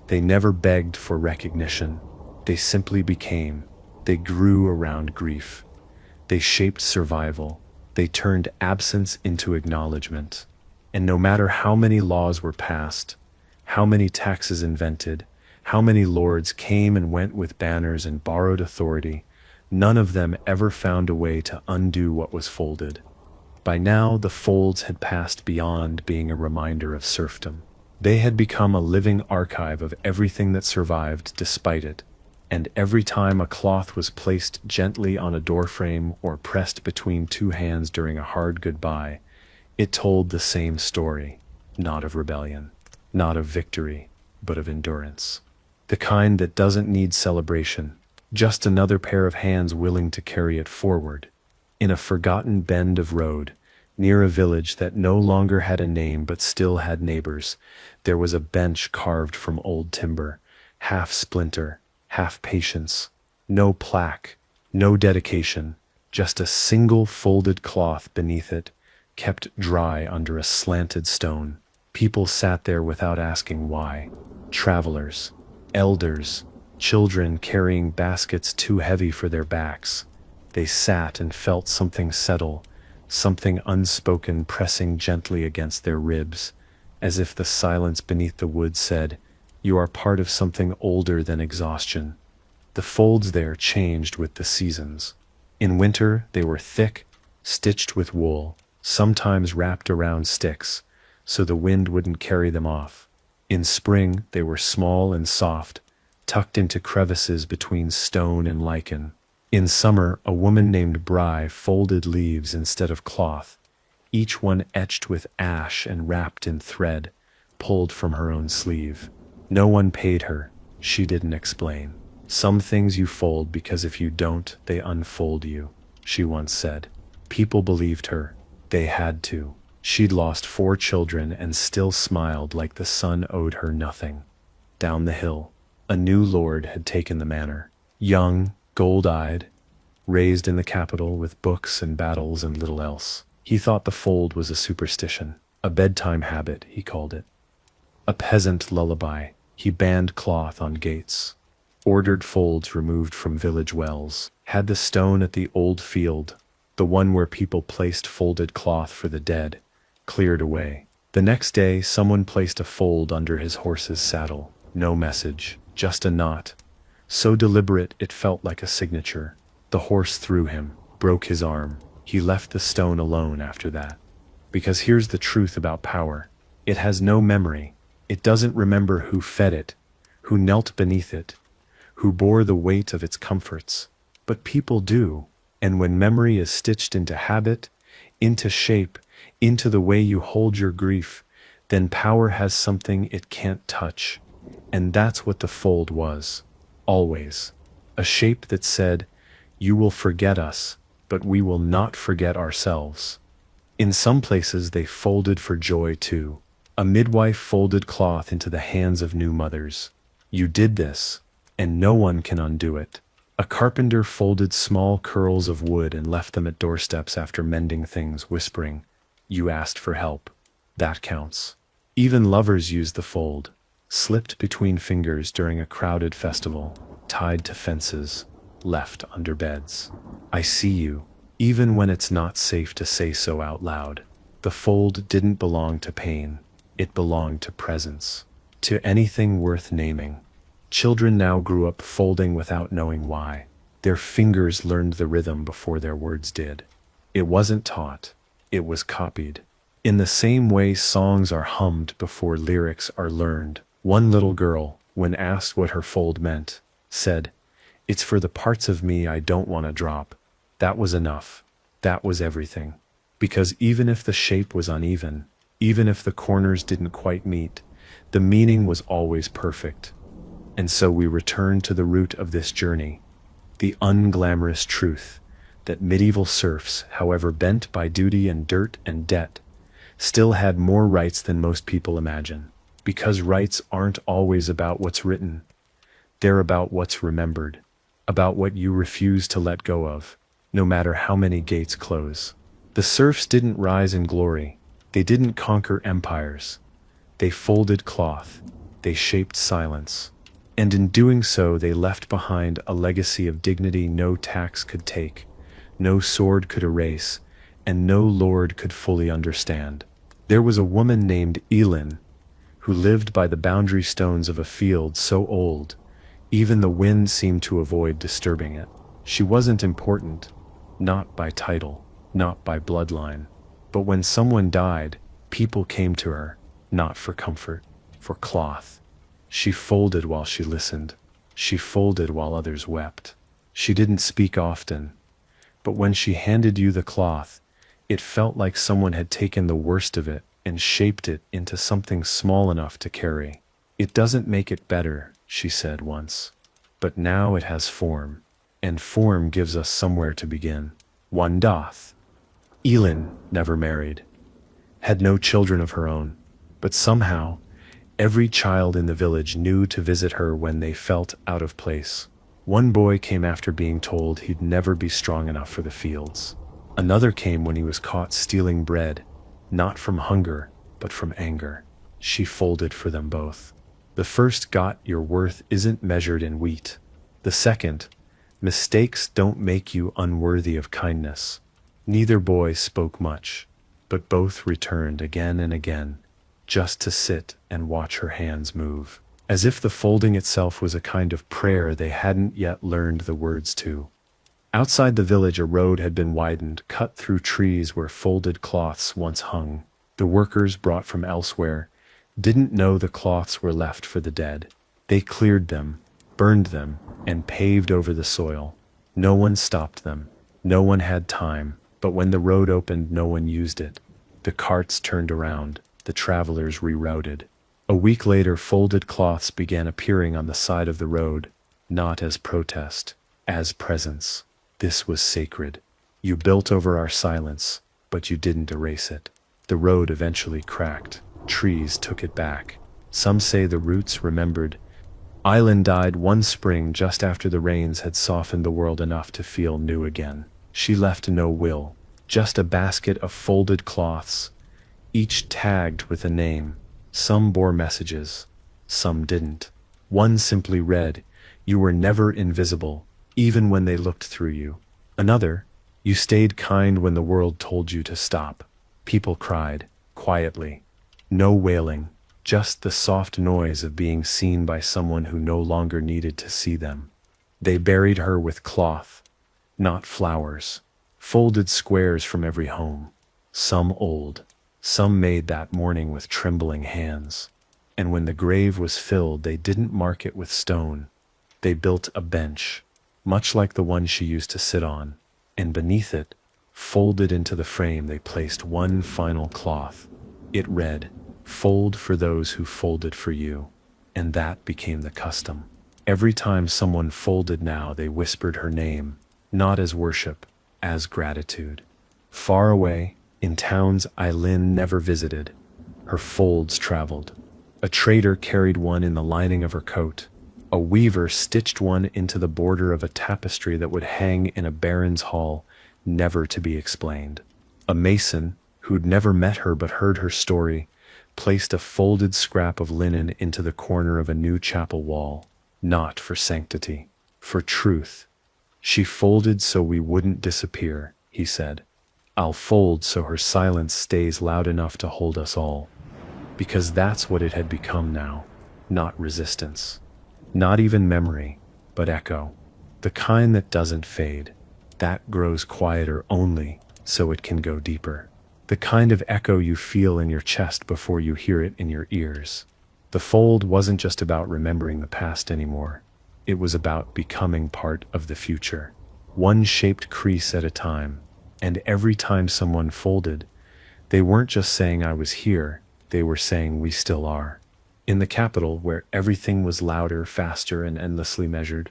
A: They never begged for recognition. They simply became. They grew around grief. They shaped survival. They turned absence into acknowledgement. And no matter how many laws were passed, how many taxes invented, how many lords came and went with banners and borrowed authority, none of them ever found a way to undo what was folded. By now, the folds had passed beyond being a reminder of serfdom. They had become a living archive of everything that survived despite it, and every time a cloth was placed gently on a doorframe or pressed between two hands during a hard goodbye, it told the same story, not of rebellion, not of victory, but of endurance. The kind that doesn't need celebration, just another pair of hands willing to carry it forward. In a forgotten bend of road, near a village that no longer had a name but still had neighbors, there was a bench carved from old timber, half splinter, half patience. No plaque, no dedication, just a single folded cloth beneath it, kept dry under a slanted stone. People sat there without asking why. Travelers, elders, children carrying baskets too heavy for their backs. They sat and felt something settle, something unspoken pressing gently against their ribs, as if the silence beneath the wood said, "You are part of something older than exhaustion." The folds there changed with the seasons. In winter they were thick, stitched with wool, sometimes wrapped around sticks, so the wind wouldn't carry them off. In spring they were small and soft, tucked into crevices between stone and lichen. In summer, a woman named Bry folded leaves instead of cloth, each one etched with ash and wrapped in thread, pulled from her own sleeve. No one paid her, she didn't explain. "Some things you fold because if you don't, they unfold you," she once said. People believed her. They had to. She'd lost 4 children and still smiled like the sun owed her nothing. Down the hill, a new lord had taken the manor. Young, gold-eyed, raised in the capital with books and battles and little else. He thought the fold was a superstition, a bedtime habit, he called it. A peasant lullaby. He banned cloth on gates, ordered folds removed from village wells, had the stone at the old field, the one where people placed folded cloth for the dead, cleared away. The next day, someone placed a fold under his horse's saddle. No message, just a knot. So deliberate it felt like a signature. The horse threw him, broke his arm. He left the stone alone after that. Because here's the truth about power. It has no memory. It doesn't remember who fed it, who knelt beneath it, who bore the weight of its comforts. But people do. And when memory is stitched into habit, into shape, into the way you hold your grief, then power has something it can't touch. And that's what the fold was. Always. A shape that said, "You will forget us, but we will not forget ourselves." In some places they folded for joy too. A midwife folded cloth into the hands of new mothers. You did this, and no one can undo it. A carpenter folded small curls of wood and left them at doorsteps after mending things, whispering, "You asked for help. That counts." Even lovers used the fold, slipped between fingers during a crowded festival, tied to fences, left under beds. I see you, even when it's not safe to say so out loud. The fold didn't belong to pain. It belonged to presence, to anything worth naming. Children now grew up folding without knowing why. Their fingers learned the rhythm before their words did. It wasn't taught, it was copied. In the same way songs are hummed before lyrics are learned. One little girl, when asked what her fold meant, said, "It's for the parts of me I don't want to drop." That was enough. That was everything. Because even if the shape was uneven, even if the corners didn't quite meet, the meaning was always perfect. And so we return to the root of this journey, the unglamorous truth that medieval serfs, however bent by duty and dirt and debt, still had more rights than most people imagine. Because rights aren't always about what's written. They're about what's remembered, about what you refuse to let go of, no matter how many gates close. The serfs didn't rise in glory. They didn't conquer empires. They folded cloth. They shaped silence. And in doing so, they left behind a legacy of dignity no tax could take, no sword could erase, and no lord could fully understand. There was a woman named Elin, who lived by the boundary stones of a field so old, even the wind seemed to avoid disturbing it. She wasn't important, not by title, not by bloodline. But when someone died, people came to her, not for comfort, for cloth. She folded while she listened. She folded while others wept. She didn't speak often, but when she handed you the cloth, it felt like someone had taken the worst of it and shaped it into something small enough to carry. "It doesn't make it better," she said once, "but now it has form, and form gives us somewhere to begin. One doth." Elin never married, had no children of her own, but somehow every child in the village knew to visit her when they felt out of place. One boy came after being told he'd never be strong enough for the fields. Another came when he was caught stealing bread, not from hunger, but from anger. She folded for them both. The first got, "Your worth isn't measured in wheat." The second, "Mistakes don't make you unworthy of kindness." Neither boy spoke much, but both returned again and again, just to sit and watch her hands move, as if the folding itself was a kind of prayer they hadn't yet learned the words to. Outside the village, a road had been widened, cut through trees where folded cloths once hung. The workers, brought from elsewhere, didn't know the cloths were left for the dead. They cleared them, burned them, and paved over the soil. No one stopped them. No one had time, but when the road opened, no one used it. The carts turned around, the travelers rerouted. A week later, folded cloths began appearing on the side of the road, not as protest, as presence. This was sacred. You built over our silence, but you didn't erase it. The road eventually cracked. Trees took it back. Some say the roots remembered. Eileen died one spring just after the rains had softened the world enough to feel new again. She left no will, just a basket of folded cloths, each tagged with a name, Some bore messages, some didn't. One simply read, "You were never invisible, even when they looked through you." Another, "You stayed kind when the world told you to stop." People cried, quietly. No wailing, just the soft noise of being seen by someone who no longer needed to see them. They buried her with cloth, not flowers, folded squares from every home, some old, some made that morning with trembling hands. And when the grave was filled, they didn't mark it with stone. They built a bench, much like the one she used to sit on, and beneath it, folded into the frame, they placed one final cloth. It read, "Fold for those who folded for you." And that became the custom. Every time someone folded now, they whispered her name, not as worship, as gratitude. Far away, in towns Eileen never visited, her folds traveled. A trader carried one in the lining of her coat. A weaver stitched one into the border of a tapestry that would hang in a baron's hall, never to be explained. A mason, who'd never met her but heard her story, placed a folded scrap of linen into the corner of a new chapel wall, not for sanctity, for truth. "She folded so we wouldn't disappear," he said. "I'll fold so her silence stays loud enough to hold us all." Because that's what it had become now, not resistance, not even memory, but echo, the kind that doesn't fade, that grows quieter only so it can go deeper, the kind of echo you feel in your chest before you hear it in your ears. The fold wasn't just about remembering the past anymore, it was about becoming part of the future, one shaped crease at a time. And every time someone folded, they weren't just saying "I was here," they were saying "we still are." In the capital, where everything was louder, faster, and endlessly measured,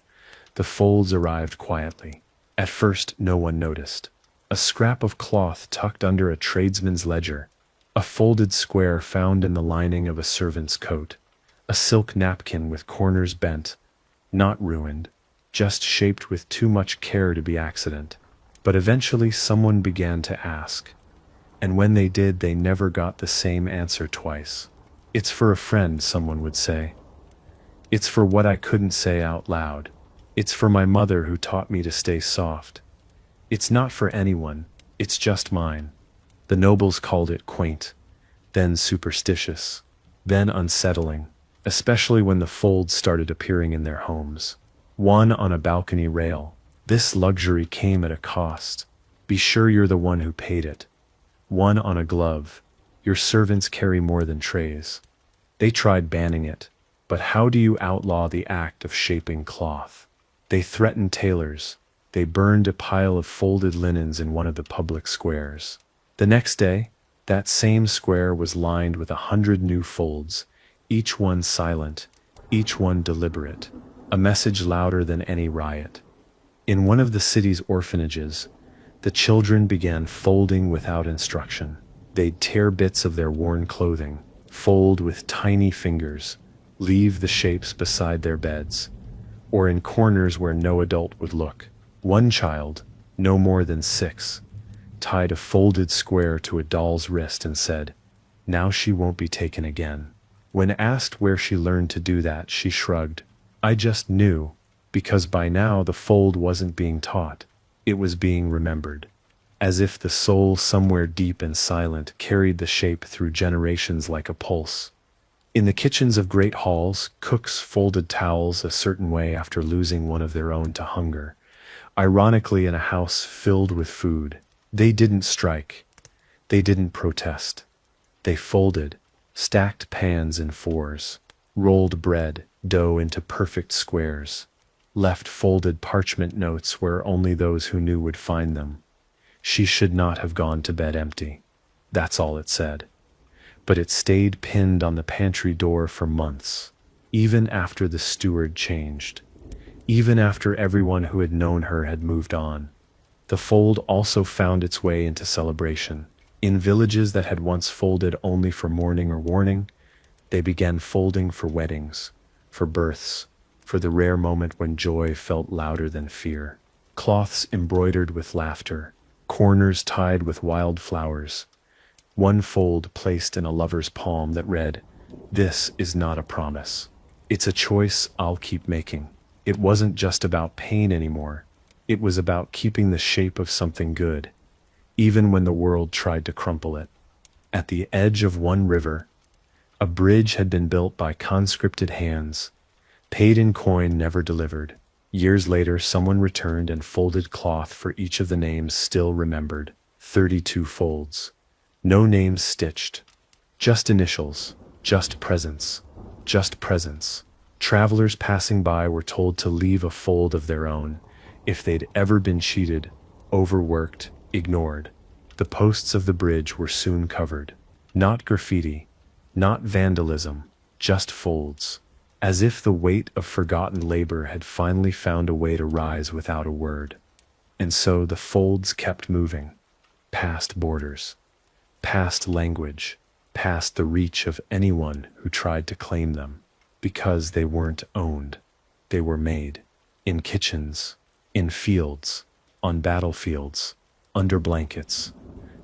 A: the folds arrived quietly. At first, no one noticed. A scrap of cloth tucked under a tradesman's ledger, a folded square found in the lining of a servant's coat, a silk napkin with corners bent, not ruined, just shaped with too much care to be accident. But eventually someone began to ask. And when they did, they never got the same answer twice. "It's for a friend," someone would say. "It's for what I couldn't say out loud. It's for my mother who taught me to stay soft. It's not for anyone, it's just mine." The nobles called it quaint, then superstitious, then unsettling, especially when the folds started appearing in their homes. One on a balcony rail. This luxury came at a cost. Be sure you're the one who paid it. One on a glove. Your servants carry more than trays. They tried banning it, but how do you outlaw the act of shaping cloth? They threatened tailors. They burned a pile of folded linens in one of the public squares. The next day, that same square was lined with 100 new folds, each one silent, each one deliberate, a message louder than any riot. In one of the city's orphanages, the children began folding without instruction. They'd tear bits of their worn clothing, fold with tiny fingers, leave the shapes beside their beds, or in corners where no adult would look. One child, no more than 6, tied a folded square to a doll's wrist and said, "Now she won't be taken again." When asked where she learned to do that, she shrugged. "I just knew," because by now the fold wasn't being taught, it was being remembered, as if the soul somewhere deep and silent carried the shape through generations like a pulse. In the kitchens of great halls, cooks folded towels a certain way after losing one of their own to hunger. Ironically, in a house filled with food, they didn't strike, they didn't protest. They folded, stacked pans in 4s, rolled bread, dough into perfect squares, left folded parchment notes where only those who knew would find them. "She should not have gone to bed empty." That's all it said. But it stayed pinned on the pantry door for months, even after the steward changed, even after everyone who had known her had moved on. The fold also found its way into celebration. In villages that had once folded only for mourning or warning, they began folding for weddings, for births, for the rare moment when joy felt louder than fear. Cloths embroidered with laughter, corners tied with wild flowers, one fold placed in a lover's palm that read, This is not a promise. It's a choice I'll keep making. It wasn't just about pain anymore. It was about keeping the shape of something good, even when the world tried to crumple it. At the edge of one river, a bridge had been built by conscripted hands, paid in coin, never delivered. Years later, someone returned and folded cloth for each of the names still remembered. 32 folds. No names stitched. Just initials. Just presence. Just presence. Travelers passing by were told to leave a fold of their own if they'd ever been cheated, overworked, ignored. The posts of the bridge were soon covered. Not graffiti, not vandalism, just folds. As if the weight of forgotten labor had finally found a way to rise without a word. And so the folds kept moving, past borders, past language, past the reach of anyone who tried to claim them, because they weren't owned. They were made, in kitchens, in fields, on battlefields, under blankets,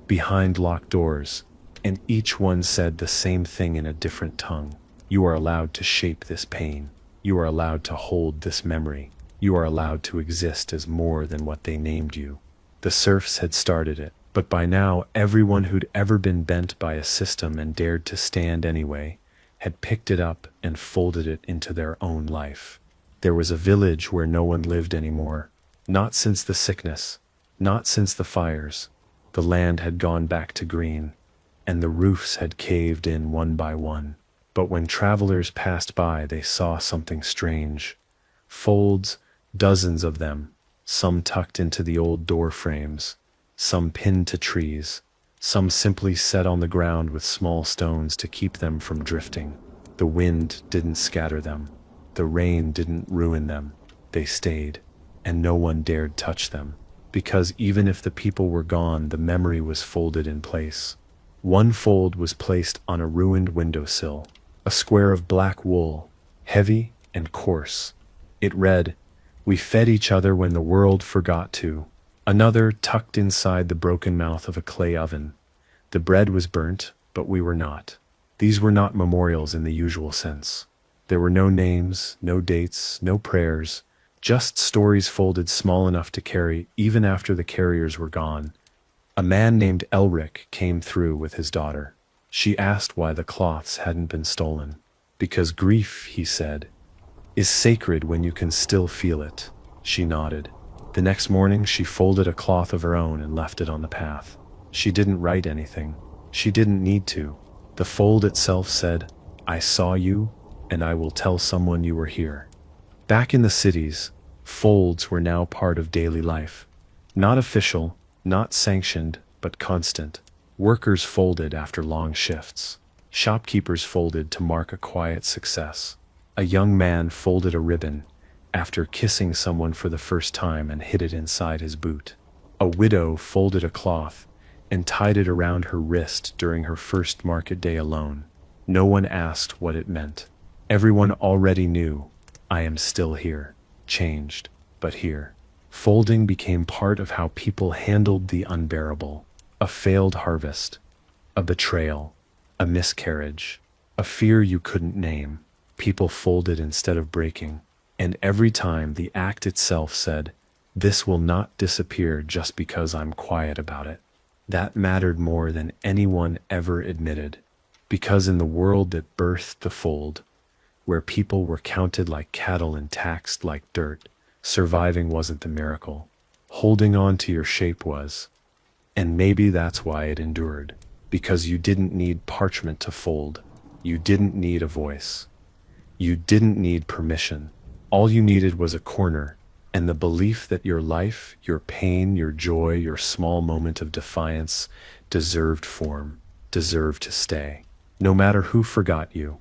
A: behind locked doors, and each one said the same thing in a different tongue. You are allowed to shape this pain. You are allowed to hold this memory. You are allowed to exist as more than what they named you. The serfs had started it, but by now everyone who'd ever been bent by a system and dared to stand anyway had picked it up and folded it into their own life. There was a village where no one lived anymore, not since the sickness, not since the fires. The land had gone back to green, and the roofs had caved in one by one. But when travelers passed by, they saw something strange. Folds, dozens of them, some tucked into the old door frames, some pinned to trees, some simply set on the ground with small stones to keep them from drifting. The wind didn't scatter them. The rain didn't ruin them. They stayed, and no one dared touch them, because even if the people were gone, the memory was folded in place. One fold was placed on a ruined windowsill, a square of black wool, heavy and coarse. It read, "We fed each other when the world forgot to." Another tucked inside the broken mouth of a clay oven. The bread was burnt, but we were not. These were not memorials in the usual sense. There were no names, no dates, no prayers, just stories folded small enough to carry even after the carriers were gone. A man named Elric came through with his daughter. She asked why the cloths hadn't been stolen. Because grief, he said, is sacred when you can still feel it. She nodded. The next morning she folded a cloth of her own and left it on the path. She didn't write anything. She didn't need to. The fold itself said, "I saw you, and I will tell someone you were here." Back in the cities, folds were now part of daily life. Not official, not sanctioned, but constant. Workers folded after long shifts. Shopkeepers folded to mark a quiet success. A young man folded a ribbon after kissing someone for the first time and hid it inside his boot. A widow folded a cloth and tied it around her wrist during her first market day alone. No one asked what it meant. Everyone already knew, I am still here, changed, but here. Folding became part of how people handled the unbearable. A failed harvest, a betrayal, a miscarriage, a fear you couldn't name. People folded instead of breaking, and every time the act itself said, "This will not disappear just because I'm quiet about it." That mattered more than anyone ever admitted, because in the world that birthed the fold, where people were counted like cattle and taxed like dirt, surviving wasn't the miracle. Holding on to your shape was. And maybe that's why it endured, because you didn't need parchment to fold. You didn't need a voice. You didn't need permission. All you needed was a corner, and the belief that your life, your pain, your joy, your small moment of defiance deserved form, deserved to stay. No matter who forgot you,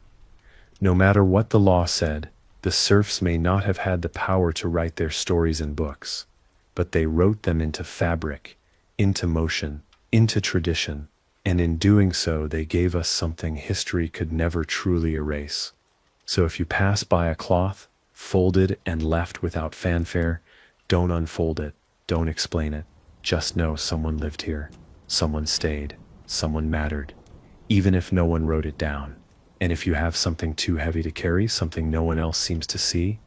A: no matter what the law said, the serfs may not have had the power to write their stories in books, but they wrote them into fabric, into motion, into tradition, and in doing so they gave us something history could never truly erase. So if you pass by a cloth, folded and left without fanfare, don't unfold it, don't explain it. Just know someone lived here, someone stayed, someone mattered, even if no one wrote it down. And if you have something too heavy to carry, something no one else seems to see,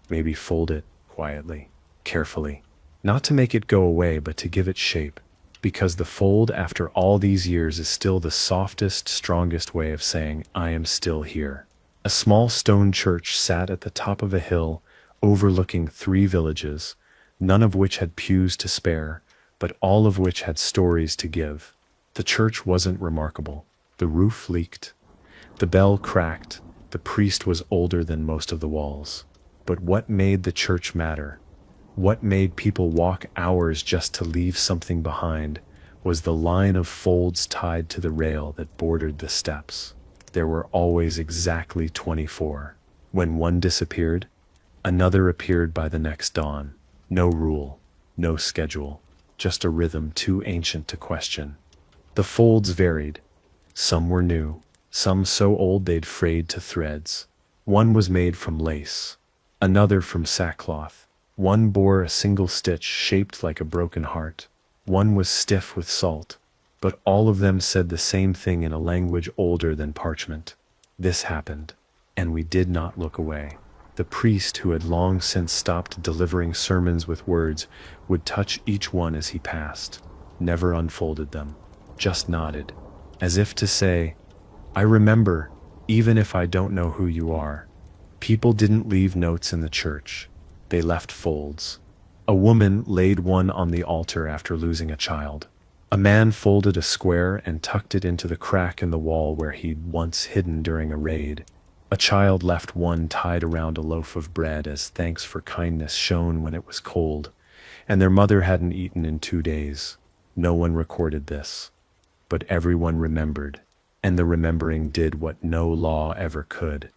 A: maybe fold it quietly, carefully. Not to make it go away, but to give it shape. Because the fold, after all these years, is still the softest, strongest way of saying, I am still here. A small stone church sat at the top of a hill, overlooking 3 villages, none of which had pews to spare, but all of which had stories to give. The church wasn't remarkable. The roof leaked. The bell cracked. The priest was older than most of the walls. But what made the church matter? What made people walk hours just to leave something behind was the line of folds tied to the rail that bordered the steps. There were always exactly 24. When one disappeared, another appeared by the next dawn. No rule, no schedule, just a rhythm too ancient to question. The folds varied. Some were new, some so old they'd frayed to threads. One was made from lace, another from sackcloth. One bore a single stitch shaped like a broken heart. One was stiff with salt. But all of them said the same thing in a language older than parchment. This happened, and we did not look away. The priest, who had long since stopped delivering sermons with words, would touch each one as he passed, never unfolded them, just nodded, as if to say, I remember, even if I don't know who you are. People didn't leave notes in the church. They left folds. A woman laid one on the altar after losing a child. A man folded a square and tucked it into the crack in the wall where he'd once hidden during a raid. A child left one tied around a loaf of bread as thanks for kindness shown when it was cold, and their mother hadn't eaten in 2 days. No one recorded this, but everyone remembered, and the remembering did what no law ever could.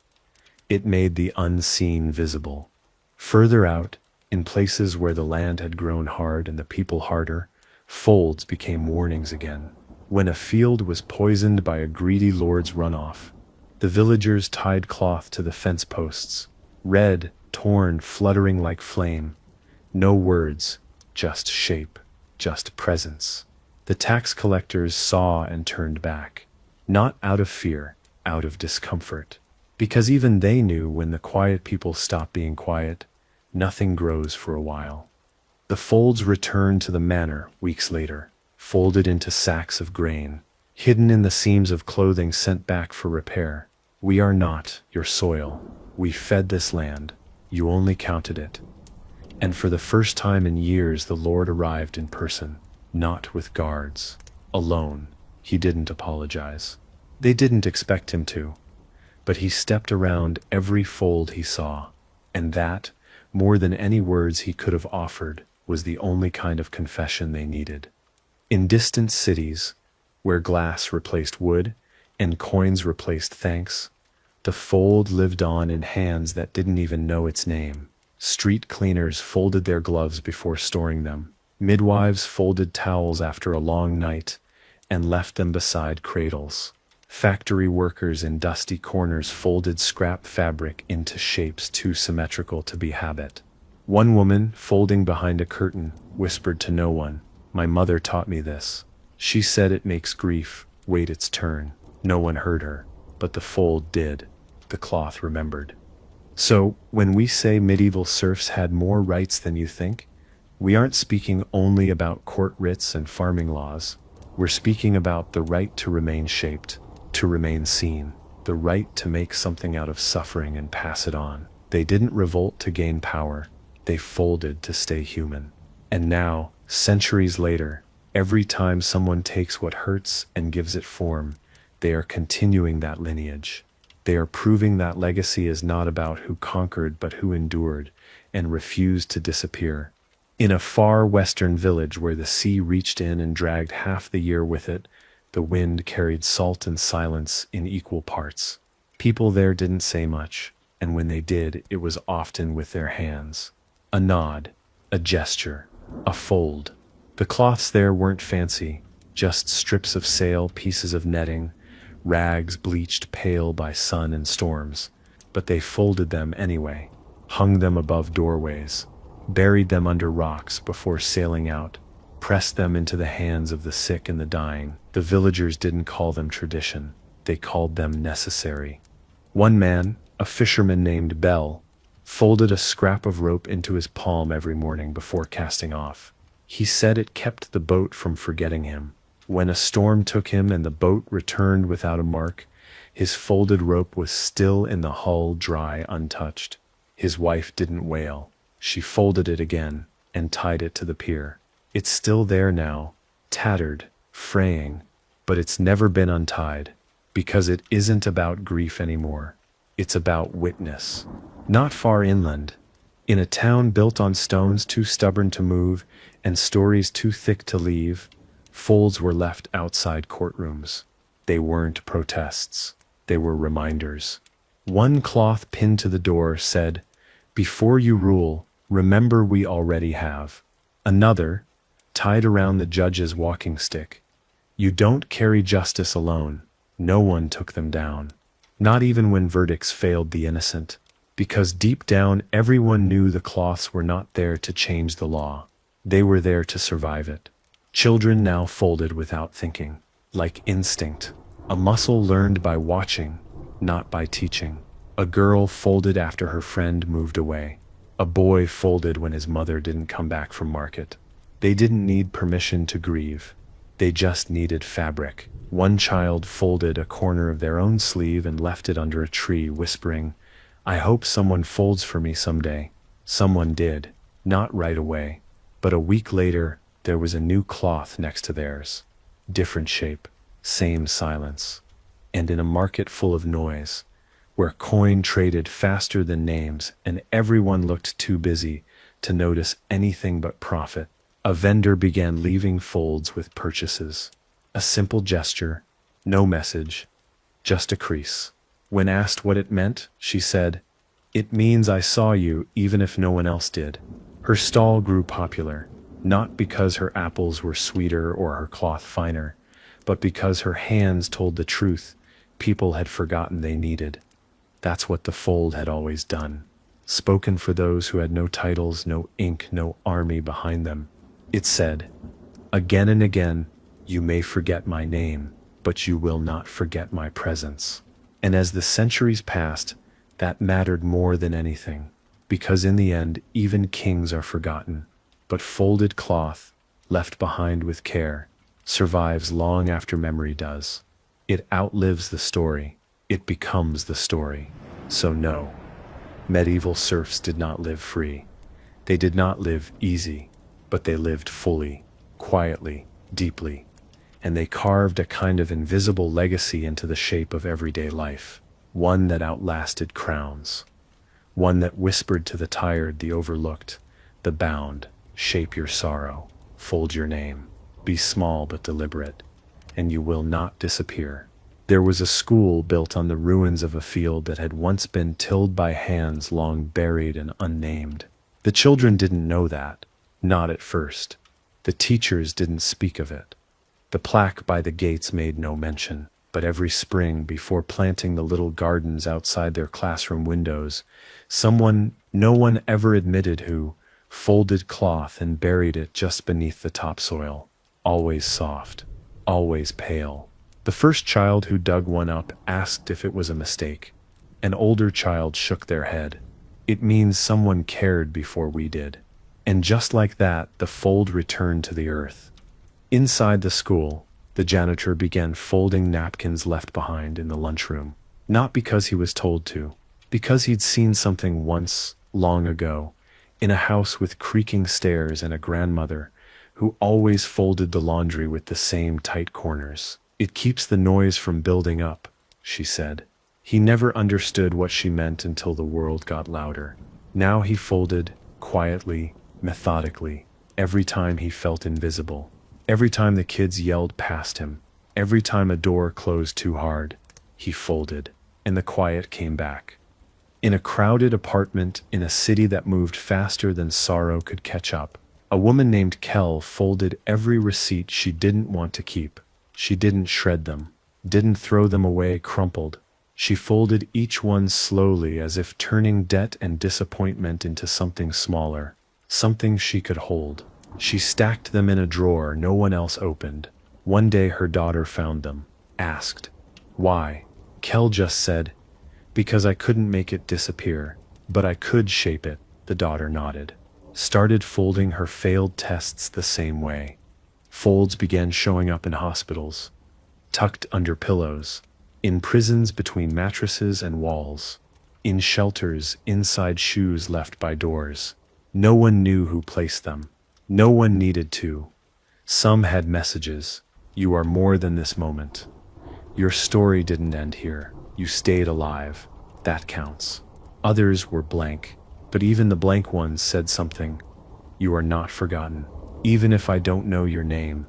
A: It made the unseen visible. Further out, in places where the land had grown hard and the people harder, folds became warnings again. When a field was poisoned by a greedy lord's runoff, the villagers tied cloth to the fence posts, red, torn, fluttering like flame. No words, just shape, just presence. The tax collectors saw and turned back, not out of fear, out of discomfort, because even they knew when the quiet people stop being quiet, nothing grows for a while. The folds returned to the manor weeks later, folded into sacks of grain, hidden in the seams of clothing sent back for repair. We are not your soil. We fed this land. You only counted it. And for the first time in years, the Lord arrived in person, not with guards, alone. He didn't apologize. They didn't expect him to. But he stepped around every fold he saw, and that, more than any words he could have offered, was the only kind of confession they needed. In distant cities, where glass replaced wood and coins replaced thanks, the fold lived on in hands that didn't even know its name. Street cleaners folded their gloves before storing them. Midwives folded towels after a long night and left them beside cradles. Factory workers in dusty corners folded scrap fabric into shapes too symmetrical to be habit. One woman, folding behind a curtain, whispered to no one, "My mother taught me this. She said it makes grief wait its turn." No one heard her, but the fold did. The cloth remembered. So, when we say medieval serfs had more rights than you think, we aren't speaking only about court writs and farming laws. We're speaking about the right to remain shaped, to remain seen, the right to make something out of suffering and pass it on. They didn't revolt to gain power. They folded to stay human. And now, centuries later, every time someone takes what hurts and gives it form, they are continuing that lineage. They are proving that legacy is not about who conquered but who endured and refused to disappear. In a far western village where the sea reached in and dragged half the year with it, the wind carried salt and silence in equal parts. People there didn't say much, and when they did, it was often with their hands. A nod, a gesture, a fold. The cloths there weren't fancy, just strips of sail, pieces of netting, rags bleached pale by sun and storms. But they folded them anyway, hung them above doorways, buried them under rocks before sailing out, pressed them into the hands of the sick and the dying. The villagers didn't call them tradition, they called them necessary. One man, a fisherman named Bell, folded a scrap of rope into his palm every morning before casting off. He said it kept the boat from forgetting him. When a storm took him and the boat returned without a mark, his folded rope was still in the hull, dry, untouched. His wife didn't wail. She folded it again and tied it to the pier. It's still there now, tattered, fraying, but it's never been untied, because it isn't about grief anymore. It's about witness. Not far inland, in a town built on stones too stubborn to move and stories too thick to leave, folds were left outside courtrooms. They weren't protests. They were reminders. One cloth pinned to the door said, "Before you rule, remember we already have." Another, tied around the judge's walking stick, "You don't carry justice alone. No one took them down." Not even when verdicts failed the innocent, because deep down everyone knew the cloths were not there to change the law. They were there to survive it. Children now folded without thinking, like instinct, a muscle learned by watching, not by teaching. A girl folded after her friend moved away. A boy folded when his mother didn't come back from market. They didn't need permission to grieve. They just needed fabric. One child folded a corner of their own sleeve and left it under a tree, whispering, "I hope someone folds for me someday." Someone did, not right away, but a week later, there was a new cloth next to theirs. Different shape, same silence. And in a market full of noise, where coin traded faster than names and everyone looked too busy to notice anything but profit, a vendor began leaving folds with purchases. A simple gesture, no message, just a crease. When asked what it meant, she said, "It means I saw you even if no one else did." Her stall grew popular, not because her apples were sweeter or her cloth finer, but because her hands told the truth people had forgotten they needed. That's what the fold had always done. Spoken for those who had no titles, no ink, no army behind them. It said, "Again and again, you may forget my name, but you will not forget my presence." And as the centuries passed, that mattered more than anything, because in the end, even kings are forgotten. But folded cloth, left behind with care, survives long after memory does. It outlives the story. It becomes the story. So no, medieval serfs did not live free. They did not live easy, but they lived fully, quietly, deeply. And they carved a kind of invisible legacy into the shape of everyday life, one that outlasted crowns, one that whispered to the tired, the overlooked, the bound, "Shape your sorrow, fold your name, be small but deliberate, and you will not disappear." There was a school built on the ruins of a field that had once been tilled by hands long buried and unnamed. The children didn't know that, not at first. The teachers didn't speak of it. The plaque by the gates made no mention, but every spring, before planting the little gardens outside their classroom windows, someone no one ever admitted who folded cloth and buried it just beneath the topsoil, always soft, always pale. The first child who dug one up asked if it was a mistake. An older child shook their head. "It means someone cared before we did." And just like that, the fold returned to the earth. Inside the school, the janitor began folding napkins left behind in the lunchroom, not because he was told to, because he'd seen something once, long ago, in a house with creaking stairs and a grandmother who always folded the laundry with the same tight corners. "It keeps the noise from building up," she said. He never understood what she meant until the world got louder. Now he folded, quietly, methodically, every time he felt invisible. Every time the kids yelled past him, every time a door closed too hard, he folded, and the quiet came back. In a crowded apartment in a city that moved faster than sorrow could catch up, a woman named Kell folded every receipt she didn't want to keep. She didn't shred them, didn't throw them away crumpled. She folded each one slowly, as if turning debt and disappointment into something smaller, something she could hold. She stacked them in a drawer no one else opened. One day her daughter found them, asked, "Why?" Kell just said, Because I couldn't make it disappear, but I could shape it, the daughter nodded. Started folding her failed tests the same way. Folds began showing up in hospitals, tucked under pillows, in prisons between mattresses and walls, in shelters inside shoes left by doors. No one knew who placed them. No one needed to. Some had messages. You are more than this moment. Your story didn't end here. You stayed alive. That counts. Others were blank, but even the blank ones said something. You are not forgotten, even if I don't know your name.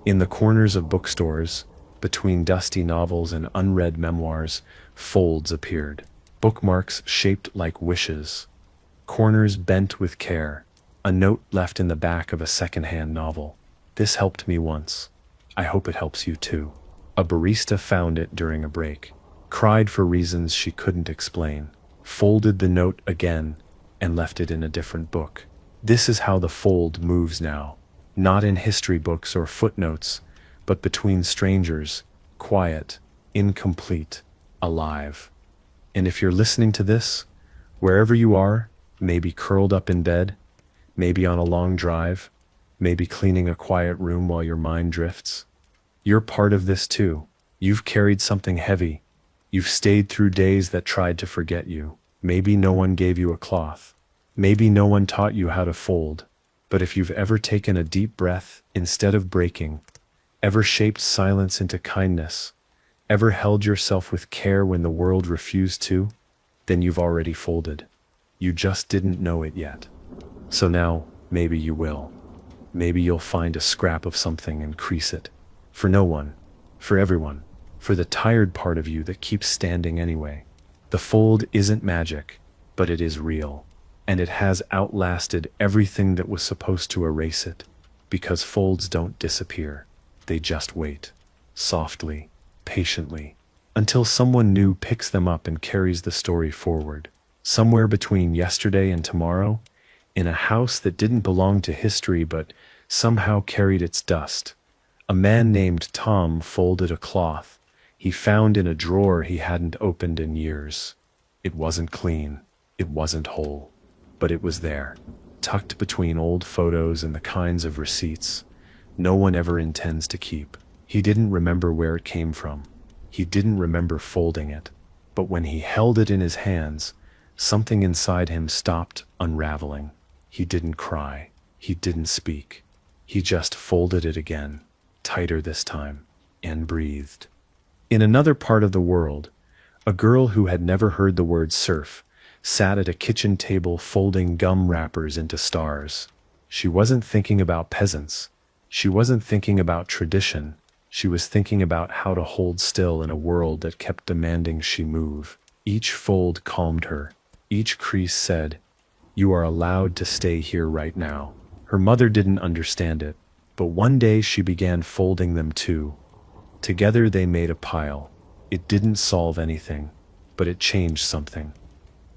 A: In the corners of bookstores, between dusty novels and unread memoirs, folds appeared. Bookmarks shaped like wishes. Corners bent with care. A note left in the back of a second-hand novel. This helped me once. I hope it helps you too. A barista found it during a break. Cried for reasons she couldn't explain. Folded the note again and left it in a different book. This is how the fold moves now. Not in history books or footnotes, but between strangers, quiet, incomplete, alive. And if you're listening to this, wherever you are, maybe curled up in bed, maybe on a long drive, maybe cleaning a quiet room while your mind drifts, you're part of this too. You've carried something heavy. You've stayed through days that tried to forget you. Maybe no one gave you a cloth. Maybe no one taught you how to fold. But if you've ever taken a deep breath instead of breaking, ever shaped silence into kindness, ever held yourself with care when the world refused to, then you've already folded. You just didn't know it yet. So now, maybe you will. Maybe you'll find a scrap of something and crease it. For no one. For everyone. For the tired part of you that keeps standing anyway. The fold isn't magic, but it is real. And it has outlasted everything that was supposed to erase it. Because folds don't disappear. They just wait. Softly, patiently. Until someone new picks them up and carries the story forward. Somewhere between yesterday and tomorrow, in a house that didn't belong to history but somehow carried its dust, a man named Tom folded a cloth he found in a drawer he hadn't opened in years. It wasn't clean, it wasn't whole, but it was there, tucked between old photos and the kinds of receipts no one ever intends to keep. He didn't remember where it came from. He didn't remember folding it. But when he held it in his hands, something inside him stopped unraveling. He didn't cry. He didn't speak. He just folded it again, tighter this time, and breathed. In another part of the world, a girl who had never heard the word surf sat at a kitchen table folding gum wrappers into stars. She wasn't thinking about peasants. She wasn't thinking about tradition. She was thinking about how to hold still in a world that kept demanding she move. Each fold calmed her. Each crease said, "You are allowed to stay here right now." Her mother didn't understand it, but one day she began folding them too. Together they made a pile. It didn't solve anything, but it changed something.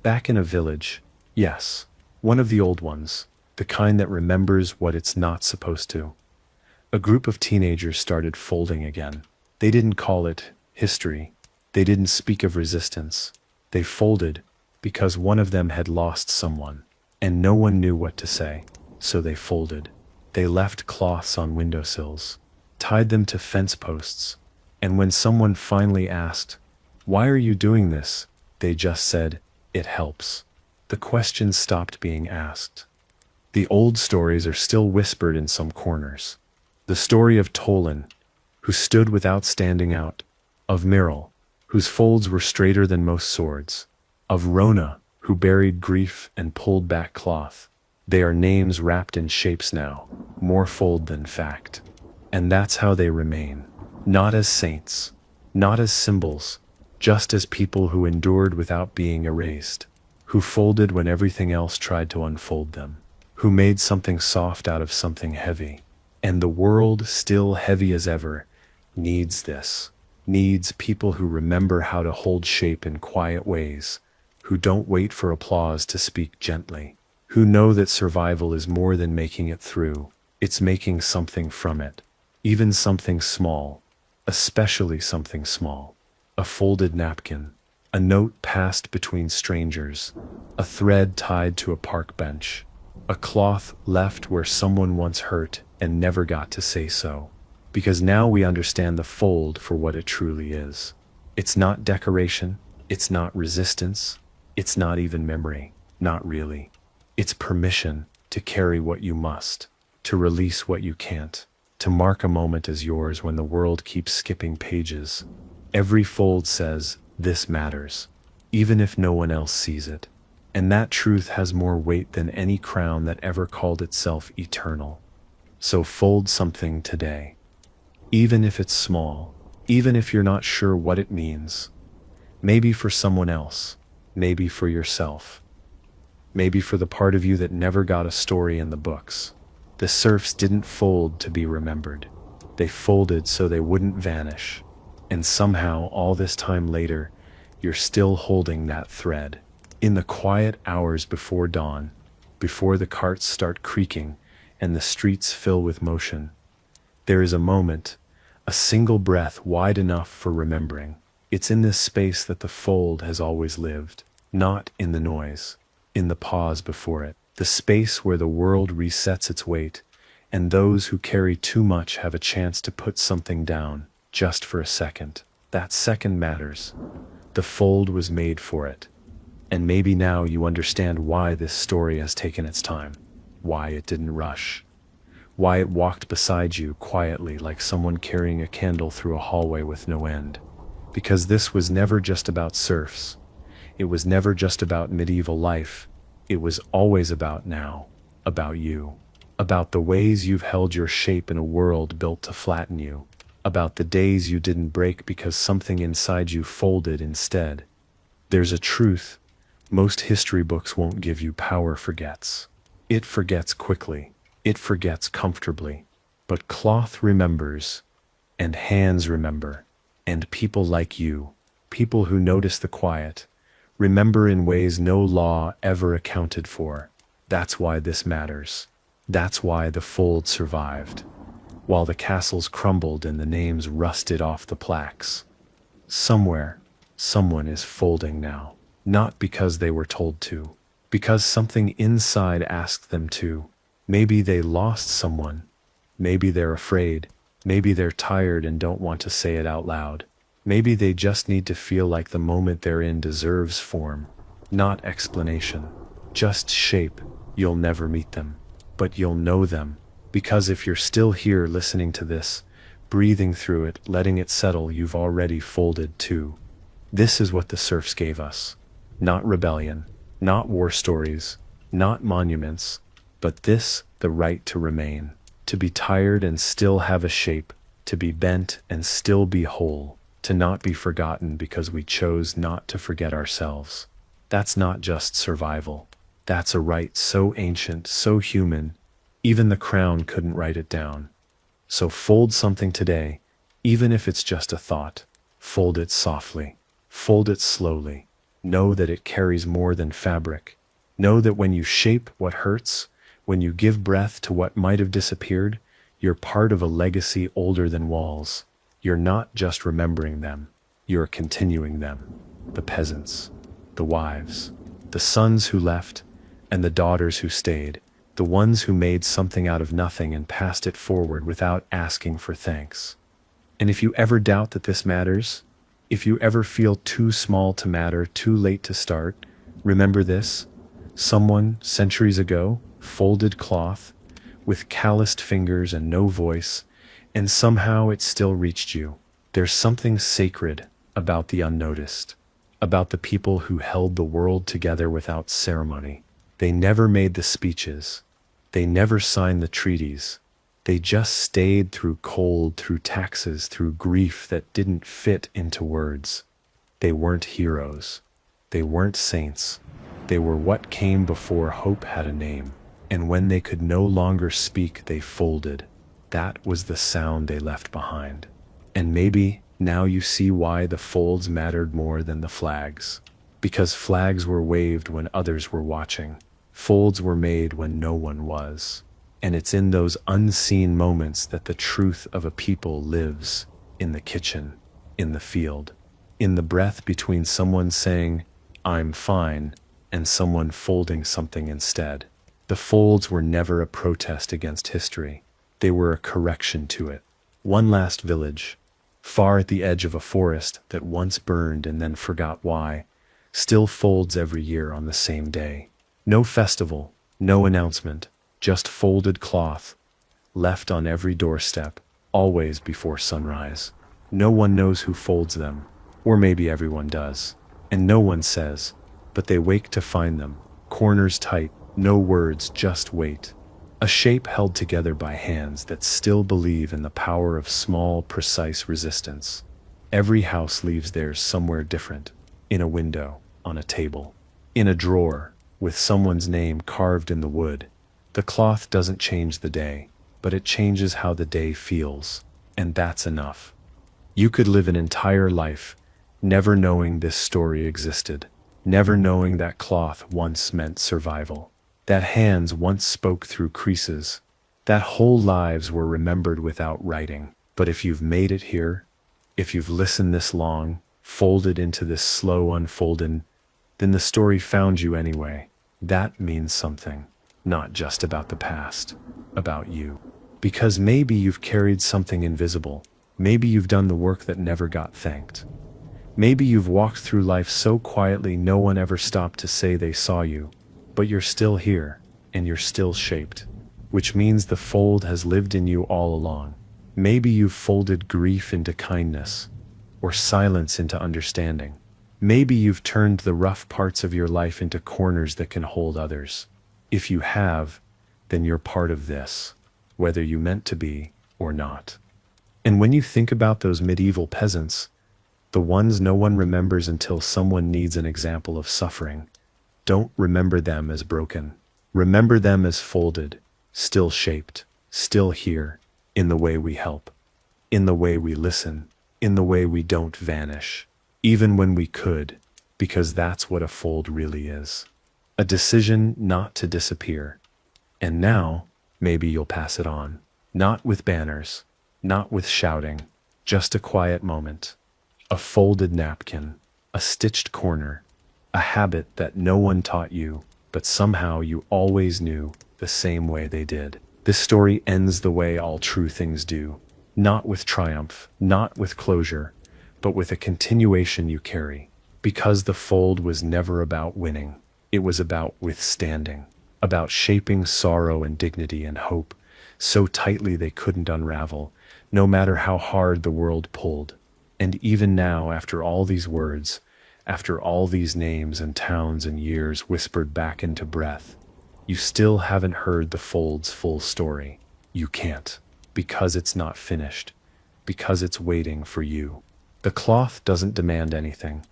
A: Back in a village, yes, one of the old ones, the kind that remembers what it's not supposed to. A group of teenagers started folding again. They didn't call it history. They didn't speak of resistance. They folded because one of them had lost someone, and no one knew what to say, so they folded. They left cloths on windowsills, tied them to fence posts, and when someone finally asked, "Why are you doing this?" they just said, "It helps." The question stopped being asked. The old stories are still whispered in some corners. The story of Tolan, who stood without standing out, of Miral, whose folds were straighter than most swords, of Rona, who buried grief and pulled back cloth. They are names wrapped in shapes now, more fold than fact. And that's how they remain, not as saints, not as symbols, just as people who endured without being erased, who folded when everything else tried to unfold them, who made something soft out of something heavy. And the world, still heavy as ever, needs this, needs people who remember how to hold shape in quiet ways, who don't wait for applause to speak gently, who know that survival is more than making it through, it's making something from it, even something small, especially something small, a folded napkin, A note passed between strangers, a thread tied to a park bench, a cloth left where someone once hurt and never got to say so. Because now we understand the fold for what it truly is. It's not decoration, it's not resistance, it's not even memory, not really. It's permission to carry what you must, to release what you can't, to mark a moment as yours when the world keeps skipping pages. Every fold says, this matters, even if no one else sees it. And that truth has more weight than any crown that ever called itself eternal. So fold something today. Even if it's small, even if you're not sure what it means. Maybe for someone else, maybe for yourself. Maybe for the part of you that never got a story in the books. The serfs didn't fold to be remembered. They folded so they wouldn't vanish. And somehow, all this time later, you're still holding that thread. In the quiet hours before dawn, before the carts start creaking and the streets fill with motion, there is a moment, a single breath wide enough for remembering. It's in this space that the fold has always lived, not in the noise, in the pause before it, the space where the world resets its weight, and those who carry too much have a chance to put something down, just for a second. That second matters. The fold was made for it. And maybe now you understand why this story has taken its time, why it didn't rush, why it walked beside you quietly like someone carrying a candle through a hallway with no end. Because this was never just about serfs. It was never just about medieval life. It was always about now, about you, about the ways you've held your shape in a world built to flatten you, about the days you didn't break because something inside you folded instead. There's a truth most history books won't give you. Power forgets. It forgets quickly. It forgets comfortably. But cloth remembers, and hands remember, and people like you, people who notice the quiet, remember in ways no law ever accounted for. That's why this matters. That's why the fold survived, while the castles crumbled and the names rusted off the plaques. Somewhere, someone is folding now. Not because they were told to, because something inside asked them to. Maybe they lost someone. Maybe they're afraid. Maybe they're tired and don't want to say it out loud. Maybe they just need to feel like the moment they're in deserves form, not explanation, just shape. You'll never meet them, but you'll know them, because if you're still here listening to this, breathing through it, letting it settle, you've already folded too. This is what the serfs gave us. Not rebellion, not war stories, not monuments, but this, the right to remain, to be tired and still have a shape, to be bent and still be whole, to not be forgotten because we chose not to forget ourselves. That's not just survival. That's a right so ancient, so human, even the crown couldn't write it down. So fold something today, even if it's just a thought. Fold it softly, fold it slowly. Know that it carries more than fabric. Know that when you shape what hurts, when you give breath to what might have disappeared, you're part of a legacy older than walls. You're not just remembering them, you're continuing them. The peasants, the wives, the sons who left, and the daughters who stayed, the ones who made something out of nothing and passed it forward without asking for thanks. And if you ever doubt that this matters, if you ever feel too small to matter, too late to start, remember this. Someone, centuries ago, folded cloth, with calloused fingers and no voice, and somehow it still reached you. There's something sacred about the unnoticed, about the people who held the world together without ceremony. They never made the speeches. They never signed the treaties. They just stayed through cold, through taxes, through grief that didn't fit into words. They weren't heroes. They weren't saints. They were what came before hope had a name. And when they could no longer speak, they folded. That was the sound they left behind. And maybe now you see why the folds mattered more than the flags. Because flags were waved when others were watching. Folds were made when no one was. And it's in those unseen moments that the truth of a people lives, in the kitchen, in the field, in the breath between someone saying, "I'm fine," and someone folding something instead. The folds were never a protest against history. They were a correction to it. One last village, far at the edge of a forest that once burned and then forgot why, still folds every year on the same day. No festival, no announcement, just folded cloth, left on every doorstep, always before sunrise. No one knows who folds them, or maybe everyone does, and no one says, but they wake to find them, corners tight, no words, just weight. A shape held together by hands that still believe in the power of small, precise resistance. Every house leaves theirs somewhere different, in a window, on a table, in a drawer, with someone's name carved in the wood. The cloth doesn't change the day, but it changes how the day feels, and that's enough. You could live an entire life, never knowing this story existed, never knowing that cloth once meant survival, that hands once spoke through creases, that whole lives were remembered without writing. But if you've made it here, if you've listened this long, folded into this slow unfolding, then the story found you anyway. That means something, not just about the past, about you. Because maybe you've carried something invisible. Maybe you've done the work that never got thanked. Maybe you've walked through life so quietly no one ever stopped to say they saw you, but you're still here, and you're still shaped, which means the fold has lived in you all along. Maybe you've folded grief into kindness, or silence into understanding. Maybe you've turned the rough parts of your life into corners that can hold others. If you have, then you're part of this, whether you meant to be or not. And when you think about those medieval peasants, the ones no one remembers until someone needs an example of suffering, don't remember them as broken. Remember them as folded, still shaped, still here, in the way we help, in the way we listen, in the way we don't vanish, even when we could, because that's what a fold really is. A decision not to disappear. And now, maybe you'll pass it on. Not with banners, not with shouting, just a quiet moment. A folded napkin, a stitched corner, a habit that no one taught you, but somehow you always knew the same way they did. This story ends the way all true things do, not with triumph, not with closure, but with a continuation you carry. Because the fold was never about winning, it was about withstanding, about shaping sorrow and dignity and hope so tightly they couldn't unravel, no matter how hard the world pulled. And even now, after all these words, after all these names and towns and years whispered back into breath, you still haven't heard the fold's full story. You can't, because it's not finished, because it's waiting for you. The cloth doesn't demand anything.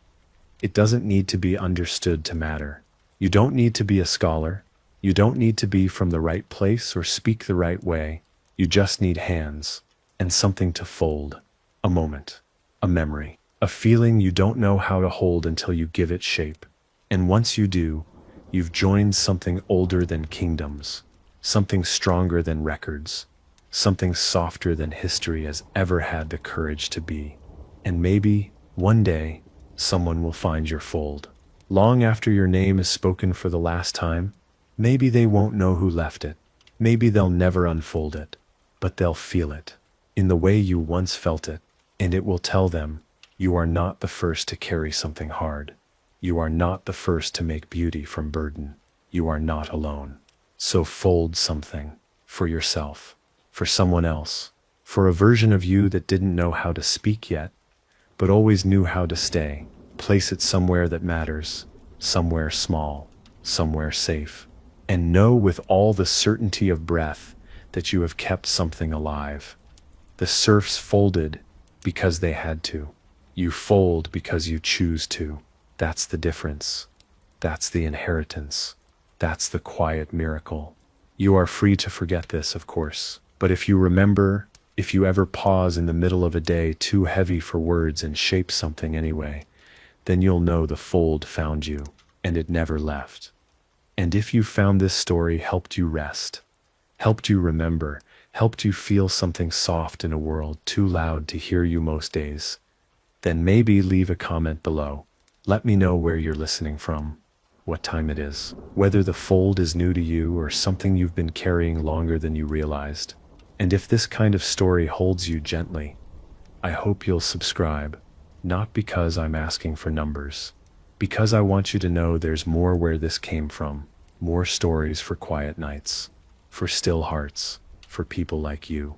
A: It doesn't need to be understood to matter. You don't need to be a scholar. You don't need to be from the right place or speak the right way. You just need hands and something to fold. A moment, a memory, a feeling you don't know how to hold until you give it shape. And once you do, you've joined something older than kingdoms, something stronger than records, something softer than history has ever had the courage to be. And maybe, one day, someone will find your fold. Long after your name is spoken for the last time, maybe they won't know who left it. Maybe they'll never unfold it, but they'll feel it, in the way you once felt it, and it will tell them, you are not the first to carry something hard. You are not the first to make beauty from burden. You are not alone. So fold something, for yourself, for someone else, for a version of you that didn't know how to speak yet, but always knew how to stay. Place it somewhere that matters, somewhere small, somewhere safe, and know with all the certainty of breath that you have kept something alive. The serfs folded because they had to. You fold because you choose to. That's the difference. That's the inheritance. That's the quiet miracle. You are free to forget this, of course, but if you remember, if you ever pause in the middle of a day too heavy for words and shape something anyway, then you'll know the fold found you, and it never left. And if you found this story helped you rest, helped you remember, helped you feel something soft in a world too loud to hear you most days, then maybe leave a comment below. Let me know where you're listening from, what time it is, whether the fold is new to you or something you've been carrying longer than you realized. And if this kind of story holds you gently, I hope you'll subscribe, not because I'm asking for numbers, because I want you to know there's more where this came from, more stories for quiet nights, for still hearts, for people like you.